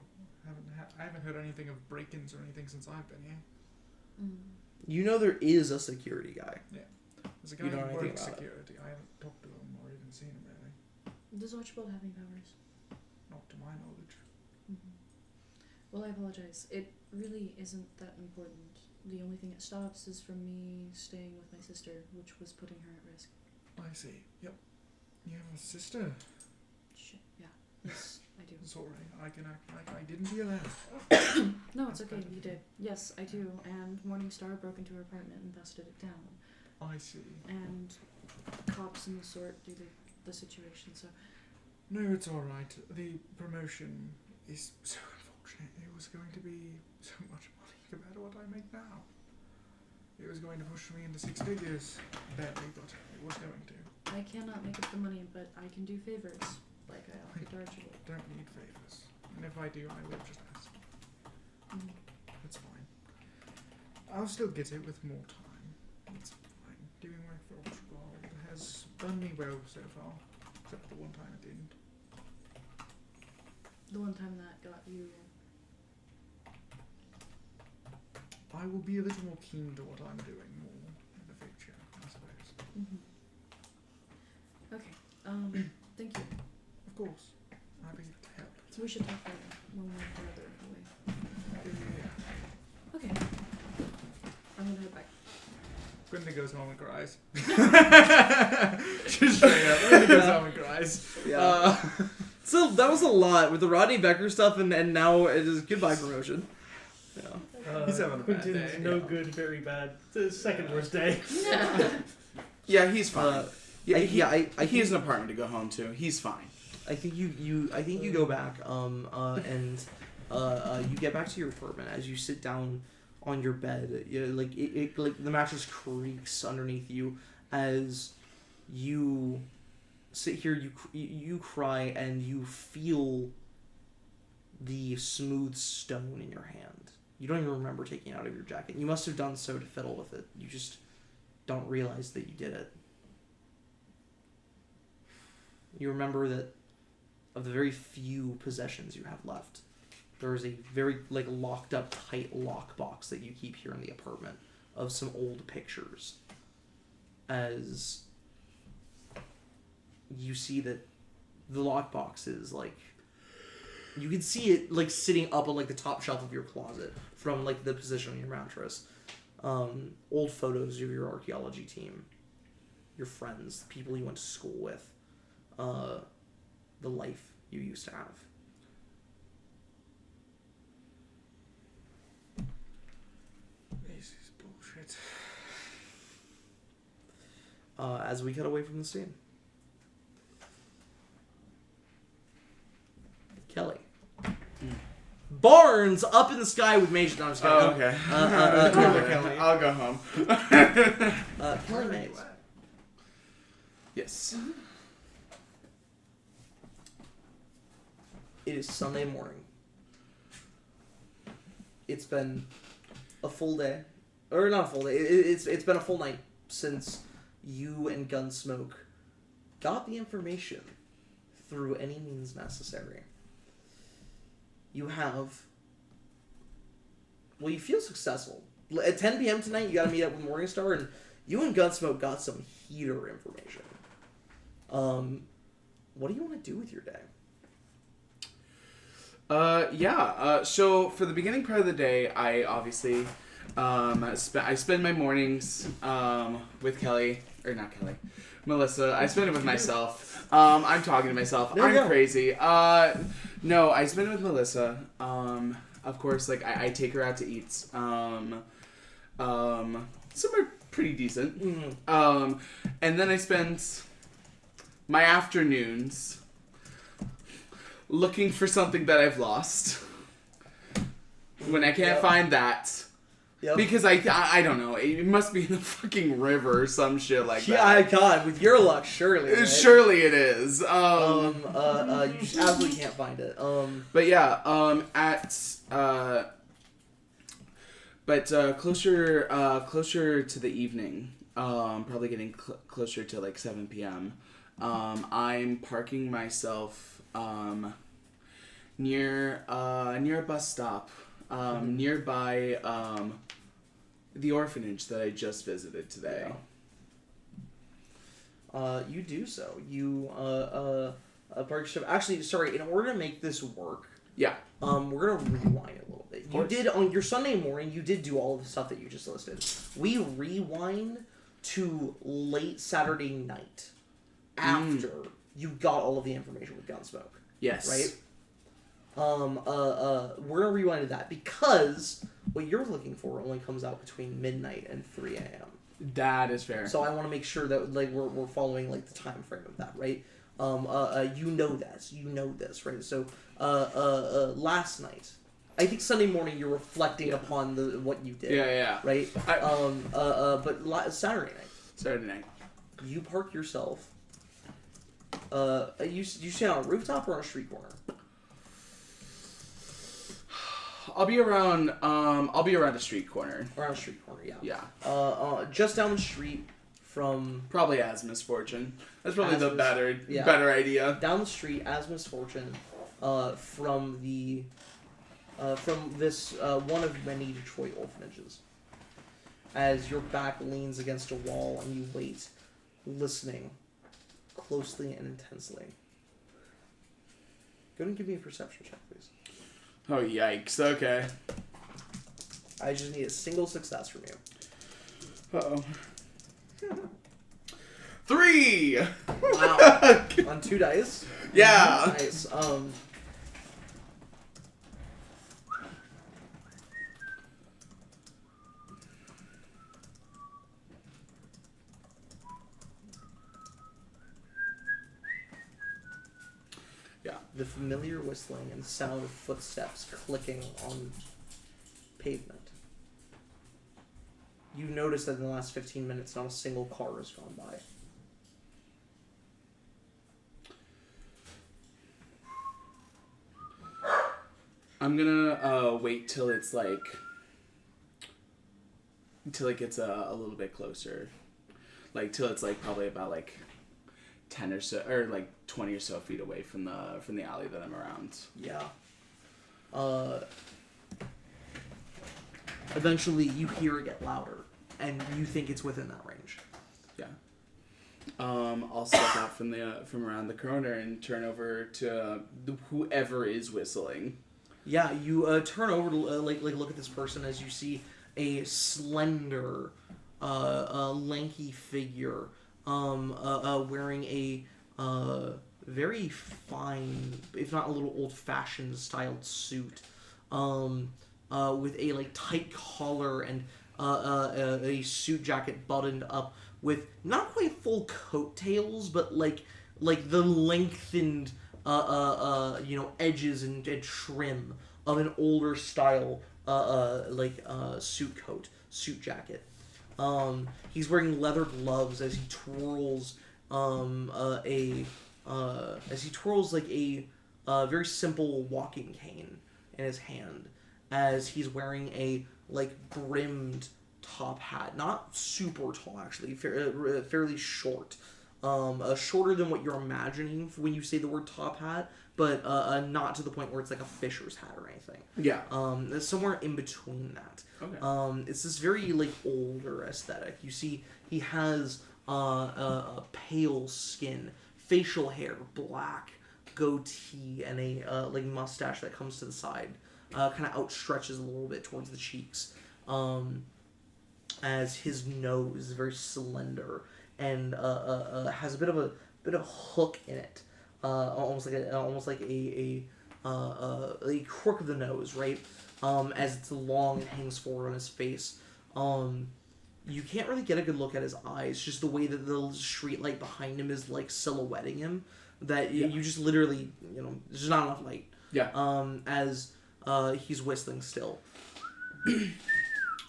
I haven't heard anything of break-ins or anything since I've been here. You know there is a security guy. There's a guy You don't know who anything works about it. security. I haven't talked to him or even seen him really. Does Archibald have any powers? Not to my knowledge. Well, I apologize. It really isn't that important. The only thing that stops is from me staying with my sister, which was putting her at risk. I see. Yep. You have a sister. Shit. Yeah. Yes, I do. Sorry, I can act like I didn't hear that. No, it's okay. You did. Yes, I do. And Morningstar broke into her apartment and busted it down. I see. And cops and the sort do the situation. So No, it's alright. The promotion is so unfortunate. It was going to be so much money compared to what I make now. It was going to push me into 6 figures. Barely, but it was going to. I cannot make up the money, but I can do favors, like I offered to Archibald. Don't need favours. And if I do, I will just ask. It's fine. I'll still get it with more time. It's fine. Doing work for Archibald has done me well so far. Except for the one time it didn't. The one time that got you. I will be a little more keen to what I'm doing more in the future, I suppose. Okay. Thank you. Of course. Happy to help. So we should talk later when we're further away. Yeah. Okay. I'm gonna head back. Gwenda goes home and cries. Just straight up. Gwenda goes home and cries. Yeah. So that was a lot with the Rodney Becker stuff, and now it is goodbye promotion. Yeah. He's having a bad Quentin's day. no good, very bad. The second worst day. Yeah, he's fine. He has an apartment to go home to. He's fine. I think you go back and you get back to your apartment. As you sit down on your bed, like the mattress creaks underneath you as you sit here. You cry and you feel the smooth stone in your hand. You don't even remember taking it out of your jacket. You must have done so to fiddle with it. You just don't realize that you did it. You remember that of the very few possessions you have left, there is a very locked up tight lockbox that you keep here in the apartment of some old pictures. As you see that the lockbox is you can see it sitting up on the top shelf of your closet from the position on your mattress. Old photos of your archaeology team, your friends, the people you went to school with, the life you used to have. Right. As we cut away from the scene. Kelly. Barnes up in the sky with Mage. No, I'm just kidding. Oh, okay. Kelly. I'll go home. Kelly Mays. Yes. It is Sunday morning. It's been a full day, or not a full day. It's been a full night since you and Gunsmoke got the information through any means necessary. You have. Well, you feel successful. At 10 p.m. tonight, you got to meet up with Morningstar, and you and Gunsmoke got some heater information. What do you want to do with your day? So for the beginning part of the day, I obviously, I spend my mornings, with Kelly, or not Kelly, Melissa. I spend it with myself. I'm talking to myself. There you I'm go. crazy. No, I spend it with Melissa. Of course, like, I take her out to eat. Some are pretty decent. Mm. And then I spend my afternoons looking for something that I've lost. When I can't Yep. find that. Yep. Because I don't know. It must be in the fucking river or some shit like Yeah, that. God, with your luck, surely. Right? Surely it is. You just absolutely can't find it. But yeah, closer to the evening, probably getting closer to like 7 p.m. I'm parking myself near a bus stop, nearby the orphanage that I just visited today. You do so. You park yourself. Actually, sorry. In order to make this work, Yeah. we're gonna rewind a little bit. You did on your Sunday morning. You did do all of the stuff that you just listed. We rewind to late Saturday night after you got all of the information with Gunsmoke. Yes. Right. We're gonna rewind to that because what you're looking for only comes out between midnight and 3 a.m. That is fair. So I want to make sure that like we're following like the time frame of that, right? You know this, right? So last night, I think Sunday morning you're reflecting upon what you did. Yeah. Right. But Saturday night. Saturday night. You park yourself. You stand on a rooftop or on a street corner? I'll be around a street corner. Around a street corner, yeah. Yeah. Just down the street from Probably as misfortune. That's probably the Asmus, yeah. better idea. down the street as misfortune, from this one of many Detroit orphanages. As your back leans against a wall and you wait, listening closely and intensely. Go ahead and give me a perception check, please. Oh yikes! Okay. I just need a single success from you. Uh-oh. 3! Wow. On 2 dice. Yeah. Nice. Yeah. The familiar whistling and sound of footsteps clicking on pavement. You notice that in the last 15 minutes, not a single car has gone by. I'm gonna wait till it gets a little bit closer, like till it's like probably about like 10 or so, or like 20 or so feet away from the alley that I'm around. Yeah. Eventually, you hear it get louder, and you think it's within that range. Yeah. I'll step out from around the corner and turn over to whoever is whistling. Yeah, you turn over to like look at this person as you see a slender, lanky figure, wearing a very fine, if not a little old-fashioned styled suit, with a like tight collar and a suit jacket buttoned up with not quite full coattails, but like the lengthened edges and trim of an older style suit jacket. He's wearing leather gloves as he twirls a very simple walking cane in his hand, as he's wearing a brimmed top hat, not super tall actually, fairly short, shorter than what you're imagining when you say the word top hat, but not to the point where it's like a fisher's hat or anything. Yeah. It's somewhere in between that. Okay. It's this very older aesthetic. You see, he has a pale skin, facial hair black, goatee, and a mustache that comes to the side, kind of outstretches a little bit towards the cheeks. As his nose is very slender and has a bit of a hook in it, almost like a crook of the nose, right? As it's long and hangs forward on his face. You can't really get a good look at his eyes, just the way that the street light behind him is silhouetting him. That you just literally, there's just not enough light. Yeah. As he's whistling still.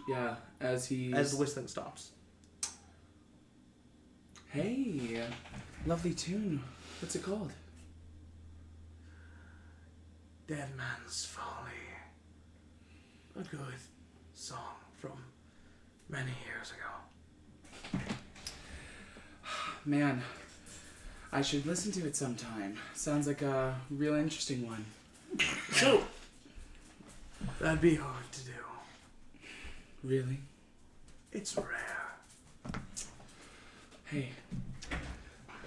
Yeah, as the whistling stops. Hey, lovely tune. What's it called? Dead Man's Folly. A good song from many years ago. Man, I should listen to it sometime. Sounds like a real interesting one. So, that'd be hard to do. Really? It's rare. Hey,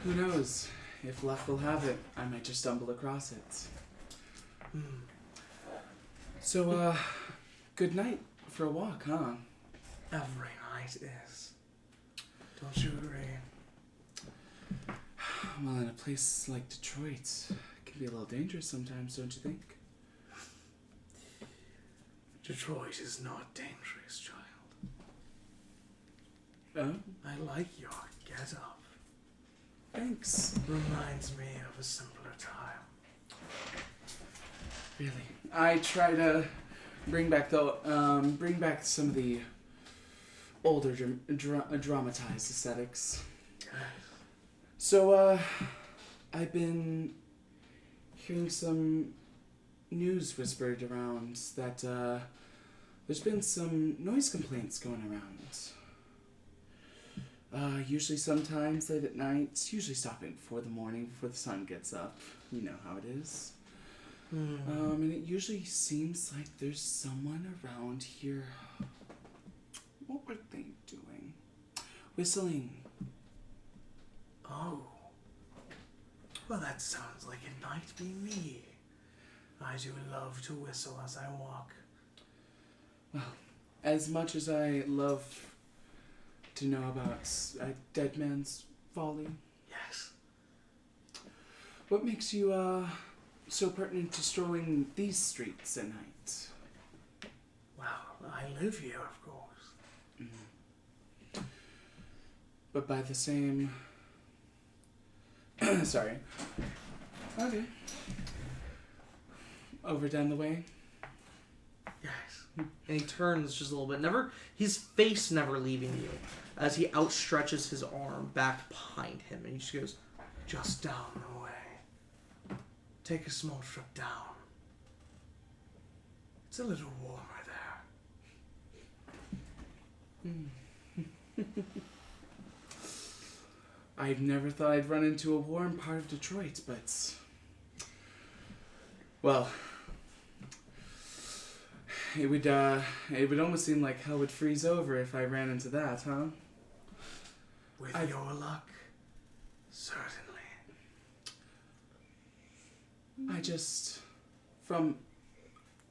who knows? If luck will have it, I might just stumble across it. So, good night for a walk, huh? Every night is. Don't you agree? Well, in a place like Detroit, it can be a little dangerous sometimes, don't you think? Detroit is not dangerous, child. Oh? I like your get-up. Thanks. Reminds me of a simpler time. Really? I try to bring back some of the older dramatized aesthetics. So, I've been hearing some news whispered around that there's been some noise complaints going around. Usually sometimes late at night, usually stopping before the morning, before the sun gets up. You know how it is. And it usually seems like there's someone around here. What were they doing? Whistling. Oh. Well, that sounds like it might be me. I do love to whistle as I walk. Well, as much as I love to know about Dead Man's Folly. Yes. What makes you so pertinent to strolling these streets at night? Well, I live here, of course. Mm-hmm. But by the same... Sorry. Okay. Over down the way? Yes. And he turns just a little bit, his face never leaving you, as he outstretches his arm back behind him, and he just goes, Just down the way. Take a small trip down. It's a little warmer there. I've never thought I'd run into a warm part of Detroit, but... Well... It would almost seem like hell would freeze over if I ran into that, huh? With your luck, certainly. I just... From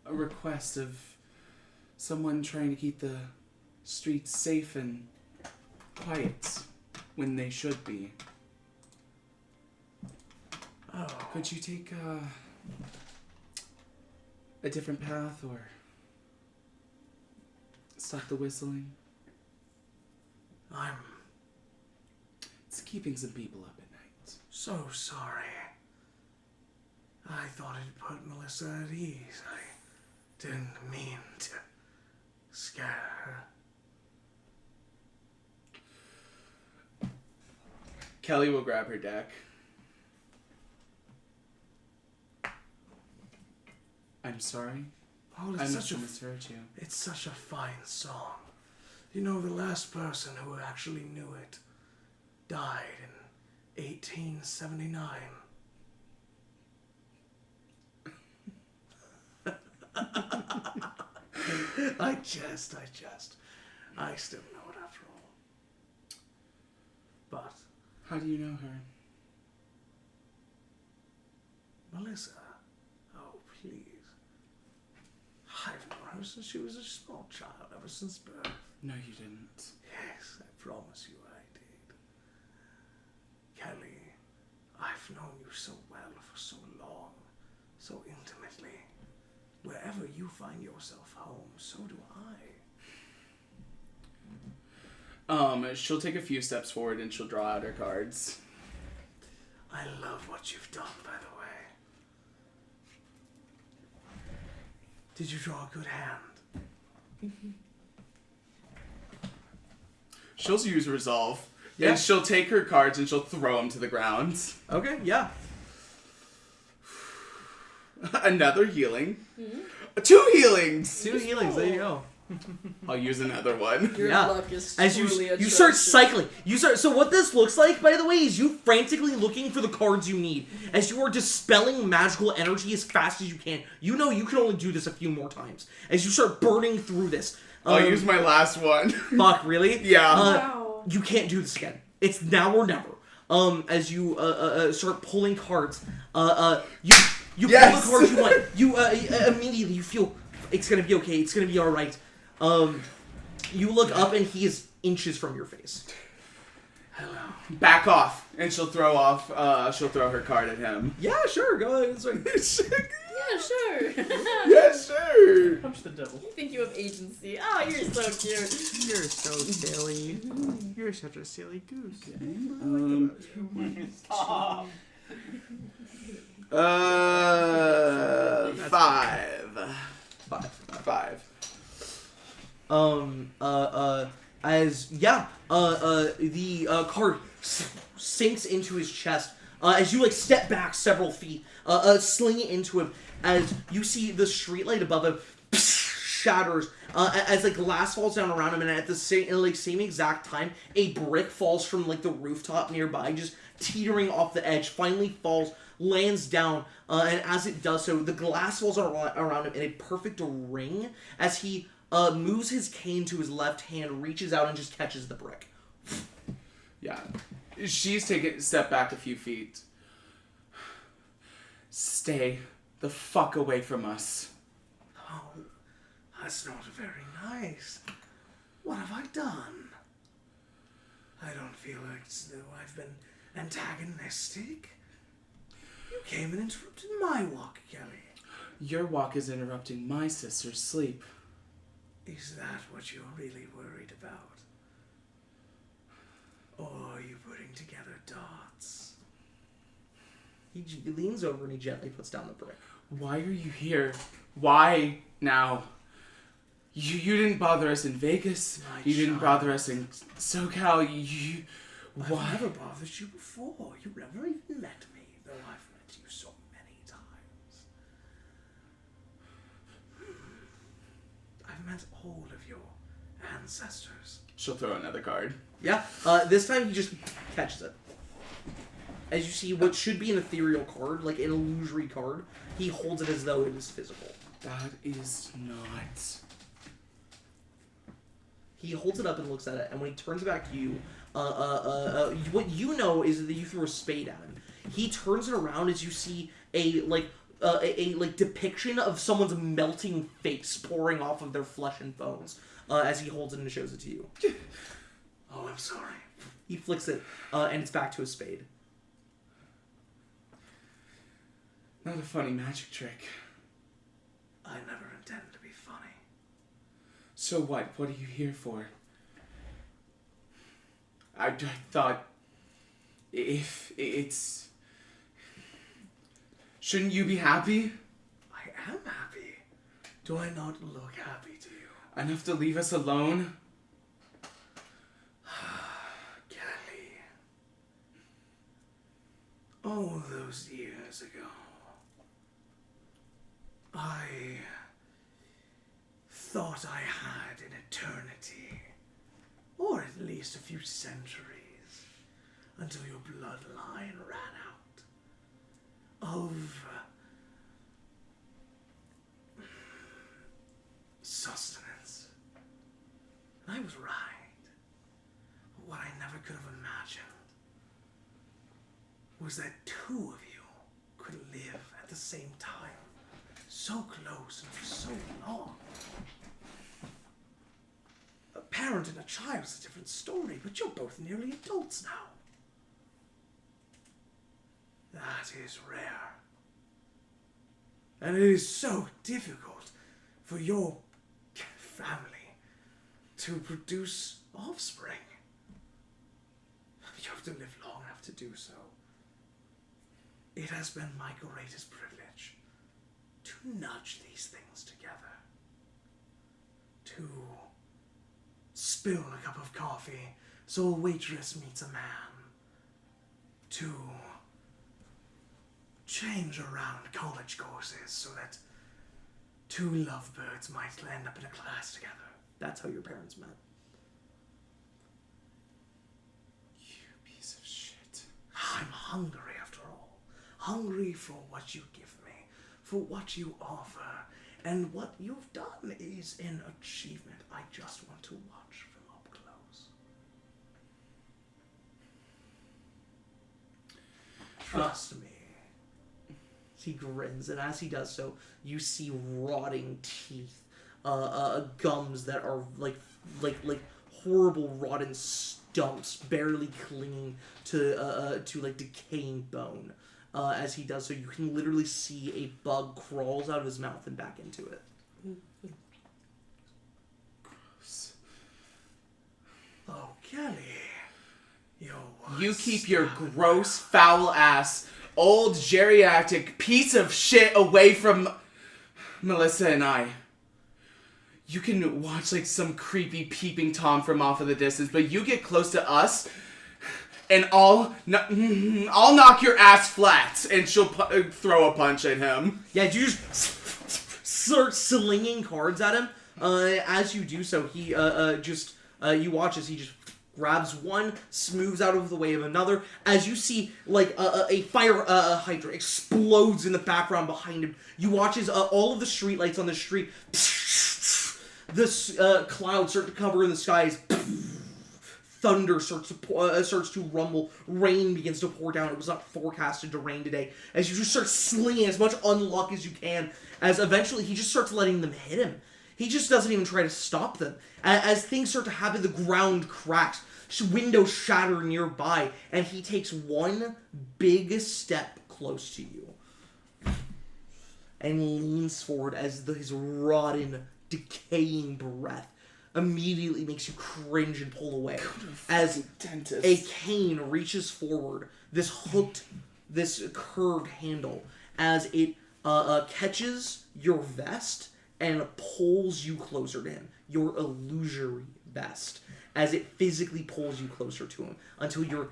a request of someone trying to keep the streets safe and quiet when they should be. Oh. Could you take a different path or stop the whistling? I'm It's keeping some people up at night. so sorry. I thought it put Melissa at ease. I didn't mean to scare her. Kelly will grab her deck. I'm sorry. Oh, I it's must such a have misheard you. It's such a fine song. You know, the last person who actually knew it died in 1879. I jest. I still know it after all. But, How do you know her? Melissa, oh, please. I've known her since she was a small child, ever since birth. No, you didn't. Yes, I promise you I did. Kelly, I've known you so well for so long, so intimately. Wherever you find yourself home, so do I. She'll take a few steps forward and she'll draw out her cards. I love what you've done, by the way. Did you draw a good hand? She'll use resolve. Yeah. And she'll take her cards and she'll throw them to the ground. Okay, yeah. Another healing. 2 healings! 2 healings, there you go. I'll use another one. Your Yeah. luck is As truly you start atrocious. cycling, so what this looks like, by the way, is you frantically looking for the cards you need as you are dispelling magical energy as fast as you can. You know you can only do this a few more times as you start burning through this. I'll use my last one. Fuck, really? Yeah. Wow. You can't do this again. It's now or never. As you start pulling cards, you Yes! pull the cards you want. You immediately you feel it's gonna be okay. It's gonna be all right. You look up and he is inches from your face. Back off. And she'll throw her card at him. Yeah, sure. Go ahead. It's fine. Yeah, sure. Yes, sure. Punch the devil. You think you have agency. Oh, you're so cute. You're so silly. You're such a silly goose. Five. The card sinks into his chest as you step back several feet, sling it into him. As you see the streetlight above him shatters as glass falls down around him, and at the same exact time, a brick falls from the rooftop nearby, just teetering off the edge. Finally falls, lands down, and as it does so, the glass falls around him in a perfect ring as he moves his cane to his left hand, reaches out and just catches the brick. Yeah. She's taken a step back a few feet. Stay the fuck away from us. Oh, that's not very nice. What have I done? I don't feel like as though I've been antagonistic. You came and interrupted my walk, Kelly. Your walk is interrupting my sister's sleep. Is that what you're really worried about? Or are you putting together dots? He leans over and he gently puts down the brick. Why are you here? Why now? You didn't bother us in Vegas. You didn't bother us in SoCal. I've Why? never bothered you before. You never even met me, though I've met you so many times. I've met all of your ancestors. She'll throw another card. Yeah, this time he just catches it. As you see what should be an ethereal card, like an illusory card, he holds it as though it is physical. That is not. He holds it up and looks at it, and when he turns it back to you, what you know is that you threw a spade at him. He turns it around as you see a depiction of someone's melting face pouring off of their flesh and bones as he holds it and shows it to you. Oh, I'm sorry. He flicks it, and it's back to a spade. Not a funny magic trick. I never intend to be funny. So what? What are you here for? I thought if it's... Shouldn't you be happy? I am happy. Do I not look happy to you? Enough to leave us alone? Kelly. All those years ago, I thought I had an eternity, or at least a few centuries, until your bloodline ran out of sustenance. And I was right. But what I never could have imagined was that two of you could live at the same time, so close and for so long. A parent and a child is a different story, but you're both nearly adults now. That is rare. And it is so difficult for your family to produce offspring. You have to live long enough to do so. It has been my greatest privilege to nudge these things together. To spill a cup of coffee so a waitress meets a man. To change around college courses so that two lovebirds might end up in a class together. That's how your parents met. You piece of shit. I'm hungry after all. Hungry for what you give me, for what you offer. And what you've done is an achievement I just want to watch from up close. Trust me. He grins, and as he does so, you see rotting teeth, gums that are like horrible rotten stumps, barely clinging to like decaying bone. As he does so, you can literally see a bug crawls out of his mouth and back into it. Gross. Oh, Kelly. You keep your gross, foul ass, old geriatric piece of shit away from Melissa and I. You can watch like some creepy peeping Tom from off of the distance, but you get close to us, and I'll knock your ass flat, and she'll throw a punch at him. Yeah, you just start slinging cards at him. As you do so, he you watch as he just grabs one, moves out of the way of another. As you see, like a fire hydrant explodes in the background behind him. You watch as all of the streetlights on the street, this clouds start to cover in the skies. Thunder starts to rumble. Rain begins to pour down. It was not forecasted to rain today. As you just start slinging as much unluck as you can, as eventually he just starts letting them hit him. He just doesn't even try to stop them. As things start to happen, the ground cracks, windows shatter nearby, and he takes one big step close to you and leans forward as his rotten, decaying breath immediately makes you cringe and pull away. As dentist. a cane reaches forward, this curved handle, as it catches your vest and pulls you closer to him. Your illusory vest. As it physically pulls you closer to him until you're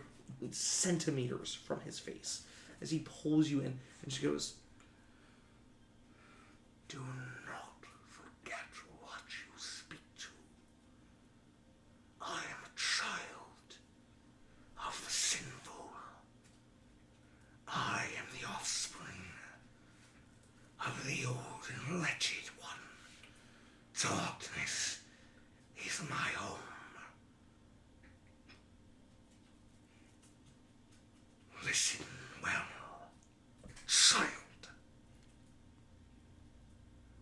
centimeters from his face. As he pulls you in and just goes, Do not forget what you speak to. I am a child of the sinful. I am the offspring of the old and wretched one. Darkness is my home. Listen well, child.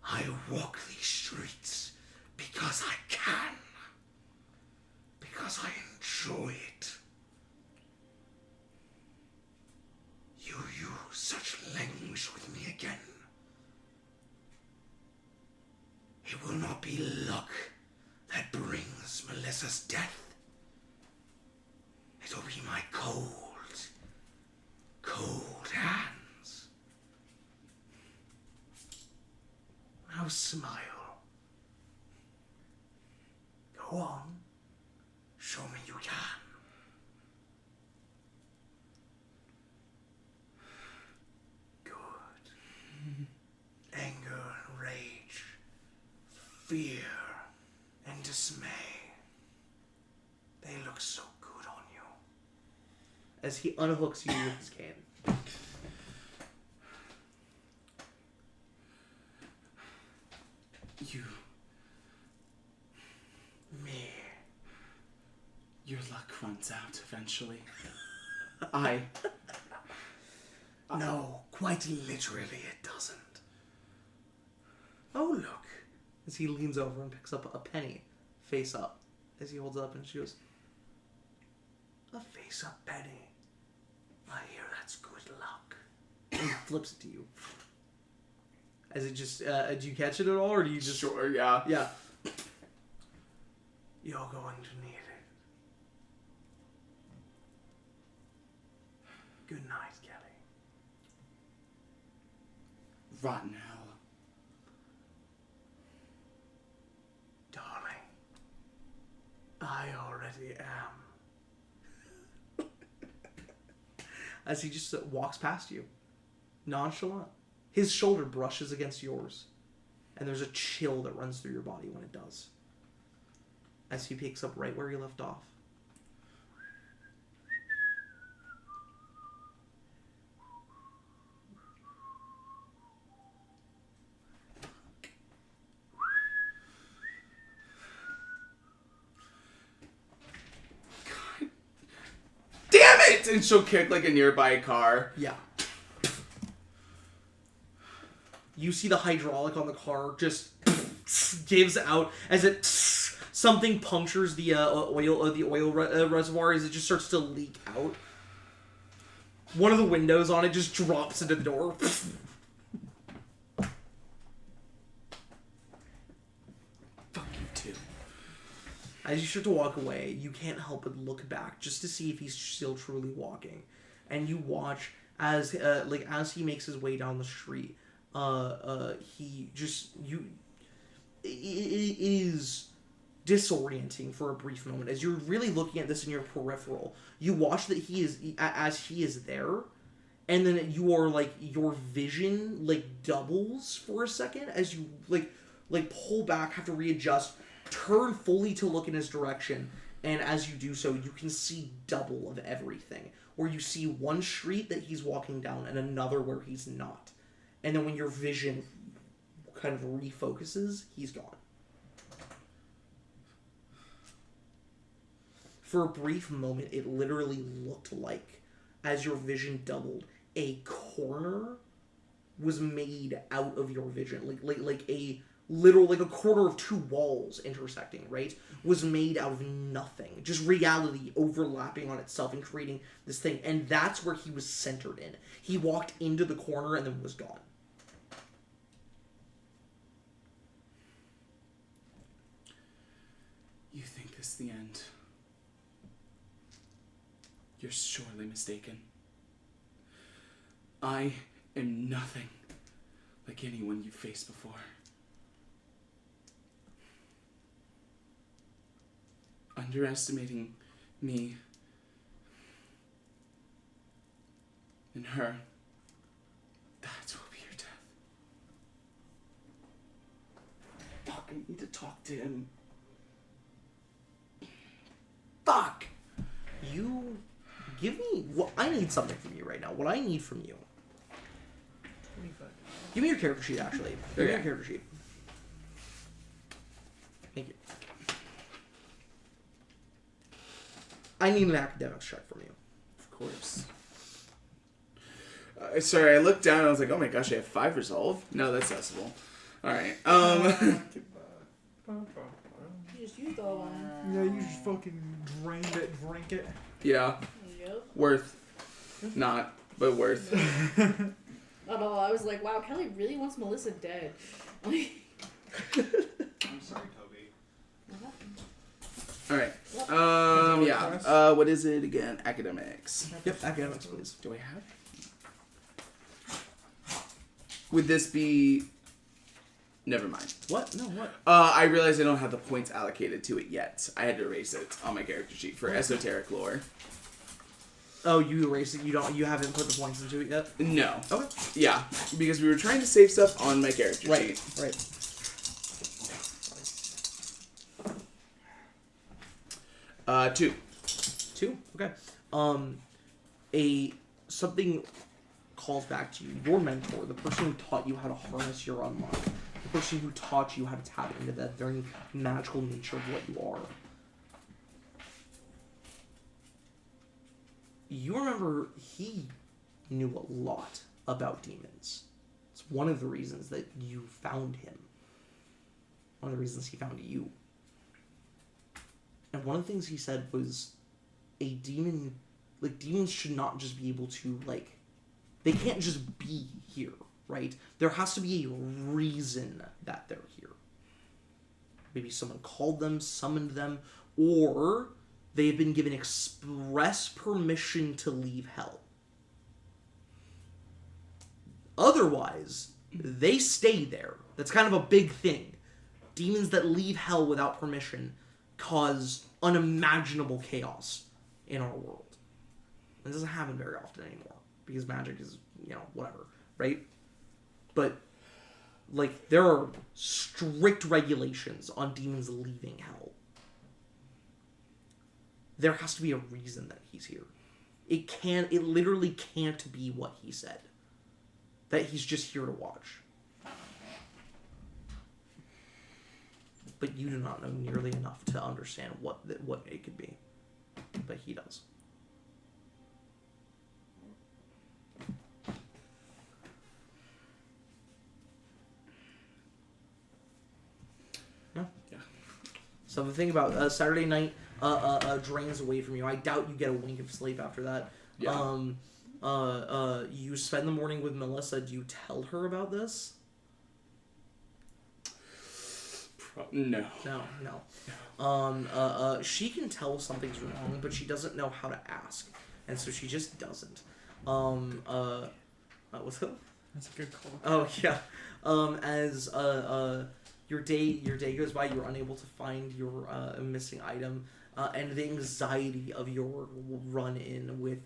I walk these streets because I can. Because I enjoy it. You use such language with me again. It will not be luck that brings Melissa's death. It'll be my cold, cold hands. Now smile. Go on. Show me you can. Good. Anger and rage, fear and dismay. They look so good on you. As he unhooks you with his cane. You. Me. Your luck runs out eventually. I. No, quite literally it doesn't. Oh, look. As he leans over and picks up a penny, face up. As he holds it up and she goes, A face-up penny. I hear that's good luck. and he flips it to you. As it just, do you catch it at all, or do you just... Sure, yeah. Yeah. You're going to need it. Good night, Kelly. Rotten hell. Darling, I already am. As he just walks past you. Nonchalant. His shoulder brushes against yours. And there's a chill that runs through your body when it does. As he picks up right where you left off. Damn it! And she'll kick like a nearby car. Yeah. You see the hydraulic on the car just gives out as it something punctures the oil reservoir as it just starts to leak out. One of the windows on it just drops into the door. Fuck you too. As you start to walk away, you can't help but look back just to see if he's still truly walking, and you watch as as he makes his way down the street. He just it is disorienting for a brief moment as you're really looking at this in your peripheral. You watch that he is there, and then you are like your vision like doubles for a second as you like pull back, have to readjust, turn fully to look in his direction, and as you do so, you can see double of everything. Where you see one street that he's walking down and another where he's not. And then when your vision kind of refocuses, he's gone. For a brief moment, it literally looked like, as your vision doubled, a corner was made out of your vision. Like a corner of two walls intersecting, right? Was made out of nothing. Just reality overlapping on itself and creating this thing. And that's where he was centered in. He walked into the corner and then was gone. You think this is the end? You're sorely mistaken. I am nothing like anyone you've faced before. Underestimating me and her, that will be your death. Fuck, I need to talk to him. Fuck! You give me... Well, I need something from you right now. What I need from you... 25. Give me your character sheet, actually. Give me your Okay. character sheet. Thank you. I need an academics check from you. Of course. Sorry, I looked down and I was like, oh my gosh, I have 5 resolve? No, that's accessible. Alright, You just used all one. Yeah, you just fucking drained it, drank it. yeah, Yep. worth. Not, but worth. Not all. I was like, wow, Kelly really wants Melissa dead. Like, I'm sorry, Toby. what happened? Alright, yeah. What is it again? Academics. Yep, academics, please. Do I have? Would this be? Never mind. What? No, what? I realized I don't have the points allocated to it yet. I had to erase it on my character sheet for esoteric lore. Oh, you erased it. You haven't put the points into it yet. No. Okay. Yeah, because we were trying to save stuff on my character sheet. Right. Two. 2. Okay. Something calls back to you. Your mentor, the person who taught you how to harness your unlock, the person who taught you how to tap into that very magical nature of what you are. You remember he knew a lot about demons. It's one of the reasons that you found him. One of the reasons he found you. And one of the things he said was a demon, like, demons should not just be able to, like, they can't just be here, right? There has to be a reason that they're here. Maybe someone called them, summoned them, or they have been given express permission to leave hell. Otherwise, they stay there. That's kind of a big thing. Demons that leave hell without permission cause unimaginable chaos in our world. It doesn't happen very often anymore because magic is, whatever, right? But, like, there are strict regulations on demons leaving hell. There has to be a reason that he's here. It literally can't be what he said. That he's just here to watch. But you do not know nearly enough to understand what it could be. But he does. Yeah. So the thing about Saturday night drains away from you. I doubt you get a wink of sleep after that. Yeah. You spend the morning with Melissa. Do you tell her about this? No. No. She can tell something's wrong, but she doesn't know how to ask, and so she just doesn't. What's up? That's a good call. Oh yeah. As your day goes by, you're unable to find your missing item, and the anxiety of your run-in with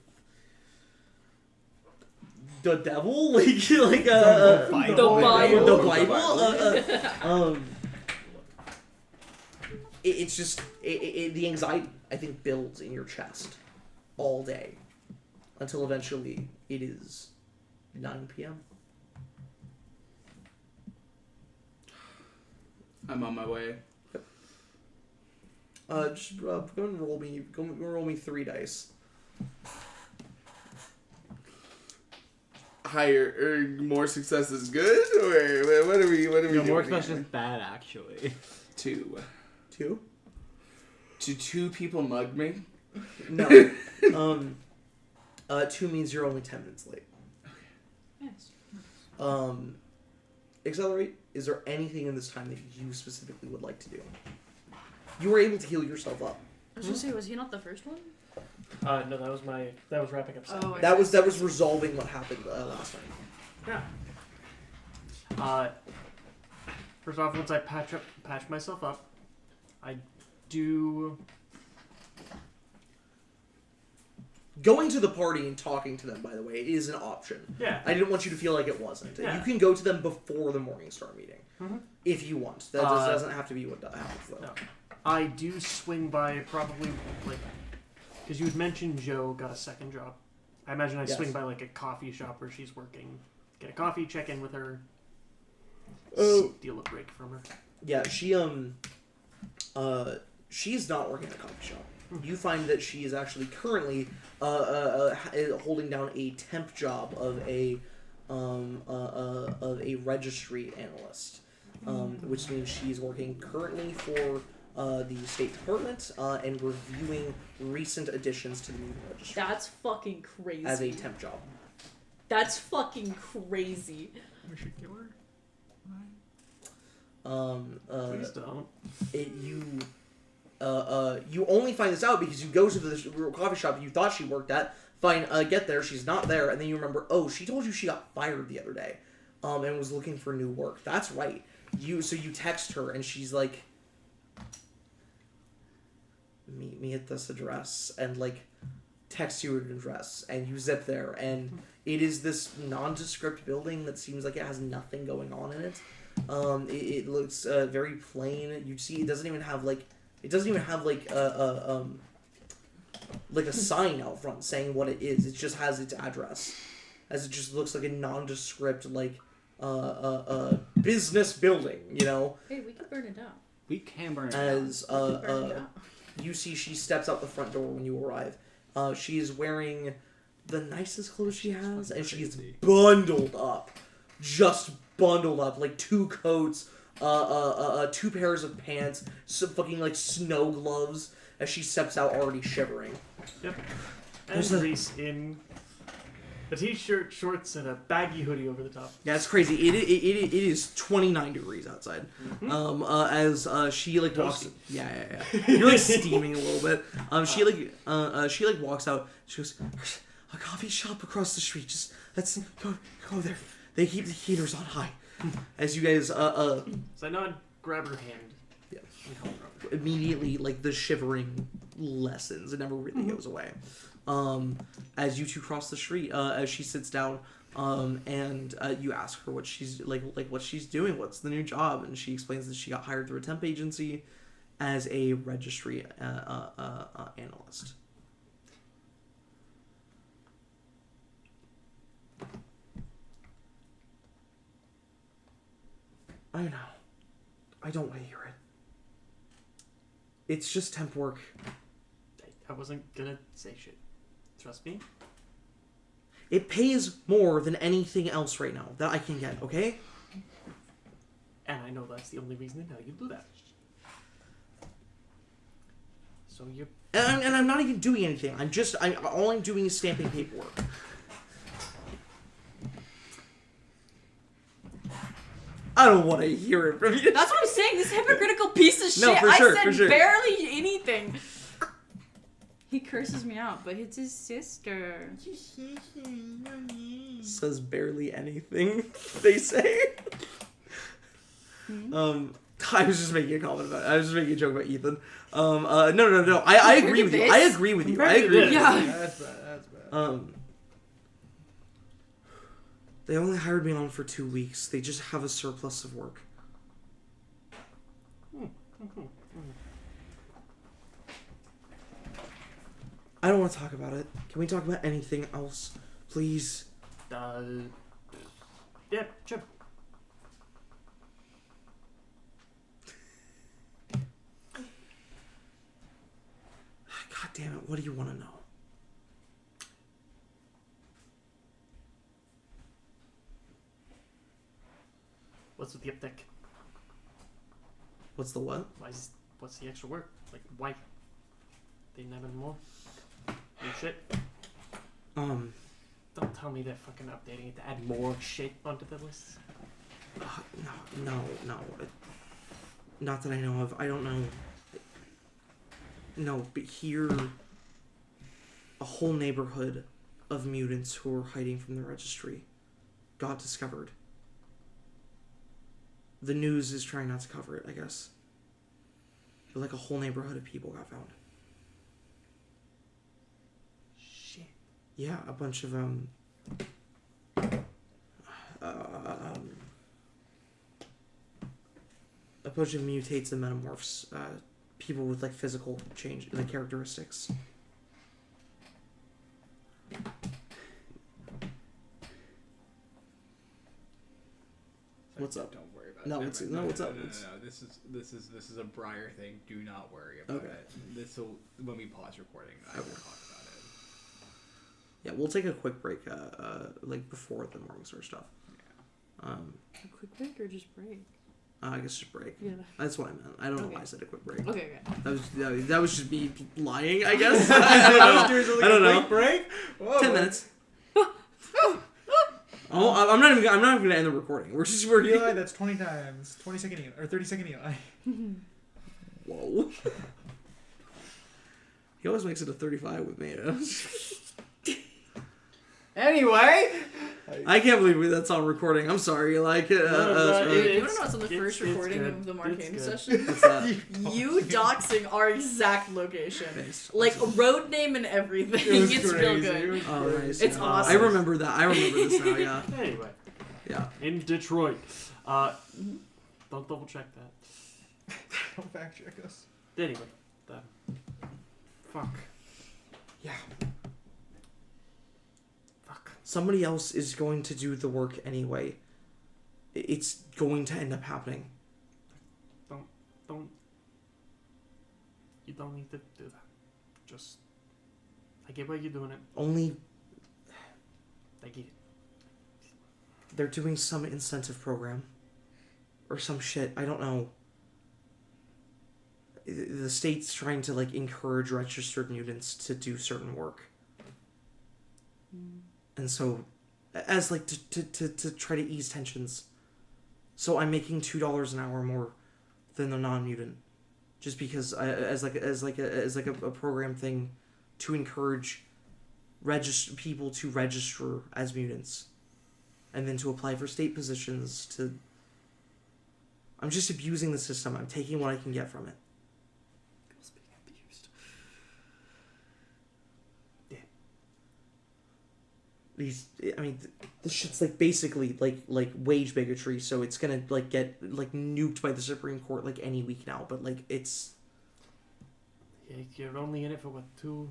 the devil, The Bible. It's just the anxiety, I think, builds in your chest all day until eventually it is 9 p.m. I'm on my way. Just go and roll me 3 dice. Higher or more success is good, or what are we? No, more doing expression here? is bad, actually. 2. 2? Do 2 people mug me? No. 2 means you're only 10 minutes late. Yes. Accelerate. Is there anything in this time that you specifically would like to do? You were able to heal yourself up. I was gonna say, was he not the first one? No, that was wrapping up. Oh, That was resolving what happened last time. Yeah. First off, once I patch myself up, I do. Going to the party and talking to them, by the way, is an option. Yeah. I didn't want you to feel like it wasn't. Yeah. You can go to them before the Morningstar meeting. Mhm. If you want. That just doesn't have to be what happens, though. No. I do swing by probably, like, because you had mentioned Joe got a second job. I imagine I Yes. swing by, like, a coffee shop where she's working. Get a coffee, check in with her. Oh. Steal a break from her. Yeah, she's not working at a coffee shop. You find that she is actually currently holding down a temp job of a registry analyst, which means she's working currently for the State Department and reviewing recent additions to the new registry That's fucking crazy. as a temp job. That's fucking crazy. We should kill her. Please don't. you only find this out because you go to the coffee shop you thought she worked at, get there, she's not there, and then you remember, oh, she told you she got fired the other day, and was looking for new work. That's right. So you text her, and she's like, meet me at this address, and like text you an address, and you zip there, and it is this nondescript building that seems like it has nothing going on in it. It looks very plain. You see, it doesn't even have like a sign out front saying what it is. It just has its address, as it just looks like a nondescript like business building, you know. Hey, we can burn it down. We can burn it As Burn it down. you see, she steps out the front door when you arrive. She is wearing the nicest clothes she has, and she is bundled up, just bundled up, like 2 coats, 2 pairs of pants, some fucking like snow gloves. As she steps out, already shivering. Yep. There's And a- Reese in a t-shirt, shorts, and a baggy hoodie over the top. Yeah, it's crazy. It is 29 degrees outside. As she like walks. Yeah. You're like steaming a little bit. She like walks out. She goes, "There's a coffee shop across the street. Just let's go there. They keep the heaters on high." As you guys So I nod, grab her hand. Yeah. And call her over. immediately like the shivering lessens. It never really goes away. As you two cross the street, as she sits down, and you ask her what she's like what she's doing, what's the new job, and she explains that she got hired through a temp agency as a registry analyst. I know. I don't want to hear it. It's just temp work. I wasn't gonna say shit. Trust me. It pays more than anything else right now that I can get, okay? And I know that's the only reason they tell you to do that. So you And I'm not even doing anything. All I'm doing is stamping paperwork. I don't want to hear it from you. That's what I'm saying. This hypocritical piece of shit. No, for sure, I said for sure. barely anything. He curses me out, but it's his sister. Says barely anything, they say. I was just making a comment about it. I was just making a joke about Ethan. No. I agree with you. I agree with you. I agree with you. Yeah. That's bad. They only hired me on for 2 weeks. They just have a surplus of work. I don't want to talk about it. Can we talk about anything else, please? yeah, sure. God damn it, what do you want to know? What's with the uptick? What's the what? What's the extra work? Like, why? They didn't have any more? New shit? Don't tell me they're fucking updating it to add more shit onto the list. No. Not that I know of. I don't know. No, but here, a whole neighborhood of mutants who were hiding from the registry got discovered. The news is trying not to cover it, I guess. But like a whole neighborhood of people got found. Shit. Yeah, a bunch of a bunch of mutates and metamorphs, people with like physical change, like characteristics. What's up? Don't worry about No, it. what's up? No. This is a Briar thing. Do not worry about Okay. it. This will when we pause recording. I will talk about it. Yeah, we'll take a quick break, like before the Morningstar stuff. A quick break or just break? I guess just break. Yeah. That's what I meant. I don't know Okay. why I said a quick break. Okay. That was just me lying, I guess. I don't know. Break. Whoa. 10 minutes. Oh, I'm not even gonna end the recording. We're Eli, that's 20 times. 20 second Eli. Or 30 second Eli. Whoa. He always makes it a 35 with me. Anyway, I can't believe that's on recording. I'm sorry. Like, You want to know It's- what's on the first it's recording good. of the It's Marcane good. session? what's that? You doxing our exact location. Nice. Like, road name and everything. it was It's crazy. real It good. was Oh, crazy. nice. It's yeah. awesome. I remember that. I remember this now. Yeah. Anyway, Yeah. in Detroit. Don't double check that. Don't fact check us. Anyway, fuck. Yeah. Fuck. Somebody else is going to do the work anyway. It's going to end up happening. Don't. You don't need to do that. Just. I get why you're doing it. Only I get it. they're doing some incentive program. Or some shit. I don't know. The state's trying to, like, encourage registered mutants to do certain work. And so, as, like, to try to ease tensions. So I'm making $2 an hour more than the non-mutant. Just because, as a program thing to encourage people to register as mutants. And then to apply for state positions to... I'm just abusing the system. I'm taking what I can get from it. These, I mean, this shit's like basically like wage bigotry, so it's gonna like get like nuked by the Supreme Court like any week now. But like it's Yeah, you're only in it for what, 2? You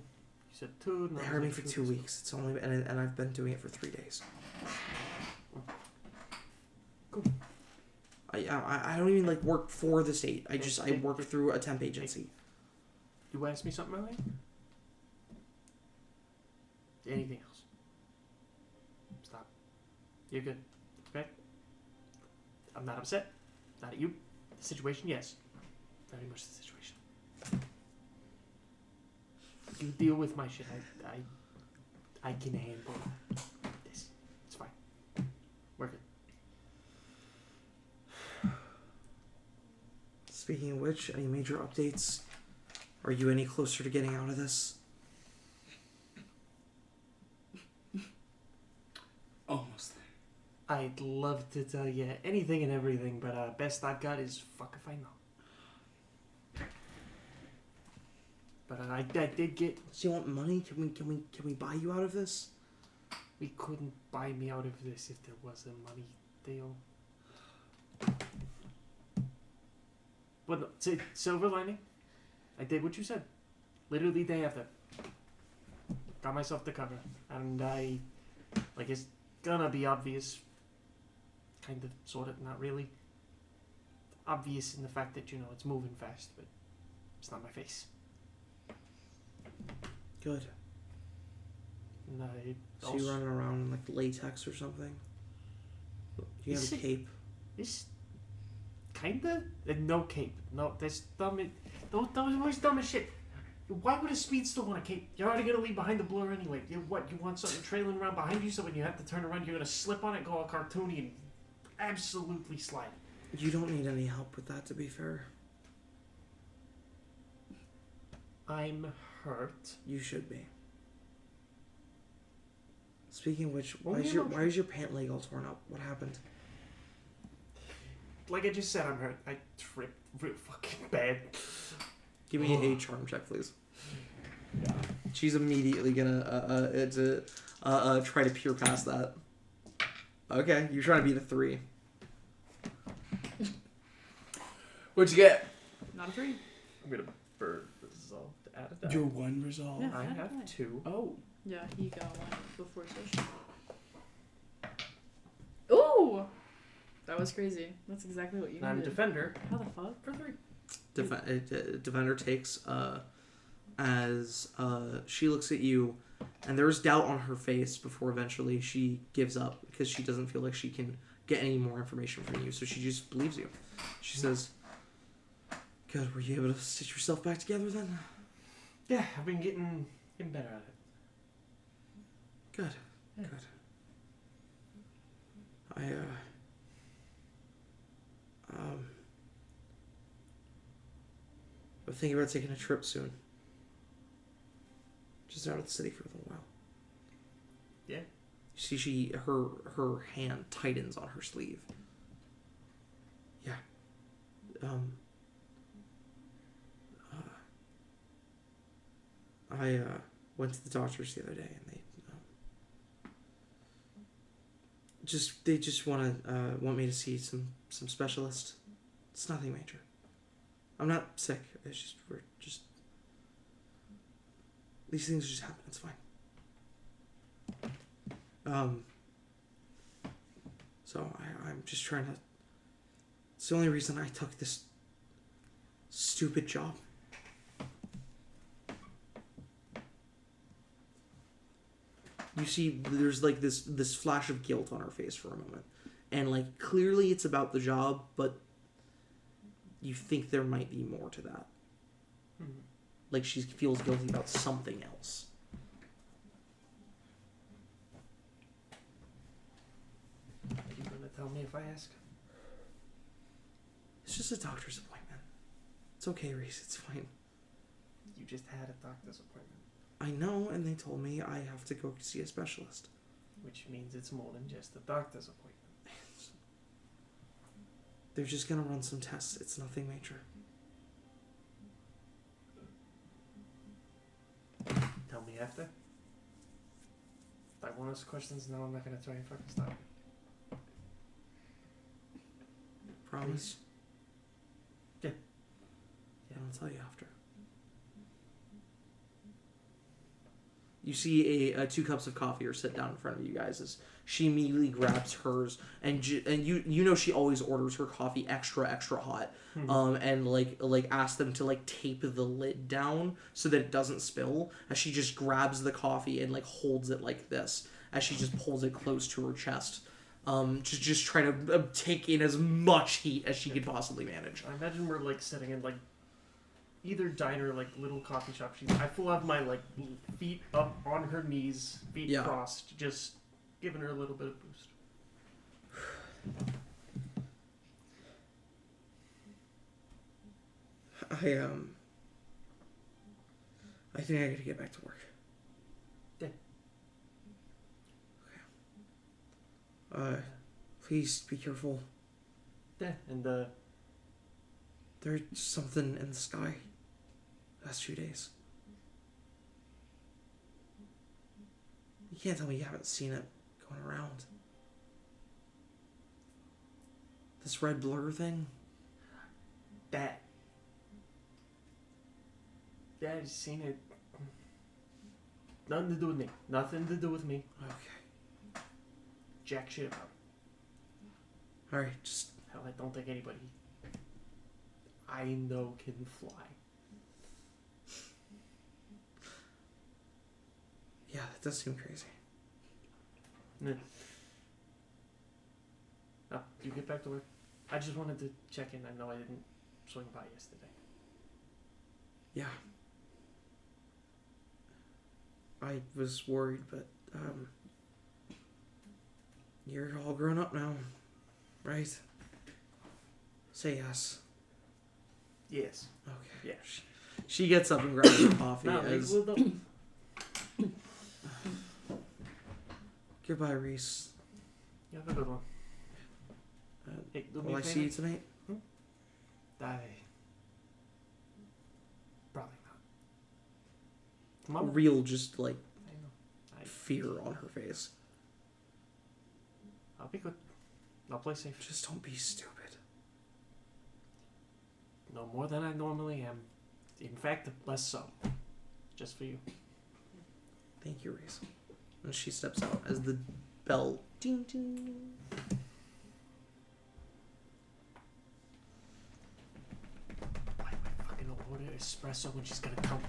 said 2. they no, hired me like for 2 2 weeks. weeks. It's only and I've been doing it for 3 days. Cool. I don't even like work for the state. I work through a temp agency. You asked me something earlier? Anything else? Stop. You're good. Okay? I'm not upset. Not at you. The situation, yes. Very much the situation. You deal with my shit. I can handle this. It's fine. We're good. Speaking of which, any major updates? Are you any closer to getting out of this? Almost there. I'd love to tell you anything and everything, but best I've got is fuck if I know. But I did get. So you want money? Can we buy you out of this? We couldn't buy me out of this if there was a money deal. But no, silver lining. I did what you said. Literally day after. Got myself the cover, and it's gonna be obvious. Kind of, sort of, not really. Obvious in the fact that it's moving fast, but it's not my face. Good. And I So you running around in like latex or something? Do you have a cape? It's kinda no cape. No, that's dumb. Those always dumb as shit. Why would a speedster want a cape? You're already gonna leave behind the blur anyway. You want something trailing around behind you, so when you have to turn around, you're gonna slip on it, go all cartoony, and absolutely slide. You don't need any help with that, to be fair. I'm hurt. You should be. Speaking of which, Well, why is yeah, why is your pant leg all torn up? What happened? Like I just said, I'm hurt. I tripped real fucking bad. Give me a charm check, please. Yeah. She's immediately gonna try to peer past that. Okay, you're trying to beat a 3. What'd you get? Not a 3. I'm gonna burn resolve to add a die. Your 1 resolve. Yeah. I have 2. Oh. Yeah, he got one before session. Ooh! That was crazy. That's exactly what you And I'm a needed. defender. How the fuck? For 3. Defender takes as she looks at you, and there's doubt on her face before eventually she gives up because she doesn't feel like she can get any more information from you, so she just believes you. She says, "Good, were you able to stitch yourself back together then?" Yeah, I've been getting better at it. Good, Yeah. good. I'm thinking about taking a trip soon. Just out of the city for a little while. Yeah. You see, her hand tightens on her sleeve. Yeah. I went to the doctors the other day, and they just want me to see some specialist. It's nothing major. I'm not sick. It's just these things just happen. It's fine. So I'm just trying to. It's the only reason I took this stupid job. You see, there's like this flash of guilt on her face for a moment, and like clearly it's about the job, but you think there might be more to that. Like she feels guilty about something else. Are you gonna tell me if I ask? It's just a doctor's appointment. It's okay, Reese. It's fine. You just had a doctor's appointment. I know, and they told me I have to go see a specialist. Which means it's more than just a doctor's appointment. They're just gonna run some tests. It's nothing major. Tell me after. If I want to ask questions now, I'm not gonna try and fucking stop you. Promise? Yeah. Yeah, I'll tell you after. You see 2 cups of coffee are set down in front of you guys as she immediately grabs hers, and you know she always orders her coffee extra hot, and like asks them to like tape the lid down so that it doesn't spill. As she just grabs the coffee and like holds it like this, as she just pulls it close to her chest, just trying to take in as much heat as she could possibly manage. I imagine we're like sitting in like either diner, like little coffee shop. I full have my like feet up on her knees, feet crossed, just giving her a little bit of boost. I think I gotta get back to work. Yeah. Okay. Please be careful. Yeah, and There's something in the sky. Last few days. You can't tell me you haven't seen it going around. This red blur thing? that. Yeah, I've seen it. Nothing to do with me. Nothing to do with me. Okay. Jack shit about it. Alright, just... Hell, I don't think anybody I know can fly. Yeah, that does seem crazy. Yeah. Oh, you get back to work? I just wanted to check in. I know I didn't swing by yesterday. Yeah. I was worried, but, you're all grown up now, right? Say yes. Yes. Okay. Yeah. She gets up and grabs her coffee. No, as... we'll do. Goodbye, Reese. You have a good one. Hey, do me Will a I favor? see you tonight? Probably not. Tomorrow? Real, just like I know. fear on her face. I'll be good. I'll play safe. Just don't be stupid. No more than I normally am. In fact, less so. Just for you. Thank you, Reese. And she steps out as the bell ding ding. Why am I fucking order espresso when she's gonna come?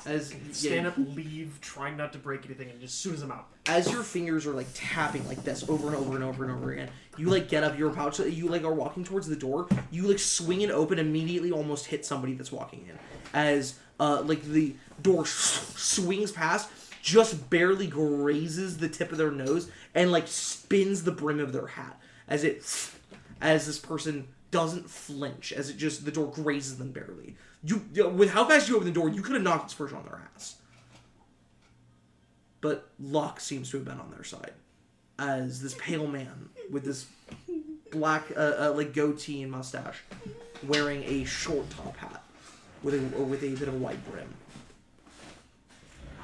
As Stand up, leave, trying not to break anything, and just as soon as I'm out. as your fingers are like tapping like this over and over and over and over again, you like get up, you're about to, you like are walking towards the door, you like swing it open, immediately almost hit somebody that's walking in. As like the door swings past, just barely grazes the tip of their nose and like spins the brim of their hat as this person doesn't flinch as the door grazes them barely. With how fast you open the door, you could have knocked this person on their ass. But luck seems to have been on their side, as this pale man with this black like goatee and mustache, wearing a short top hat with a bit of a wide brim.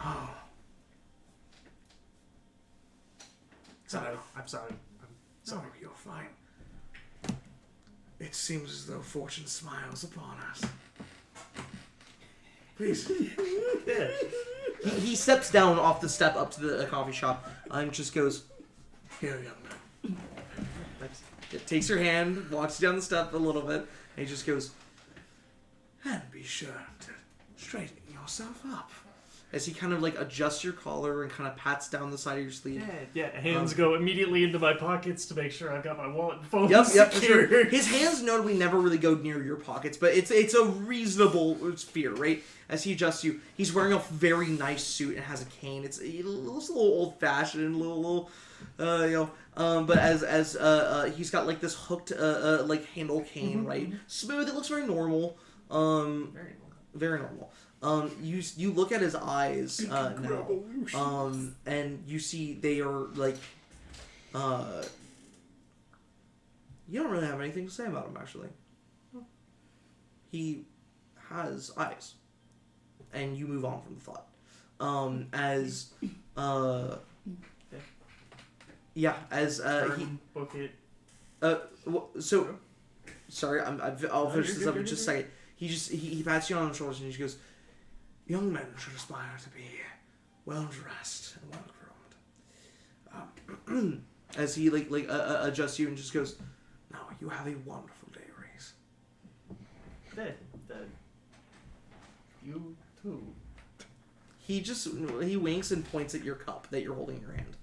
Oh. Sorry, I'm sorry. Sorry, you're fine. It seems as though fortune smiles upon us. Please. Yeah. He steps down off the step up to the coffee shop and just goes, Here, young man. it takes your hand, walks down the step a little bit, and he just goes, And be sure to straighten yourself up. as he kind of like adjusts your collar and kind of pats down the side of your sleeve. Yeah, hands go immediately into my pockets to make sure I've got my wallet and phone Yep, for secured. sure. His hands notably never really go near your pockets, but it's a reasonable sphere, right? As he adjusts you, he's wearing a very nice suit and has a cane. It looks a little old fashioned, a little but as he's got like this hooked like handle cane, right? Smooth. It looks very normal. Very normal. You look at his eyes now, and you see they are like, you don't really have anything to say about him, actually. He has eyes, and you move on from the thought. Book it. So, sorry, I'll finish this up in just a second. He pats you on the shoulders and he just goes, Young men should aspire to be well-dressed and well-groomed. as he adjusts you and just goes, Now, you have a wonderful day, Reese. You too. he winks and points at your cup that you're holding in your hand,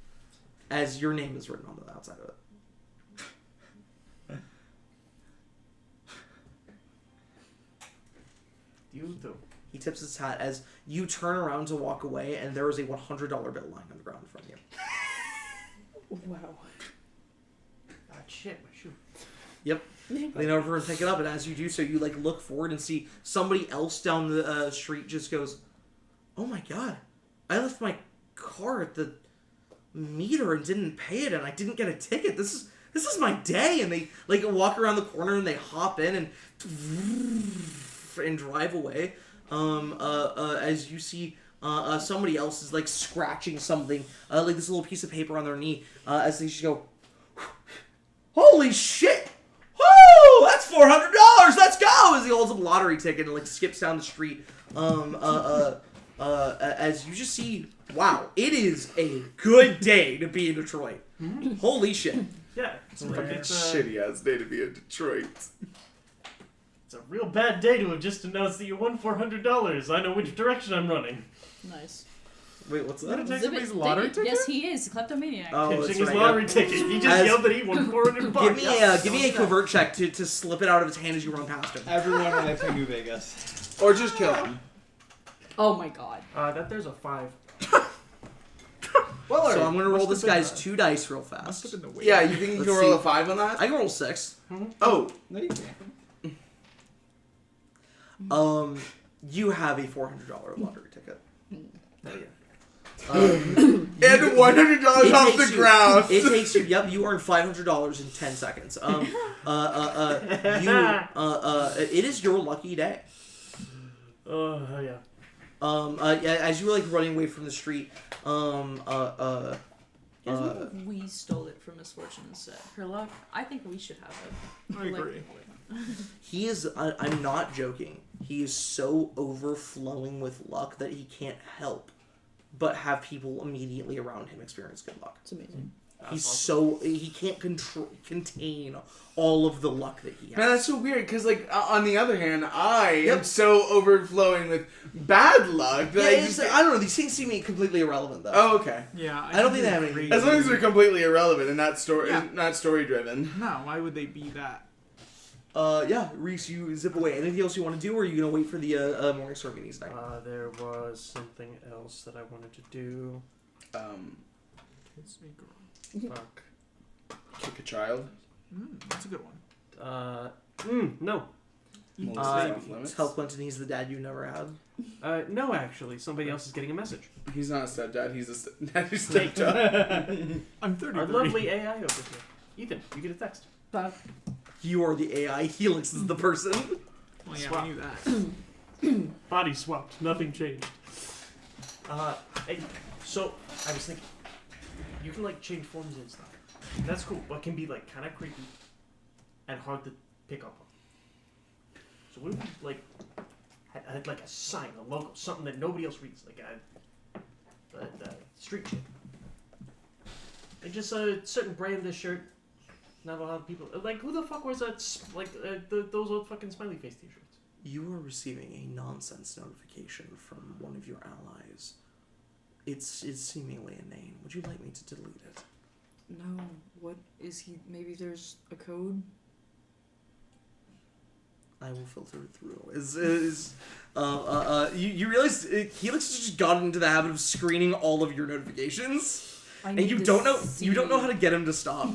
as your name is written on the outside of it. You too. He tips his hat as you turn around to walk away, and there is a $100 bill lying on the ground in front of you. Wow. Ah, shit, my shoe. Yep. Lean over and pick it up, and as you do so, you like look forward and see somebody else down the street just goes, "Oh my god, I left my car at the meter and didn't pay it, and I didn't get a ticket. This is my day." And they like walk around the corner and they hop in and drive away. As you see, somebody else is like scratching something, like this little piece of paper on their knee, as they just go, "Holy shit! Woo! That's $400! Let's go!" As he holds up a lottery ticket and like skips down the street. As you just see, wow, it is a good day to be in Detroit. Holy shit! Yeah, it's a Shitty ass day to be in Detroit. It's a real bad day to have just announced that you won $400. I know which direction I'm running. Nice. Wait, what's Gonna that? take somebody's lottery ticket? Yes, he is. Kleptomaniac. Oh, Pitching that's his right, lottery yeah. ticket. He just As- yelled that he won $400. Give me a covert check to slip it out of his hand as you run past him. Everyone lives in New Vegas. Or just kill him. Oh my god. There's a 5. Well, So I'm gonna roll Must this have been guy's a- 2 dice real Must fast. have been the way. Yeah, you think you Let's can roll see. a 5 on that? I can roll 6. Oh, no, you can't. You have a $400 lottery ticket. and $100 off takes the you- ground. It takes you. Yep, you earn $500 in 10 seconds. It is your lucky day. Oh, yeah. As you were like running away from the street, You guys, what if we stole it from Misfortune instead? Her luck? I think we should have it. I agree. he is. I'm not joking. He is so overflowing with luck that he can't help but have people immediately around him experience good luck. It's amazing. He can't contain all of the luck that he has. Man, that's so weird, because, like, on the other hand, I am so overflowing with bad luck that Yeah, I don't know. These things seem completely irrelevant, though. Oh, okay. Yeah, I don't think they have anything. As long as they're completely irrelevant and not Yeah. story-driven. No, why would they be that? Yeah, Reese, you zip away. Anything else you want to do, or are you gonna wait for the Morningstar meetings tonight? There was something else that I wanted to do. Kiss me, girl. Fuck. Kick a child. That's a good one. No. Tell Quentin he's the dad you never had. No, actually, somebody else is getting a message. He's not a stepdad. He's a stepdad. I'm 33. Our lovely AI over here. Ethan, you get a text. You are the AI. Helix is the person. Well, yeah, Swap. I knew that. Body swapped. Nothing changed. Hey, so I was thinking, you can like change forms and stuff. That's cool, but can be like kind of creepy and hard to pick up on. So what if we like had like a sign, a logo, something that nobody else reads, like a street shit, and just a certain brand of this shirt. Not a lot of people like. Who the fuck wears that? Those old fucking smiley face T-shirts. You are receiving a nonsense notification from one of your allies. It's seemingly inane. Would you like me to delete it? No. What is he? Maybe there's a code. I will filter it through. You realize Helix has just gotten into the habit of screening all of your notifications, and you don't know how to get him to stop.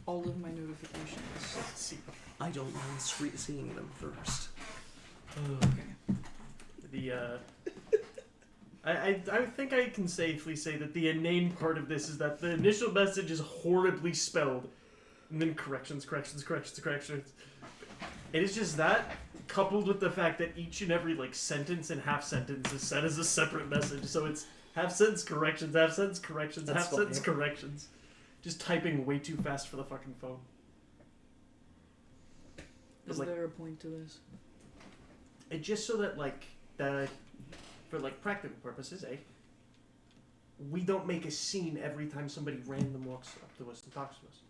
All of my notifications. I don't mind seeing them first. I think I can safely say that the inane part of this is that the initial message is horribly spelled, and then corrections. It is just that, coupled with the fact that each and every like sentence and half sentence is sent as a separate message. So it's half sentence corrections, half sentence corrections, That's half sentence funny. corrections. Just typing way too fast for the fucking phone. Is like- there a point to this? It's just so that like for like practical purposes, we don't make a scene every time somebody random walks up to us and talks to us.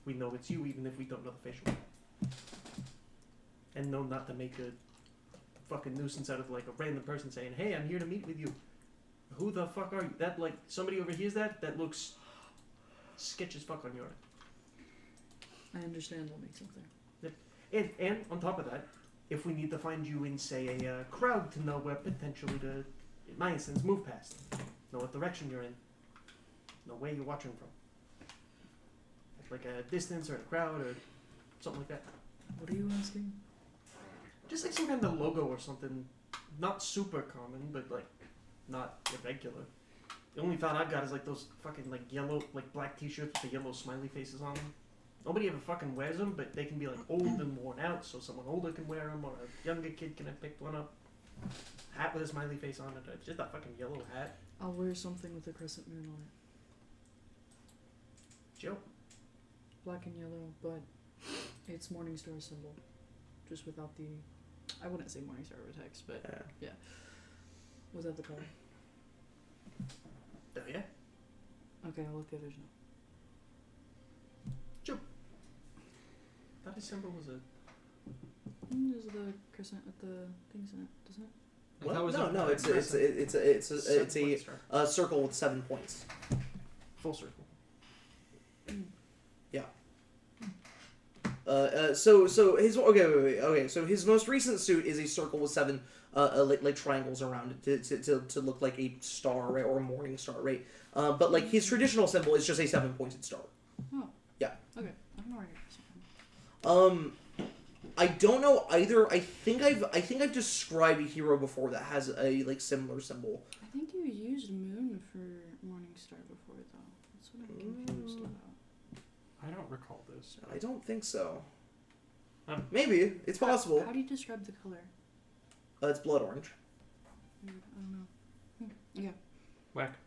We know it's you even if we don't know the facial hair. And know not to make a fucking nuisance out of like a random person saying, "Hey, I'm here to meet with you." Who the fuck are you? That like somebody overhears that looks sketch as fuck on your end. I understand what makes something. And on top of that, if we need to find you in, say, a crowd to know where potentially to, in my instance, move past, know what direction you're in, know where you're watching from. Like a distance or a crowd or something like that. What are you asking? Just like some kind of logo or something, not super common, but like not irregular. The only thought I've got is like those fucking like yellow, like black T-shirts with the yellow smiley faces on them. Nobody ever fucking wears them, but they can be like old and worn out, so someone older can wear them, or a younger kid can have picked one up. Hat with a smiley face on it, or just a fucking yellow hat. I'll wear something with a crescent moon on it. Joe. Black and yellow, but it's Morningstar symbol. Just without the... I wouldn't say Morningstar over text, but yeah. Without the color. Oh yeah? Okay, I'll let the others know. That symbol was a... There's the crescent with the things in it, doesn't it? What? That was No, it's a circle with 7 points. Full circle. So his okay. So his most recent suit is a circle with 7 like triangles around it to look like a star, right, or a morning star, right? But like his traditional symbol is just a 7-pointed star. Oh. Yeah. Okay, I'm already something. I don't know either. I think I've described a hero before that has a like similar symbol. I think you used moon for Morningstar before, though. That's what I'm confused about. I don't recall this. I don't think so. Maybe it's possible. How do you describe the color? It's blood orange. I don't know. Yeah. Whack.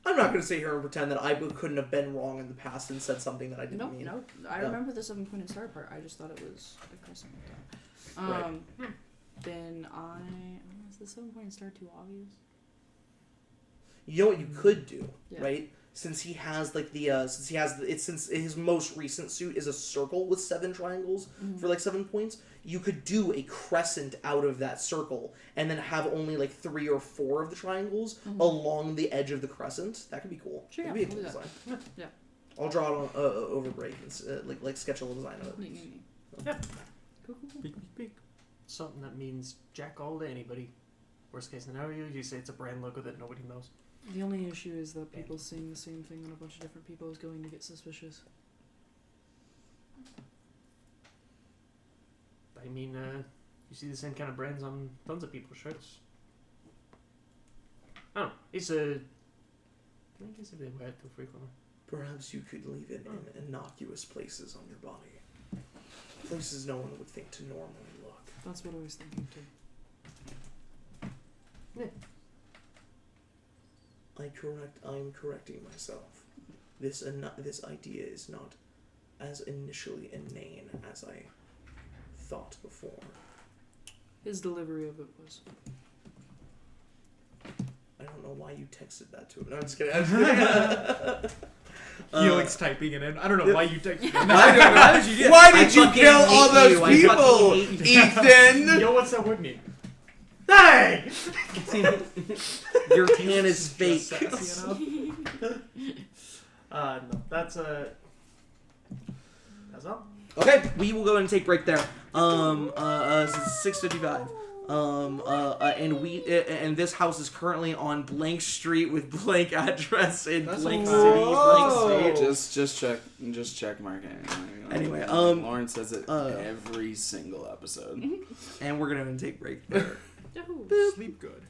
I'm not going to sit here and pretend that I couldn't have been wrong in the past and said something that I didn't mean. No, I Yeah. remember the 7-pointed star part. I just thought it was a crescent with that. Right. Then is the 7-pointed star too obvious? You know what you could do, Yeah. right? Since he has like since his most recent suit is a circle with 7 triangles for like 7 points, you could do a crescent out of that circle and then have only like 3 or 4 of the triangles along the edge of the crescent. That could be cool. Sure, That'd yeah, be a cool we'll do design. Yeah. I'll draw it on over break and like sketch a little design of it. Neat. Yep. Cool. Big. Something that means jack all to anybody. Worst case scenario, you say it's a brand logo that nobody knows. The only issue is that people seeing the same thing on a bunch of different people is going to get suspicious. I mean, you see the same kind of brands on tons of people's shirts. I don't know. It's a. I guess if they wear it too frequently. Perhaps you could leave it in innocuous places on your body. Places no one would think to normally look. That's what I was thinking too. I'm correcting myself. This idea is not as initially inane as I thought before. His delivery of it was. I don't know why you texted that to him. No, I'm just kidding. I'm just kidding. Helix typing it in. I don't know why you texted it. I don't know. How did you do it? Why I did you fucking kill hate all those you. I fucking people, hate you. Ethan? Yo, what's that word mean? Hey! Your tan is fake. Sassy enough. No, that's all. Okay, we will go and take break there. It's 6:55. And this house is currently on blank street with blank address in blank city, blank state. Just check marking. Anyway, Lauren says it every single episode. And we're gonna take break there. Yahoo! Sleep good.